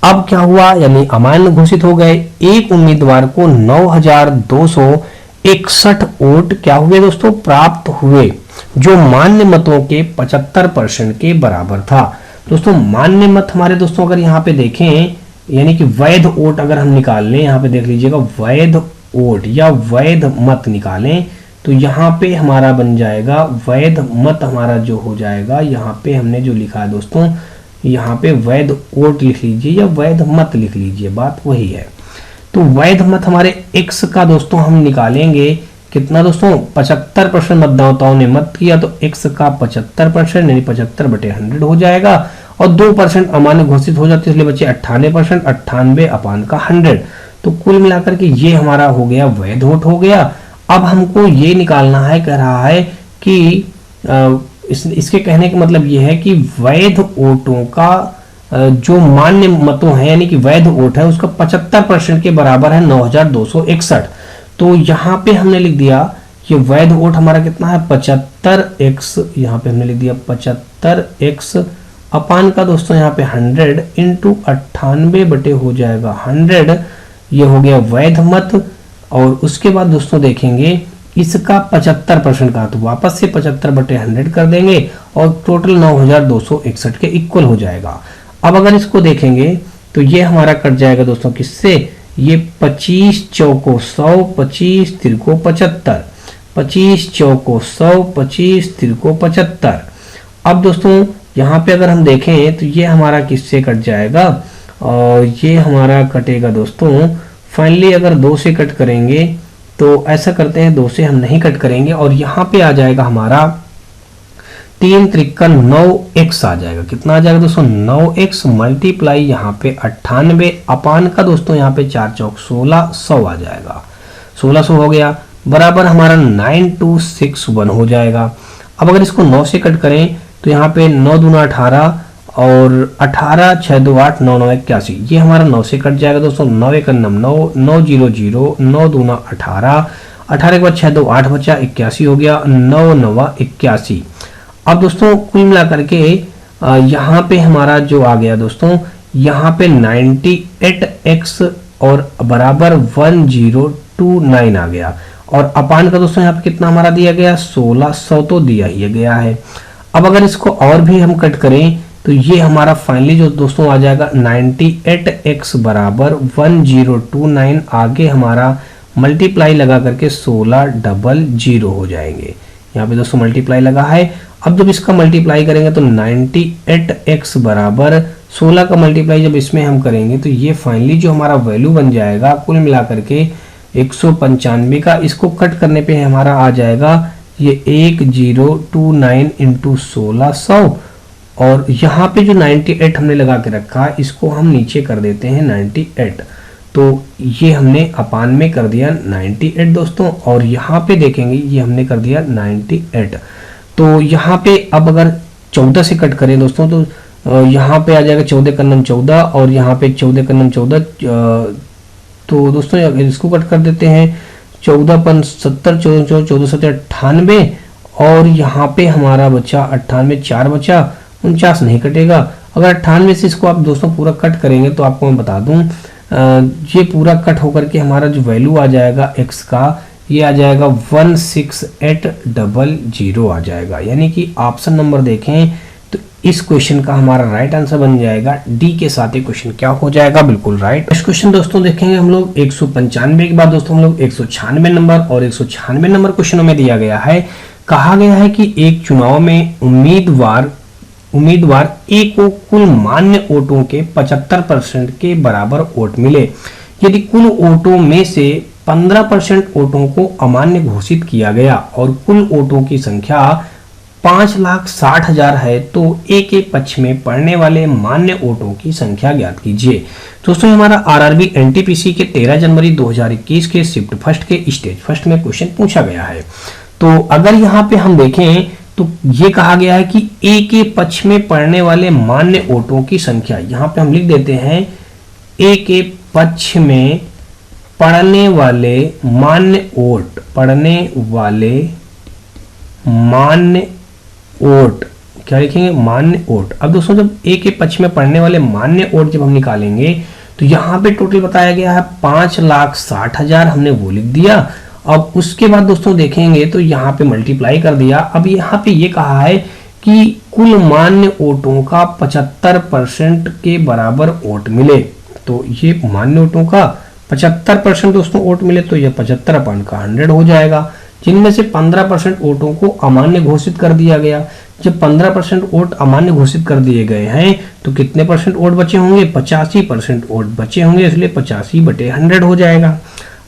[SPEAKER 1] अब क्या हुआ, यानी अमान्य घोषित हो गए। एक उम्मीदवार को 9,261 वोट क्या हुए दोस्तों, प्राप्त हुए, जो मान्य मतों के 75% के बराबर था। दोस्तों मान्य मत हमारे दोस्तों अगर यहाँ पे देखें, यानी कि वैध वोट अगर हम निकाल लें, यहाँ पे देख लीजिएगा वैध वोट या वैध मत निकालें तो यहाँ पे हमारा बन जाएगा वैध मत, हमारा जो हो जाएगा, यहाँ पे हमने जो लिखा है दोस्तों, यहाँ पे वैध वोट लिख लीजिए या वैध मत लिख लीजिए, बात वही है। तो वैध मत हमारे x का दोस्तों हम निकालेंगे कितना दोस्तों, 75% मतदाताओं ने मत किया तो x का 75% यानी 75/100 हो जाएगा, और 2% अमान्य घोषित हो जाते इसलिए बचे 98%, 98 अपान का 100। तो कुल मिलाकर के ये हमारा हो गया वैध वोट हो गया। अब हमको ये निकालना है, कह रहा है कि इसके कहने का मतलब ये है कि वैध वोटों का जो मान्य मतों है यानी कि वैध वोट है उसका 75% के बराबर है 9,261। तो यहाँ पे हमने लिख दिया ये वैध वोट हमारा कितना है 75x, यहाँ पे हमने लिख दिया 75x अपान का दोस्तों यहाँ पे 100 इंटू 98 बटे हो जाएगा 100, ये हो गया वैध मत। और उसके बाद दोस्तों देखेंगे इसका 75% का, तो वापस से 75/100 कर देंगे और टोटल 9,261 के इक्वल हो जाएगा। अब अगर इसको देखेंगे तो ये हमारा कट जाएगा दोस्तों किससे, ये 25 चौको 100, 25 तिरको 75, 25 चौको 100, 25 तिरको 75। अब दोस्तों यहाँ पे अगर हम देखें तो ये हमारा किससे कट जाएगा, और ये हमारा कटेगा दोस्तों फाइनली अगर 2 से कट करेंगे तो ऐसा करते हैं 2 से हम नहीं कट करेंगे, और यहाँ पे आ जाएगा हमारा 3 त्रिक्का 9x आ जाएगा। कितना आ जाएगा दोस्तों 9x मल्टीप्लाई यहाँ पे 98 अपान का दोस्तों यहाँ पे 4 चौक 16, 100 आ जाएगा, 1600 हो गया, बराबर हमारा 9261 हो जाएगा। अब अगर इसको 9 से कट करें तो यहाँ पे 9 दूना 18 और 18 6 2 8 9 9 81, ये हमारा 9 से कट जाएगा दोस्तों, 9 1 9 9 0 0 9 दूना 18, 18 के बाद 6 2 8 बचा 81 हो गया, 9 9 81। अब दोस्तों कुल मिला करके यहाँ पे हमारा जो आ गया दोस्तों, यहाँ पे 98x और बराबर 1029 आ गया, और अपान का दोस्तों यहाँ पे कितना हमारा दिया गया 1600 तो दिया ही गया है। अब अगर इसको और भी हम कट करें तो ये हमारा फाइनली जो दोस्तों आ जाएगा 98x बराबर 1029, आगे हमारा मल्टीप्लाई लगा करके 1600 हो जाएंगे। यहाँ पे दोस्तों मल्टीप्लाई लगा है। अब जब इसका मल्टीप्लाई करेंगे तो 98x बराबर 16 का मल्टीप्लाई जब इसमें हम करेंगे तो ये फाइनली जो हमारा वैल्यू बन जाएगा कुल मिलाकर के 195 का। इसको कट करने पे हमारा आ जाएगा ये 1029 इंटू 1600, और यहाँ पे जो 98 हमने लगा के रखा है इसको हम नीचे कर देते हैं 98, तो ये हमने अपान में कर दिया 98 दोस्तों, और यहाँ पे देखेंगे ये हमने कर दिया 98। तो यहाँ पे अब अगर 14 से कट करें दोस्तों तो यहाँ पे आ जाएगा 14 का नम 14 और यहाँ पे 14 का नम 14, तो दोस्तों इसको कट कर देते हैं 14 पन 70, 14 14 7 98, और यहाँ पे हमारा बचा 98, 4 बचा 49 नहीं कटेगा। अगर 98 से इसको आप दोस्तों पूरा कट करेंगे तो आपको मैं बता दूं ये पूरा कट होकर के हमारा जो वैल्यू आ जाएगा x का ये आ जाएगा 16800 आ जाएगा। यानी कि ऑप्शन नंबर देखें तो इस क्वेश्चन का हमारा राइट आंसर बन जाएगा डी के साथ। ये क्वेश्चन क्या हो जाएगा, बिल्कुल राइट। नेक्स्ट क्वेश्चन दोस्तों देखेंगे हम लोग 195 के बाद दोस्तों हम लोग 196 नंबर और 196 नंबर क्वेश्चनों में दिया गया है। कहा गया है कि एक चुनाव में उम्मीदवार ए को कुल मान्य वोटों के 75% के बराबर वोट मिले। यदि कुल वोटों में से 15% वोटों को अमान्य घोषित किया गया और कुल वोटों की संख्या 5,60,000 है तो ए के पक्ष में पड़ने वाले मान्य वोटों की संख्या ज्ञात कीजिए। दोस्तों हमारा आरआरबी एनटीपीसी के 13 जनवरी 2021 के शिफ्ट फर्स्ट के स्टेज फर्स्ट में क्वेश्चन पूछा गया है। तो अगर यहाँ पे हम देखें तो ये कहा गया है कि ए के पक्ष में पड़ने वाले मान्य वोटों की संख्या, यहाँ पे हम लिख देते हैं ए के पक्ष में पड़ने वाले मान्य वोट, क्या लिखेंगे, मान्य वोट। अब दोस्तों जब ए के पक्ष में पड़ने वाले मान्य वोट जब हम निकालेंगे तो यहाँ पे टोटल बताया गया है 5,60,000, हमने वो लिख दिया। अब उसके बाद दोस्तों देखेंगे तो यहाँ पे मल्टीप्लाई कर दिया। अब यहाँ पे ये कहा है कि कुल मान्य वोटों का 75% के बराबर वोट मिले। तो ये मान्य वोटों का 75% दोस्तों वोट मिले तो ये 75/100 हो जाएगा, जिनमें से 15% वोटों को अमान्य घोषित कर दिया गया। जब 15% वोट अमान्य घोषित कर दिए गए हैं तो कितने परसेंट वोट बचे होंगे, 85% वोट बचे होंगे, इसलिए 85/100 हो जाएगा।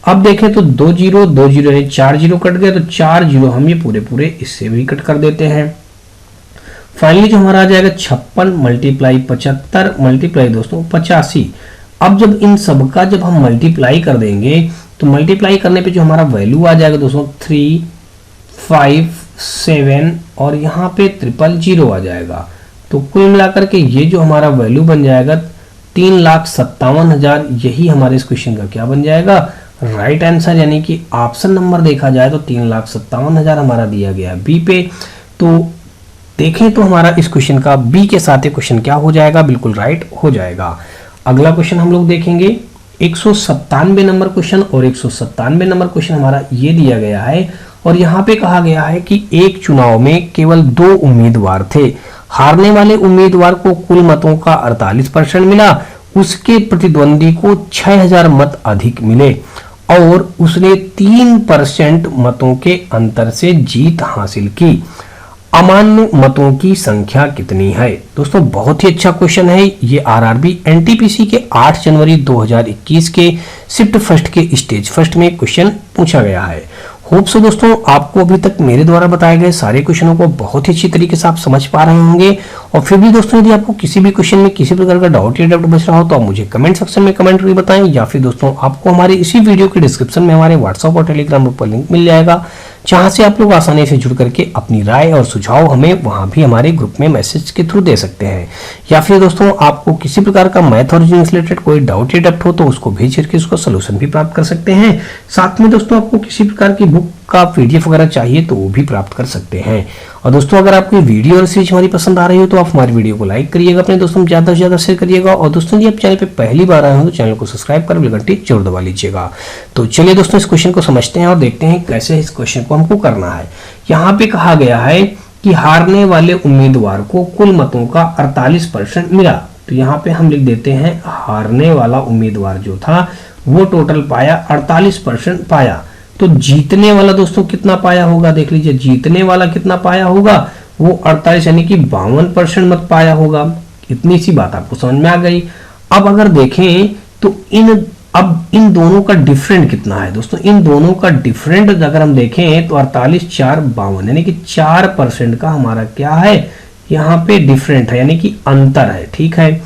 [SPEAKER 1] अब देखें तो 2 जीरो 2 जीरो यानी 4 जीरो कट गए, तो 4 जीरो हम ये पूरे इससे भी कट कर देते हैं। फाइनली जो हमारा आ जाएगा 56 मल्टीप्लाई 75 मल्टीप्लाई दोस्तों 85। अब जब इन सब का जब हम मल्टीप्लाई कर देंगे तो मल्टीप्लाई करने पे जो हमारा वैल्यू आ जाएगा दोस्तों 357 और यहाँ पे 000 आ जाएगा। तो कुल मिलाकर के ये जो हमारा वैल्यू बन जाएगा 3,57,000, यही हमारे इस क्वेश्चन का क्या बन जाएगा, राइट आंसर। यानी कि ऑप्शन नंबर देखा जाए तो 3,57,000 हमारा दिया गया है बी पे। तो देखें तो हमारा इस क्वेश्चन का बी के साथ क्वेश्चन क्या हो जाएगा, बिल्कुल राइट हो जाएगा। अगला क्वेश्चन हम लोग देखेंगे 197 नंबर क्वेश्चन और 197 नंबर क्वेश्चन हमारा ये दिया गया है और यहाँ पे कहा गया है कि एक चुनाव में केवल 2 उम्मीदवार थे। हारने वाले उम्मीदवार को कुल मतों का 48% मिला, उसके प्रतिद्वंदी को 6,000 मत अधिक मिले और उसने 3% मतों के अंतर से जीत हासिल की। अमान्य मतों की संख्या कितनी है। दोस्तों बहुत ही अच्छा क्वेश्चन है ये, आरआरबी एनटीपीसी के 8 जनवरी 2021 के शिफ्ट फर्स्ट के स्टेज फर्स्ट में क्वेश्चन पूछा गया है। होप सो दोस्तों आपको अभी तक मेरे द्वारा बताए गए सारे क्वेश्चनों को बहुत ही अच्छी तरीके से आप समझ पा रहे होंगे। और फिर भी दोस्तों यदि आपको किसी भी क्वेश्चन में किसी प्रकार का डाउट या डाउट बच रहा हो तो आप मुझे कमेंट सेक्शन में कमेंट करके बताएं, या फिर दोस्तों आपको हमारे इसी वीडियो के डिस्क्रिप्शन में हमारे व्हाट्सएप और टेलीग्राम ग्रुप पर लिंक मिल जाएगा, जहां से आप लोग आसानी से जुड़ करके अपनी राय और सुझाव हमें वहां भी हमारे ग्रुप में मैसेज के थ्रू दे सकते हैं। या फिर दोस्तों आपको किसी प्रकार का मैथ और रीजनिंग से रिलेटेड कोई डाउट या डाउट हो तो उसको भेज करके उसको सोल्यूशन भी प्राप्त कर सकते हैं। साथ में दोस्तों आपको किसी प्रकार की बुक का पीडीएफ वगैरह चाहिए तो वो भी प्राप्त कर सकते हैं। और दोस्तों अगर आपको वीडियो और सीरीज हमारी पसंद आ रही हो तो आप हमारी वीडियो को लाइक करिएगा, अपने दोस्तों में ज्यादा से ज्यादा शेयर करिएगा। और दोस्तों यदि आप चैनल पे पहली बार आए हो तो चैनल को सब्सक्राइब कर बेल घंटी जरूर दबा लीजिएगा। तो चलिए दोस्तों इस क्वेश्चन को समझते हैं और देखते हैं कैसे इस क्वेश्चन को हमको करना है। यहाँ पे कहा गया है कि हारने वाले उम्मीदवार को कुल मतों का 48% मिला। तो यहाँ पे हम लिख देते हैं हारने वाला उम्मीदवार जो था वो टोटल पाया 48% पाया। तो जीतने वाला दोस्तों कितना पाया होगा, देख लीजिए जीतने वाला कितना पाया होगा, वो 48 यानी कि 52% मत पाया होगा। इतनी सी बात आपको समझ में आ गई। अब अगर देखें तो इन दोनों का डिफरेंट कितना है दोस्तों, इन दोनों का डिफरेंट अगर हम देखें तो 48 4 52 यानी कि 4% का हमारा क्या है यहाँ पे डिफरेंट है, यानी कि अंतर है। ठीक है,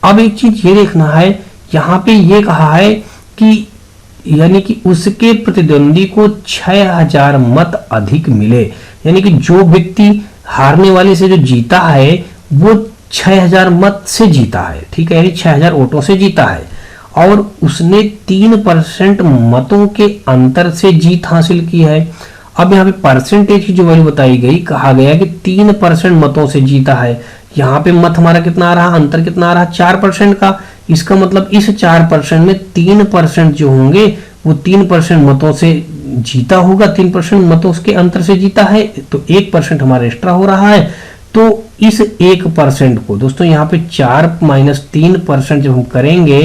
[SPEAKER 1] अब एक चीज ये देखना है, यहाँ पे ये कहा है कि यानी कि उसके प्रतिद्वंदी को 6,000 मत अधिक मिले, यानी कि जो व्यक्ति हारने वाले से जो जीता है वो 6,000 मत से जीता है। ठीक है, यानी 6,000 वोटों से जीता है और उसने 3% मतों के अंतर से जीत हासिल की है। अब यहाँ पे परसेंटेज की जो वैल्यू बताई गई, कहा गया कि 3% मतों से जीता है। यहाँ पे मत हमारा कितना आ रहा, अंतर कितना आ रहा, 4% का। इसका मतलब इस 4% में 3% जो होंगे वो 3% मतों से जीता होगा, 3% मतों के अंतर से जीता है, तो 1% हमारा एक्स्ट्रा हो रहा है। तो इस 1% को दोस्तों यहाँ पे 4 - 3% जब हम करेंगे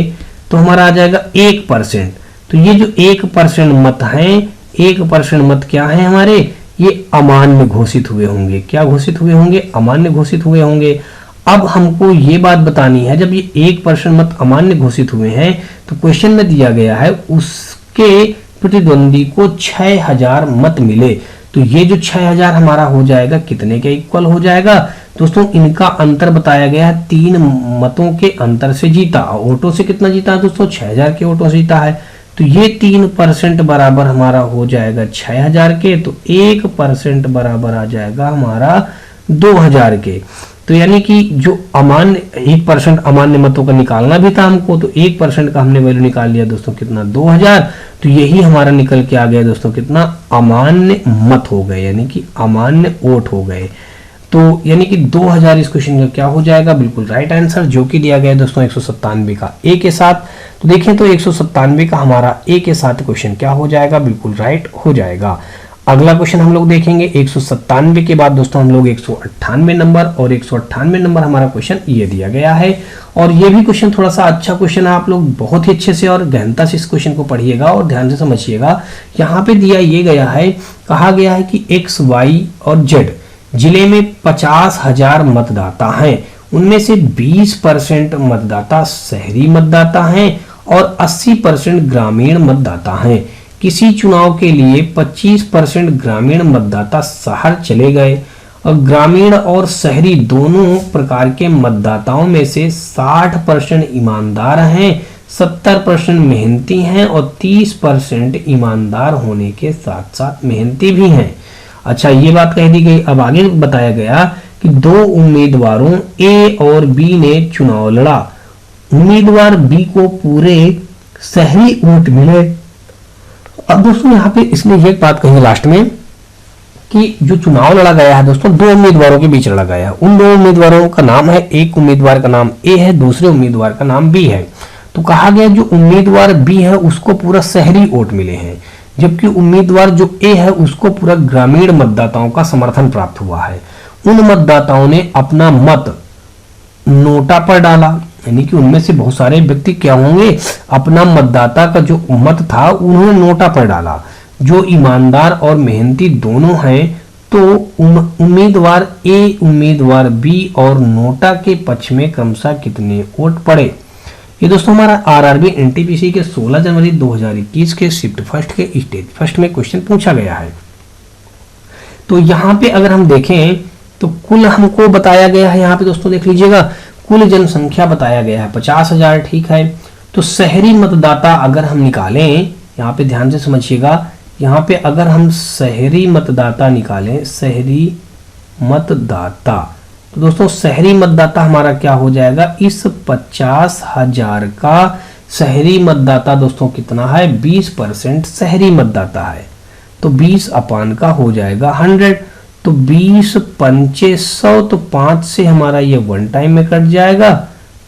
[SPEAKER 1] तो हमारा आ जाएगा 1%। तो ये जो 1% मत हैं, 1% मत क्या है हमारे, ये अमान्य घोषित हुए होंगे। क्या घोषित हुए होंगे, अमान्य घोषित हुए होंगे। अब हमको ये बात बतानी है, जब ये 1% मत अमान्य घोषित हुए हैं तो क्वेश्चन में दिया गया है उसके प्रतिद्वंदी को 6000 मत मिले। तो ये जो 6000 हमारा हो जाएगा कितने के इक्वल हो जाएगा दोस्तों, इनका अंतर बताया गया है 3 मतों के अंतर से जीता। वोटों से कितना जीता है दोस्तों, 6000 के वोटों से जीता है। तो ये 3% बराबर हमारा हो जाएगा 6000 के, तो 1% बराबर आ जाएगा हमारा 2000 के। तो यानी कि जो अमान्य 1% अमान्य मतों का निकालना भी था हमको, तो 1% का हमने वैल्यू निकाल लिया दोस्तों कितना, 2000। तो यही हमारा निकल के आ गया दोस्तों कितना, अमान्य मत हो गए, यानी कि अमान्य वोट हो गए। तो यानी कि 2000 इस क्वेश्चन का क्या हो जाएगा, बिल्कुल राइट आंसर, जो कि दिया गया है दोस्तों 197 का ए के साथ। तो देखें तो 197 का हमारा ए के साथ क्वेश्चन क्या हो जाएगा, बिल्कुल राइट हो जाएगा। अगला क्वेश्चन हम लोग देखेंगे 197 के बाद दोस्तों हम लोग 198 नंबर, और 198 नंबर हमारा क्वेश्चन ये दिया गया है। और ये भी क्वेश्चन थोड़ा सा अच्छा क्वेश्चन है, आप लोग बहुत ही अच्छे से और गहनता से इस क्वेश्चन को पढ़िएगा और ध्यान से समझिएगा। यहाँ पे दिया ये गया है, कहा गया है कि एक्स, वाई और जेड जिले में 50,000 मतदाता हैं, उनमें से 20% मतदाता शहरी मतदाता हैं और 80% ग्रामीण मतदाता हैं। किसी चुनाव के लिए 25% ग्रामीण मतदाता शहर चले गए और ग्रामीण और शहरी दोनों प्रकार के मतदाताओं में से 60% ईमानदार हैं, 70% मेहनती हैं और 30% ईमानदार होने के साथ साथ मेहनती भी हैं। अच्छा, ये बात कह दी गई। अब आगे बताया गया कि 2 उम्मीदवारों ए और बी ने चुनाव लड़ा। उम्मीदवार बी को पूरे शहरी वोट मिले। अब दोस्तों यहाँ पे इसमें ये बात कही लास्ट में कि जो चुनाव लड़ा गया है दोस्तों 2 उम्मीदवारों के बीच लड़ा गया है। उन 2 उम्मीदवारों का नाम है, एक उम्मीदवार का नाम ए है, दूसरे उम्मीदवार का नाम बी है। तो कहा गया जो उम्मीदवार बी है उसको पूरा शहरी वोट मिले हैं, जबकि उम्मीदवार जो ए है उसको पूरा ग्रामीण मतदाताओं का समर्थन प्राप्त हुआ है। उन मतदाताओं ने अपना मत नोटा पर डाला, यानी कि उनमें से बहुत सारे व्यक्ति क्या होंगे, अपना मतदाता का जो मत था उन्होंने नोटा पर डाला। जो ईमानदार और मेहनती दोनों हैं, तो उम्मीदवार ए, उम्मीदवार बी और नोटा के पक्ष में क्रमशः कितने वोट पड़े। ये दोस्तों हमारा आरआरबी एनटीपीसी के 16 जनवरी 2021 के शिफ्ट फर्स्ट के स्टेज फर्स्ट में क्वेश्चन पूछा गया है। तो यहाँ पे अगर हम देखें तो कुल हमको बताया गया है, यहाँ पे दोस्तों देख लीजिएगा, कुल जनसंख्या बताया गया है 50,000, ठीक है। तो शहरी मतदाता अगर हम निकालें, यहाँ पे ध्यान से समझिएगा, यहाँ पे अगर हम शहरी मतदाता निकालें, शहरी मतदाता, तो दोस्तों शहरी मतदाता हमारा क्या हो जाएगा, इस 50,000 का शहरी मतदाता दोस्तों कितना है, 20% शहरी मतदाता है। तो 20 अपान का हो जाएगा 100, तो 20 पंचे 100, तो 5 से हमारा ये 1 टाइम में कट जाएगा,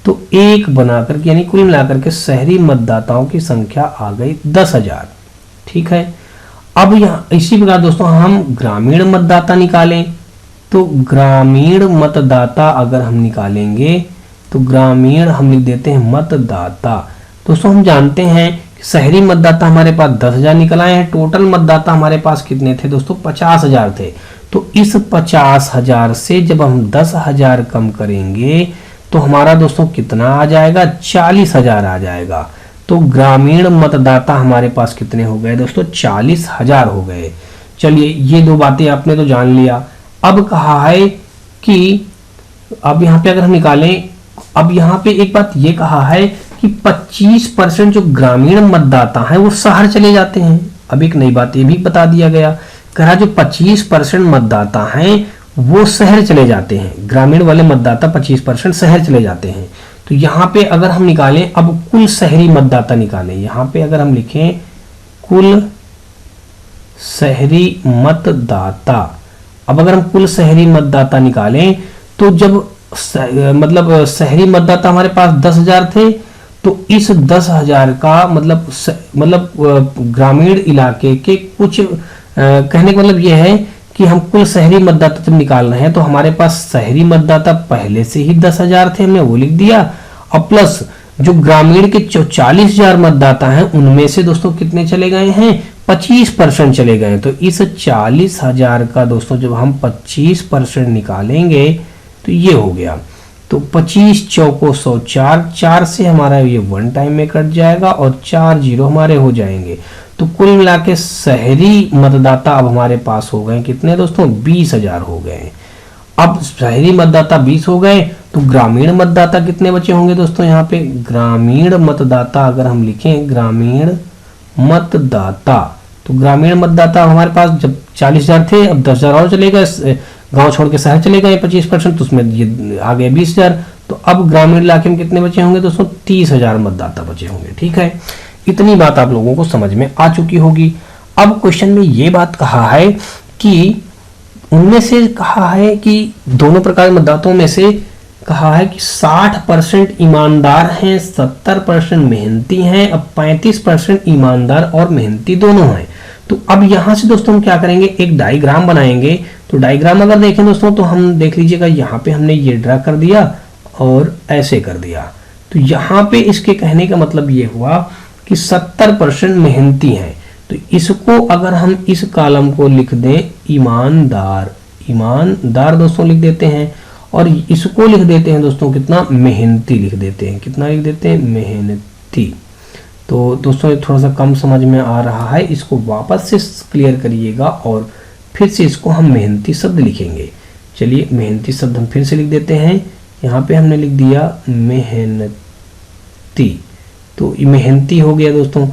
[SPEAKER 1] तो 1 बनाकर यानी कुल मिलाकर के शहरी मतदाताओं की संख्या आ गई 10,000, ठीक है। अब यहाँ इसी प्रकार दोस्तों हम ग्रामीण मतदाता निकालें, तो ग्रामीण मतदाता अगर हम निकालेंगे तो ग्रामीण हम लिख देते हैं मतदाता। दोस्तों हम जानते हैं कि शहरी मतदाता हमारे पास 10,000 निकल आए हैं, टोटल मतदाता हमारे पास कितने थे दोस्तों, 50,000 थे। तो इस 50,000 से जब हम 10,000 कम करेंगे तो हमारा दोस्तों कितना आ जाएगा, 40,000 आ जाएगा। तो ग्रामीण मतदाता हमारे पास कितने हो गए दोस्तों, 40,000 हो गए। चलिए ये 2 बातें आपने तो जान लिया। अब कहा है कि अब यहाँ पे अगर हम निकालें, अब यहाँ पे एक बात ये कहा है कि 25% जो ग्रामीण मतदाता हैं वो शहर चले जाते हैं। अब एक नई बात ये भी बता दिया गया, कहा जो 25% मतदाता हैं वो शहर चले जाते हैं, ग्रामीण वाले मतदाता 25% शहर चले जाते हैं। तो यहाँ पे अगर हम निकालें, अब कुल शहरी मतदाता निकालें, यहाँ पे अगर हम लिखें कुल शहरी मतदाता, अब अगर हम कुल शहरी मतदाता निकालें तो जब मतलब शहरी मतदाता हमारे पास 10,000 थे, तो इस 10,000 का मतलब ग्रामीण इलाके के कुछ कहने का मतलब यह है कि हम कुल शहरी मतदाता जब निकाल रहे हैं तो हमारे पास शहरी मतदाता पहले से ही 10,000 थे, हमने वो लिख दिया, और प्लस जो ग्रामीण के 44,000 मतदाता हैं उनमें से दोस्तों कितने चले गए हैं, 25% चले गए। तो इस 40,000 का दोस्तों जब हम 25% निकालेंगे तो ये हो गया, तो 25 चौको 104, 4 से हमारा ये 1 टाइम में कट जाएगा और 4 जीरो हमारे हो जाएंगे। तो कुल मिला के शहरी मतदाता अब हमारे पास हो गए कितने दोस्तों, 20,000 हो गए। अब शहरी मतदाता 20 हो गए तो ग्रामीण मतदाता कितने बचे होंगे दोस्तों, यहाँ पे ग्रामीण मतदाता अगर हम लिखें ग्रामीण मतदाता, तो ग्रामीण मतदाता हमारे पास जब 40,000 थे, अब 10,000 और चले गए, गांव छोड़ के शहर चले गए 25%, तो उसमें ये आ गए 20,000। तो अब ग्रामीण इलाके में कितने बचे होंगे दोस्तों, 30,000 मतदाता बचे होंगे। ठीक है, इतनी बात आप लोगों को समझ में आ चुकी होगी। अब क्वेश्चन में ये बात कहा है कि उनमें से कहा है कि दोनों प्रकार के मतदाताओं में से कहा है कि 60% ईमानदार हैं, 70% मेहनती हैं, अब 35% ईमानदार और मेहनती दोनों हैं। तो अब यहां से दोस्तों हम क्या करेंगे, एक डायग्राम बनाएंगे। तो डायग्राम अगर देखें दोस्तों तो हम देख लीजिएगा, यहाँ पे हमने ये ड्रा कर दिया और ऐसे कर दिया। तो यहाँ पे इसके कहने का मतलब ये हुआ कि 70% मेहनती हैं। तो इसको अगर हम इस कॉलम को लिख दें ईमानदार, ईमानदार दोस्तों लिख देते हैं, और इसको लिख देते हैं दोस्तों कितना, मेहनती लिख देते हैं। कितना लिख देते हैं, मेहनती। तो दोस्तों ये थोड़ा सा कम समझ में आ रहा है, इसको वापस से क्लियर करिएगा और फिर से इसको हम मेहनती शब्द लिखेंगे। चलिए मेहनती शब्द हम फिर से लिख देते हैं। यहाँ पे हमने लिख दिया मेहनती, तो मेहनती हो गया दोस्तों।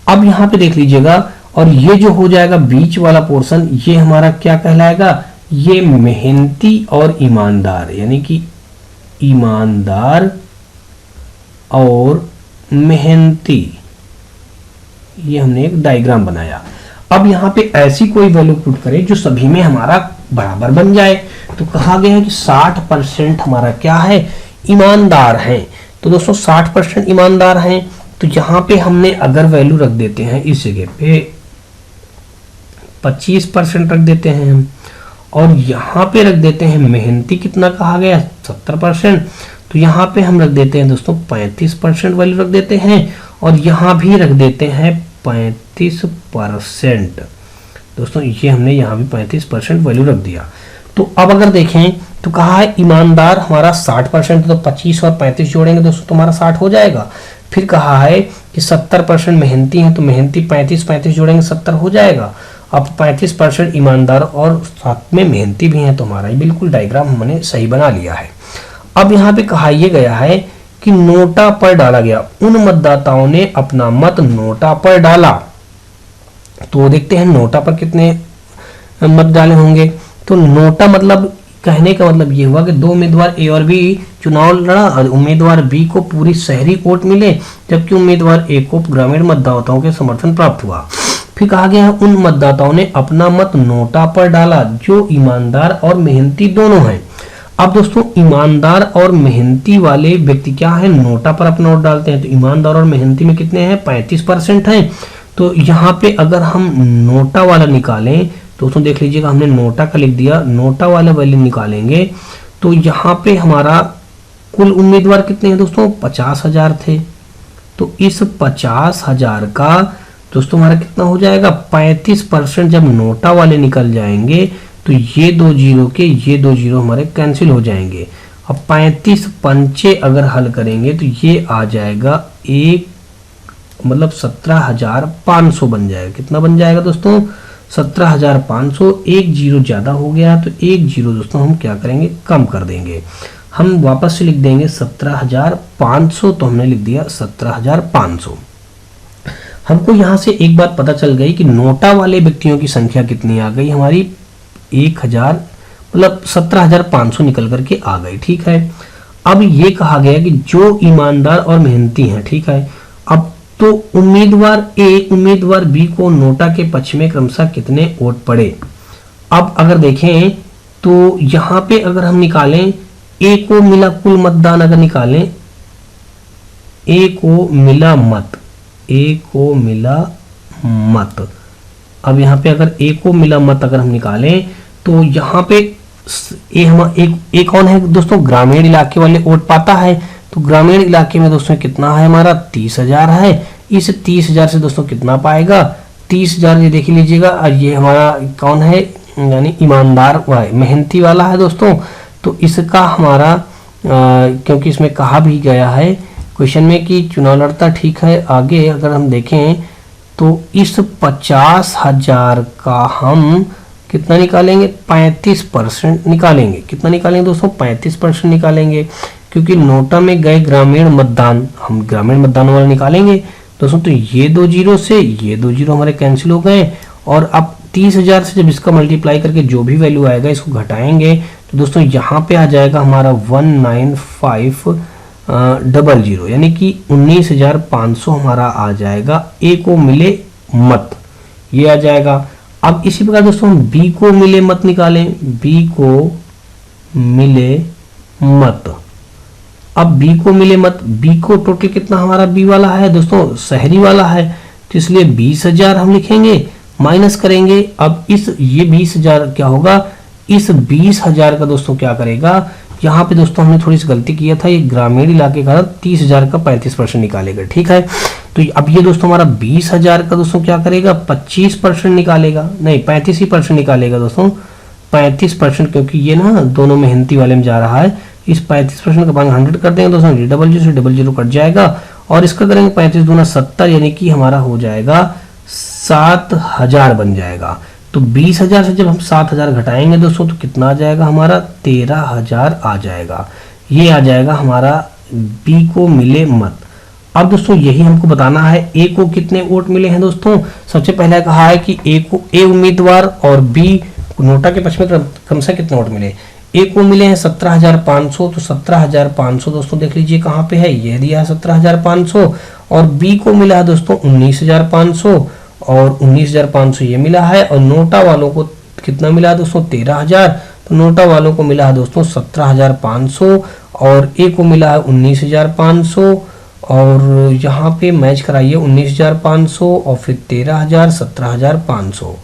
[SPEAKER 1] अब यहाँ पे देख लीजिएगा, और ये जो हो जाएगा बीच वाला पोर्शन, ये हमारा क्या कहलाएगा, ये मेहनती और ईमानदार, यानी कि ईमानदार और मेहनती, ये हमने एक डायग्राम बनाया। अब यहाँ पे ऐसी कोई वैल्यू पुट करें जो सभी में हमारा बराबर बन जाए। तो कहा गया है कि 60% हमारा क्या है, ईमानदार हैं। तो दोस्तों 60% ईमानदार हैं, तो यहाँ पे हमने अगर वैल्यू रख देते हैं इस जगह पे 25% रख देते हैं हम, और यहाँ पे रख देते हैं मेहनती, कितना कहा गया 70%, तो यहाँ पे हम रख देते हैं दोस्तों 35% वैल्यू रख देते हैं, और यहाँ भी रख देते हैं 35%। दोस्तों ये हमने यहाँ भी 35% वैल्यू रख दिया। तो अब अगर देखें तो कहा है ईमानदार हमारा 60%, तो 25 और 35 जोड़ेंगे दोस्तों तो हमारा 60 हो जाएगा। फिर कहा है कि 70% मेहनती हैं, तो मेहनती 35 जोड़ेंगे 70 हो जाएगा। अब 35% ईमानदार और साथ में मेहनती भी हैं, तो हमारा ये बिल्कुल डायग्राम हमने सही बना लिया है। अब यहाँ पे कहा यह गया है कि नोटा पर डाला गया, उन मतदाताओं ने अपना मत नोटा पर डाला। तो देखते हैं नोटा पर कितने मत डाले होंगे। तो नोटा मतलब कहने का मतलब ये हुआ कि दो उम्मीदवार ए और बी चुनाव लड़ा और उम्मीदवार बी को पूरी शहरी वोट मिले, जबकि उम्मीदवार ए को ग्रामीण मतदाताओं के समर्थन प्राप्त हुआ। फिर कहा गया है उन मतदाताओं ने अपना मत नोटा पर डाला जो ईमानदार और मेहनती दोनों हैं। अब दोस्तों ईमानदार और मेहनती वाले व्यक्ति क्या है, नोटा पर अपना वोट डालते हैं। तो ईमानदार और मेहनती में कितने हैं, 35% हैं। तो यहाँ पे अगर हम नोटा वाला निकालें, दोस्तों देख लीजिएगा हमने नोटा का लिख दिया, नोटा वाला वैल्यू निकालेंगे तो यहाँ पे हमारा कुल उम्मीदवार कितने हैं दोस्तों, 50,000 थे। तो इस 50,000 का दोस्तों हमारा कितना हो जाएगा, 35% जब नोटा वाले निकल जाएंगे तो ये दो जीरो हमारे कैंसिल हो जाएंगे। अब 35 पंचे अगर हल करेंगे तो ये आ जाएगा एक, मतलब 17,500 बन जाएगा। कितना बन जाएगा दोस्तों, 17,500। एक जीरो ज्यादा हो गया तो एक जीरो दोस्तों हम क्या करेंगे, कम कर देंगे। हम वापस से लिख देंगे 17,500, तो हमने लिख दिया 17,500। हमको यहाँ से एक बात पता चल गई कि नोटा वाले व्यक्तियों की संख्या कितनी आ गई, हमारी 1,000, मतलब 17,500 निकल करके आ गई। ठीक है, अब ये कहा गया कि जो ईमानदार और मेहनती हैं, ठीक है, अब तो उम्मीदवार ए उम्मीदवार बी को नोटा के पक्ष में क्रमशः कितने वोट पड़े। अब अगर देखें तो यहाँ पे अगर हम निकालें ए को मिला कुल मतदान, अगर निकालें ए को मिला मत, ए को मिला मत। अब यहाँ पे अगर ए को मिला मत अगर हम निकालें तो यहाँ पे एक कौन है दोस्तों, ग्रामीण इलाके वाले वोट पाता है। तो ग्रामीण इलाके में दोस्तों कितना है हमारा 30,000 है। इस 30,000 से दोस्तों कितना पाएगा 30,000, ये देख लीजिएगा। और ये हमारा कौन है, यानी ईमानदार मेहनती वाला है दोस्तों। तो इसका हमारा क्योंकि इसमें कहा भी गया है क्वेश्चन में कि चुनाव लड़ता, ठीक है। आगे अगर हम देखें तो इस 50,000 का हम कितना निकालेंगे 35% निकालेंगे। कितना निकालेंगे दोस्तों 35% निकालेंगे, क्योंकि नोटा में गए ग्रामीण मतदान, हम ग्रामीण मतदान वाला निकालेंगे दोस्तों। तो ये 2 जीरो से ये 2 जीरो हमारे कैंसिल हो गए। और अब 30,000 से जब इसका मल्टीप्लाई करके जो भी वैल्यू आएगा इसको घटाएंगे तो दोस्तों यहाँ पे आ जाएगा हमारा 19,500, यानी कि 19,500 हमारा आ जाएगा। ए को मिले मत ये आ जाएगा। अब इसी प्रकार दोस्तों हम बी को मिले मत निकालें। बी को मिले मत, अब बी को मिले मत, बी को टोटल कितना हमारा बी वाला है दोस्तों शहरी वाला है, तो इसलिए 20,000 हम लिखेंगे, माइनस करेंगे। अब इस ये 20,000 क्या होगा, इस 20,000 का दोस्तों क्या करेगा, यहाँ पे दोस्तों हमने थोड़ी सी गलती किया था, ये ग्रामीण इलाके का 30,000 का 35% निकालेगा, ठीक है। तो अब ये दोस्तों हमारा 20,000 का दोस्तों क्या करेगा 25% निकालेगा, नहीं 35% निकालेगा दोस्तों, 35%, क्योंकि ये ना दोनों मेहनती वाले में जा रहा है। इस 35% का 100 कर देंगे दोस्तों, डबल जीरो से डबल जीरो कट जाएगा और इसका करेंगे 35 दूना 70, यानी कि हमारा हो जाएगा 7,000 बन जाएगा। तो 20,000 से जब हम 7,000 घटाएंगे दोस्तों तो कितना आ जाएगा हमारा 13,000 आ जाएगा। ये आ जाएगा हमारा बी को मिले मत। अब दोस्तों यही हमको बताना है ए को कितने वोट मिले हैं दोस्तों। सबसे पहले कहा है कि ए उम्मीदवार और बी नोटा के पक्ष में क्रम से कितने वोट मिले। ए को मिले हैं 17,500, तो 17,500 दोस्तों देख लीजिए कहाँ पे है, ये दिया है 17,500। और बी को मिला है दोस्तों 19,500 और 19,500 ये मिला है। और नोटा वालों को कितना मिला है दोस्तों 13,000, तो नोटा वालों को मिला है दोस्तों 17,500 और ए को मिला है 19,500। और यहाँ पे मैच कराइए 19,500 और फिर 13,000 17,500,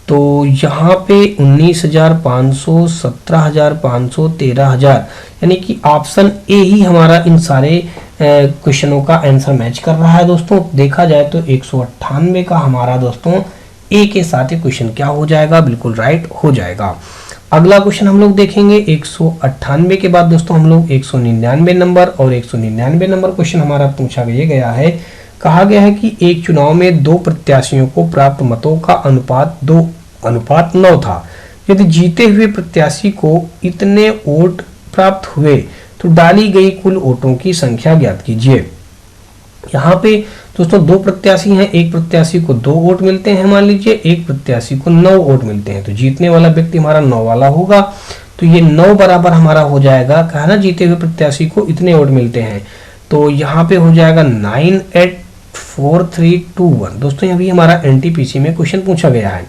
[SPEAKER 1] तो यहाँ पे 19,500 17,500 13,000, यानी कि ऑप्शन ए ही हमारा इन सारे क्वेश्चनों का आंसर मैच कर रहा है दोस्तों। देखा जाए तो 198 का हमारा दोस्तों ए के साथ ही क्वेश्चन क्या हो जाएगा, बिल्कुल राइट हो जाएगा। अगला क्वेश्चन हम लोग देखेंगे 198 के बाद दोस्तों हम लोग 199 नंबर, और 199 नंबर क्वेश्चन हमारा पूछा गया है, कहा गया है कि एक चुनाव में 2 प्रत्याशियों को प्राप्त मतों का अनुपात 2:9 था। यदि जीते हुए प्रत्याशी को इतने वोट प्राप्त हुए तो डाली गई कुल वोटों की संख्या ज्ञात कीजिए। यहाँ पे दोस्तों 2 प्रत्याशी हैं, एक प्रत्याशी को 2 वोट मिलते हैं मान लीजिए, एक प्रत्याशी को 9 वोट मिलते हैं, तो जीतने वाला व्यक्ति हमारा 9 वाला होगा। तो ये 9 बराबर हमारा हो जाएगा, कहा ना जीते हुए प्रत्याशी को इतने वोट मिलते हैं, तो यहाँ पे हो जाएगा 9,84321 दोस्तों। यहाँ भी हमारा एनटीपीसी में क्वेश्चन पूछा गया है।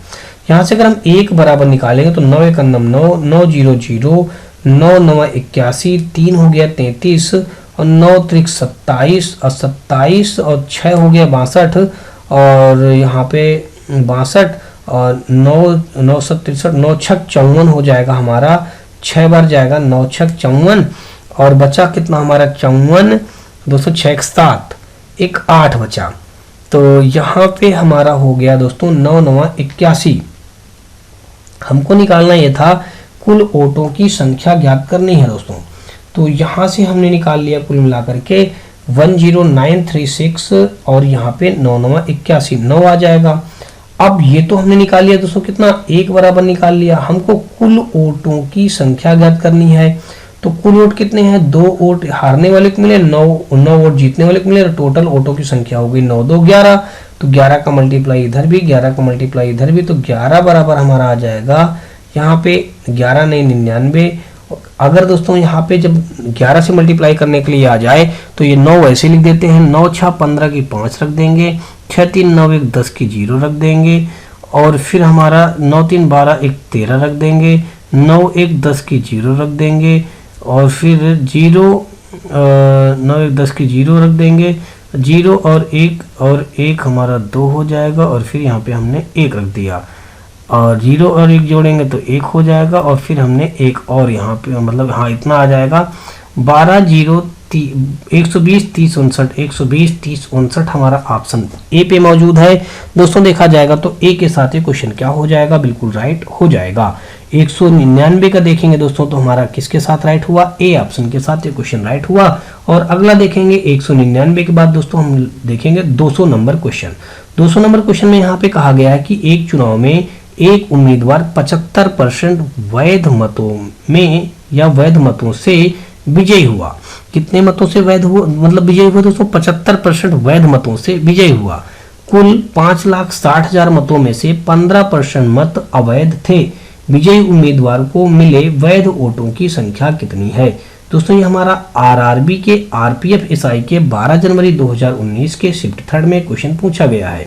[SPEAKER 1] यहाँ से अगर हम 1 बराबर निकालेंगे तो 9 1 9 9 0 0 9 9 81 3 हो गया 33 और 9 3 27 और 27 और 6 हो गया 62 और यहाँ पे 62 और 9 9 7 63 9 6 54 हो जाएगा हमारा, 6 बार जाएगा 9 6 54 और बचा कितना हमारा 54 दोस्तों 6 7 एक 8 बचा। तो यहाँ पे हमारा हो गया दोस्तों 9 9 81। हमको निकालना ये था कुल वोटों की संख्या ज्ञात करनी है दोस्तों। तो यहाँ से हमने निकाल लिया कुल मिलाकर के 10936 और यहाँ पे 9 9 81 9 आ जाएगा। अब ये तो हमने निकाल लिया दोस्तों कितना 1 बराबर निकाल लिया। हमको कुल वोटों की संख्या ज्ञात करनी है, तो कुल वोट कितने हैं 2 वोट हारने वाले को मिले, 9 वोट जीतने वाले को मिले, तो टोटल वोटों की संख्या हो गई 9 2 11। तो 11 का मल्टीप्लाई इधर भी 11 का मल्टीप्लाई इधर भी, तो 11 बराबर हमारा आ जाएगा यहाँ पे 11 नहीं 99। अगर दोस्तों यहाँ पे जब 11 से मल्टीप्लाई करने के लिए आ जाए तो ये 9 वैसे लिख देते हैं, 9 6 15 की 5 रख देंगे, 6 3 9 1 10 की 0 रख देंगे और फिर हमारा 9 3 12 1 13 रख देंगे, 9 1 10 की 0 रख देंगे और फिर 0 9 1 10 की 0 रख देंगे, 0 और 1 हमारा 2 हो जाएगा और फिर यहाँ पे हमने 1 रख दिया। और 0 और 1 जोड़ेंगे तो 1 हो जाएगा, और फिर हमने एक और यहाँ पे मतलब हाँ इतना आ जाएगा 12 0 120 30 59, 120 30 59 हमारा ऑप्शन ए पे मौजूद है। दोस्तों देखा जाएगा तो ए के साथ ये क्वेश्चन क्या हो जाएगा, बिल्कुल राइट हो जाएगा। 199 का देखेंगे दोस्तों तो हमारा किसके साथ राइट हुआ, ए ऑप्शन के साथ ये क्वेश्चन राइट हुआ। और अगला देखेंगे 199 के बाद दोस्तों हम देखेंगे 200 नंबर क्वेश्चन। 200 नंबर क्वेश्चन में यहाँ पे कहा गया है कि एक चुनाव में एक उम्मीदवार 75% वैध मतों में या वैध मतों से विजयी हुआ। कितने मतों से वैध हुआ, मतलब विजयी हुआ दोस्तों, 75% वैध मतों से विजयी हुआ। कुल 5,60,000 मतों में से 15% मत अवैध थे। विजयी उम्मीदवार को मिले वैध वोटों की संख्या कितनी है। दोस्तों ये हमारा आरआरबी के आरपीएफ एसआई के 12 जनवरी 2019 के शिफ्ट थर्ड में क्वेश्चन पूछा गया है।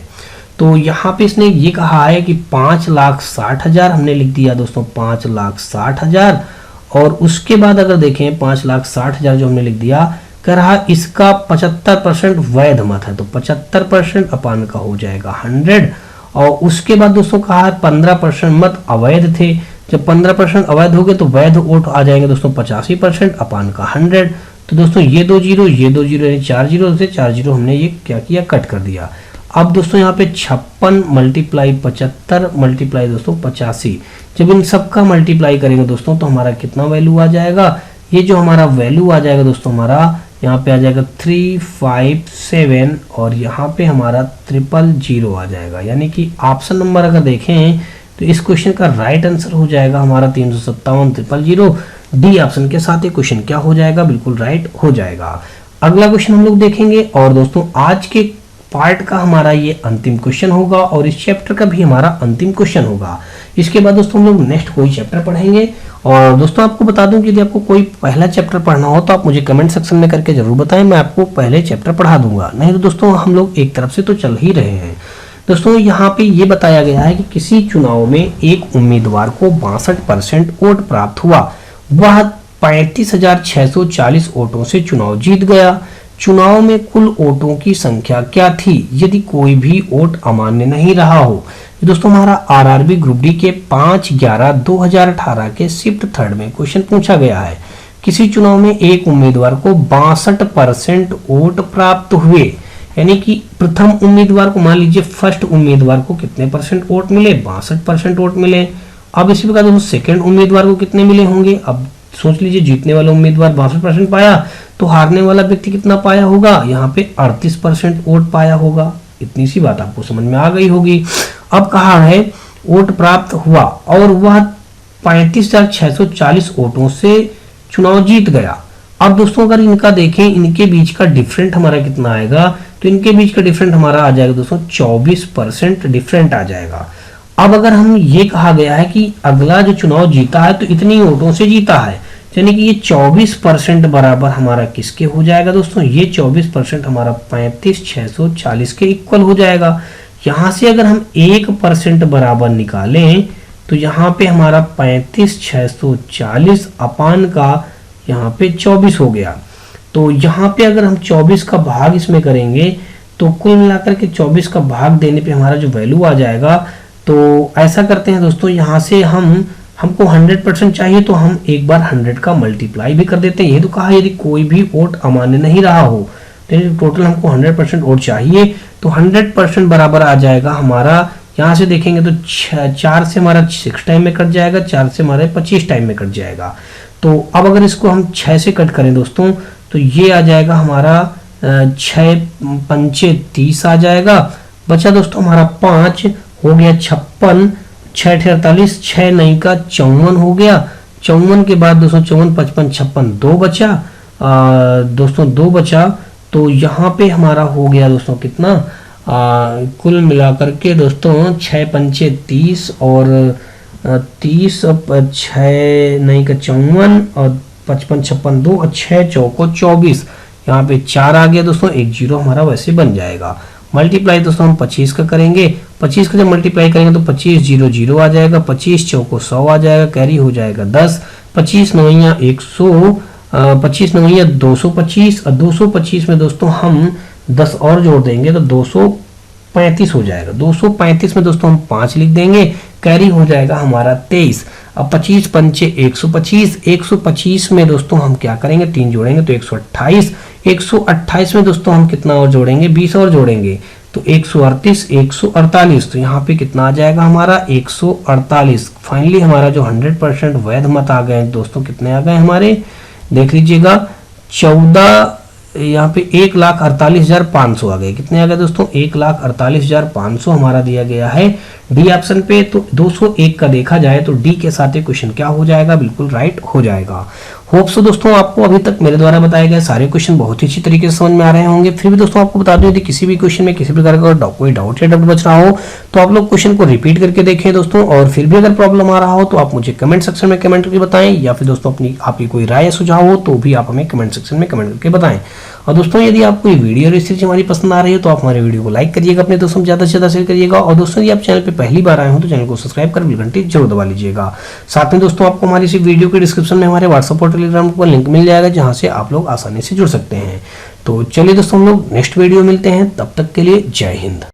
[SPEAKER 1] तो यहाँ पे इसने ये कहा है कि 5,60,000 हमने लिख दिया दोस्तों, 5,60,000। और उसके बाद अगर देखें 5,60,000 जो हमने लिख दिया, कह रहा इसका 75% वैध मत है, तो 75% अपान का हो जाएगा 100। और उसके बाद दोस्तों कहा है 15% मत अवैध थे। जब 15% अवैध हो गए तो वैध वोट आ जाएंगे दोस्तों 85% अपान का 100। तो दोस्तों ये 2 जीरो यानी 4 जीरो से 4 जीरो हमने ये क्या किया, कट कर दिया। अब दोस्तों यहाँ पे 56 मल्टीप्लाई 75 मल्टीप्लाई दोस्तों 85, जब इन सबका मल्टीप्लाई करेंगे दोस्तों तो हमारा कितना वैल्यू आ जाएगा, ये जो हमारा वैल्यू आ जाएगा दोस्तों हमारा यहाँ पे आ जाएगा 357 और यहाँ पे हमारा 000 आ जाएगा। यानी कि ऑप्शन नंबर अगर देखें तो इस क्वेश्चन का राइट आंसर हो जाएगा हमारा 357 000। डी ऑप्शन के साथ ये क्वेश्चन क्या हो जाएगा, बिल्कुल राइट हो जाएगा। अगला क्वेश्चन हम लोग देखेंगे और दोस्तों आज के पार्ट का हमारा ये अंतिम क्वेश्चन होगा और इस चैप्टर का भी हमारा अंतिम क्वेश्चन होगा। इसके बाद दोस्तों हम लोग नेक्स्ट कोई चैप्टर पढ़ेंगे। और दोस्तों आपको बता दूं कि यदि आपको कोई पहला चैप्टर पढ़ना हो तो आप मुझे कमेंट सेक्शन में करके जरूर बताएं, मैं आपको पहले चैप्टर पढ़ा दूंगा। नहीं तो दोस्तों हम लोग एक तरफ से तो चल ही रहे हैं। दोस्तों यहाँ पे ये बताया गया है कि किसी चुनाव में एक उम्मीदवार को 62% वोट प्राप्त हुआ, वह 35,640 वोटों से चुनाव जीत गया। चुनाव में कुल वोटों की संख्या क्या थी यदि कोई भी वोट अमान्य नहीं रहा हो। दोस्तों हमारा आरआरबी ग्रुप डी के 5/11/2018 के शिफ्ट थर्ड में क्वेश्चन पूछा गया है। किसी चुनाव में एक उम्मीदवार को 62% वोट प्राप्त हुए, यानी कि प्रथम उम्मीदवार को मान लीजिए फर्स्ट उम्मीदवार को कितने परसेंट वोट मिले, 62% वोट मिले। अब इसी प्रकार दोस्तों सेकंड उम्मीदवार को कितने मिले होंगे। अब सोच लीजिए जीतने वाला उम्मीदवार 62% पाया तो हारने वाला व्यक्ति कितना पाया होगा, यहाँ पे 38% वोट पाया होगा। इतनी सी बात आपको समझ में आ गई होगी। अब कहा है वोट प्राप्त हुआ और वह 35,640 वोटों से चुनाव जीत गया। अब दोस्तों अगर इनका देखें, इनके बीच का डिफरेंट हमारा कितना आएगा, तो इनके बीच का डिफरेंट हमारा आ जाएगा दोस्तों 24% डिफरेंट आ जाएगा। अब अगर हम ये कहा गया है कि अगला जो चुनाव जीता है तो इतनी वोटों से जीता है, यानी कि ये 24% बराबर हमारा किसके हो जाएगा दोस्तों, ये 24% हमारा 35,640 के इक्वल हो जाएगा। यहाँ से अगर हम 1% बराबर निकालें तो यहाँ पे हमारा 35,640 अपान का यहाँ पे 24 हो गया। तो यहाँ पे अगर हम 24 का भाग इसमें करेंगे तो कुल मिलाकर के 24 का भाग देने पे हमारा जो वैल्यू आ जाएगा, तो ऐसा करते हैं दोस्तों, यहाँ से हमको 100% चाहिए तो हम एक बार 100 का मल्टीप्लाई भी कर देते हैं। ये तो कहा यदि कोई भी वोट अमान्य नहीं रहा हो, तो टोटल हमको 100% वोट चाहिए, तो 100% बराबर आ जाएगा हमारा। यहाँ से देखेंगे तो 4 से हमारा 6 टाइम में कट जाएगा, 4 से हमारे 25 टाइम में कट जाएगा। तो अब अगर इसको हम 6 से कट करें दोस्तों तो ये आ जाएगा हमारा 6 पंचे 30 आ जाएगा। बचा दोस्तों हमारा 5 हो गया 56, 6 48, 6 नहीं का 54 हो गया। 54 के बाद दोस्तों 54 55 56 2 बचा, दोस्तों 2 बचा। तो यहाँ पे हमारा हो गया दोस्तों कितना, कुल मिलाकर के दोस्तों 6 पंचे 30 और 30 6 नहीं का 54 और 55 56 2 और 6 चौको 24। यहाँ पे 4 आ गया दोस्तों, 1 जीरो हमारा वैसे बन जाएगा। मल्टीप्लाई दोस्तों हम 25 का करेंगे, 25 का जब मल्टीप्लाई करेंगे तो 25 0 0 आ जाएगा, 25 चौको 100 आ जाएगा, कैरी हो जाएगा 10, 25 नवैया 100, 25 नवैया 225 और 225 में दोस्तों हम 10 और जोड़ देंगे तो 235 हो जाएगा। 235 में दोस्तों हम 5 लिख देंगे, कैरी हो जाएगा हमारा 23। अब 25 पंचे 125, 125 में दोस्तों हम क्या करेंगे, 3 जोड़ेंगे तो 128, 128 में दोस्तों हम कितना और जोड़ेंगे, 20 और जोड़ेंगे तो 138, 148। तो यहाँ पे कितना आ जाएगा हमारा 148। फाइनली हमारा जो 100% वैध मत आ गए दोस्तों, कितने आ गए हमारे, देख लीजिएगा 14, यहाँ पे 1,48,500 आ गए। कितने आ गए दोस्तों, 1,48,500 हमारा दिया गया है डी ऑप्शन पे। तो 201 का देखा जाए तो डी के साथ क्वेश्चन क्या हो जाएगा, बिल्कुल राइट हो जाएगा। होप सो दोस्तों आपको अभी तक मेरे द्वारा बताए गए सारे क्वेश्चन बहुत ही अच्छी तरीके से समझ में आ रहे होंगे। फिर भी दोस्तों आपको बता दूं, यदि किसी भी क्वेश्चन में किसी प्रकार का कोई डाउट या डाउट बच रहा हो तो आप लोग क्वेश्चन को रिपीट करके देखें दोस्तों। और फिर भी अगर प्रॉब्लम आ रहा हो तो आप मुझे कमेंट सेक्शन में कमेंट करके बताएं, या फिर दोस्तों अपनी आपकी कोई राय या सुझाव हो तो भी आप हमें कमेंट सेक्शन में कमेंट करके बताएं। और दोस्तों यदि आपको ये वीडियो रेसिपी हमारी पसंद आ रही है तो आप हमारे वीडियो को लाइक करिएगा, अपने दोस्तों में ज्यादा से ज्यादा शेयर करिएगा। और दोस्तों यदि आप चैनल पे पहली बार आए हो तो चैनल को सब्सक्राइब कर बेल घंटी जरूर दबा लीजिएगा। साथ में दोस्तों आपको हमारी इस वीडियो के डिस्क्रिप्शन में हमारे व्हाट्सएप और टेलीग्राम पर लिंक मिल जाएगा, जहां से आप लोग आसानी से जुड़ सकते हैं। तो चलिए दोस्तों हम लोग नेक्स्ट वीडियो मिलते हैं, तब तक के लिए जय हिंद।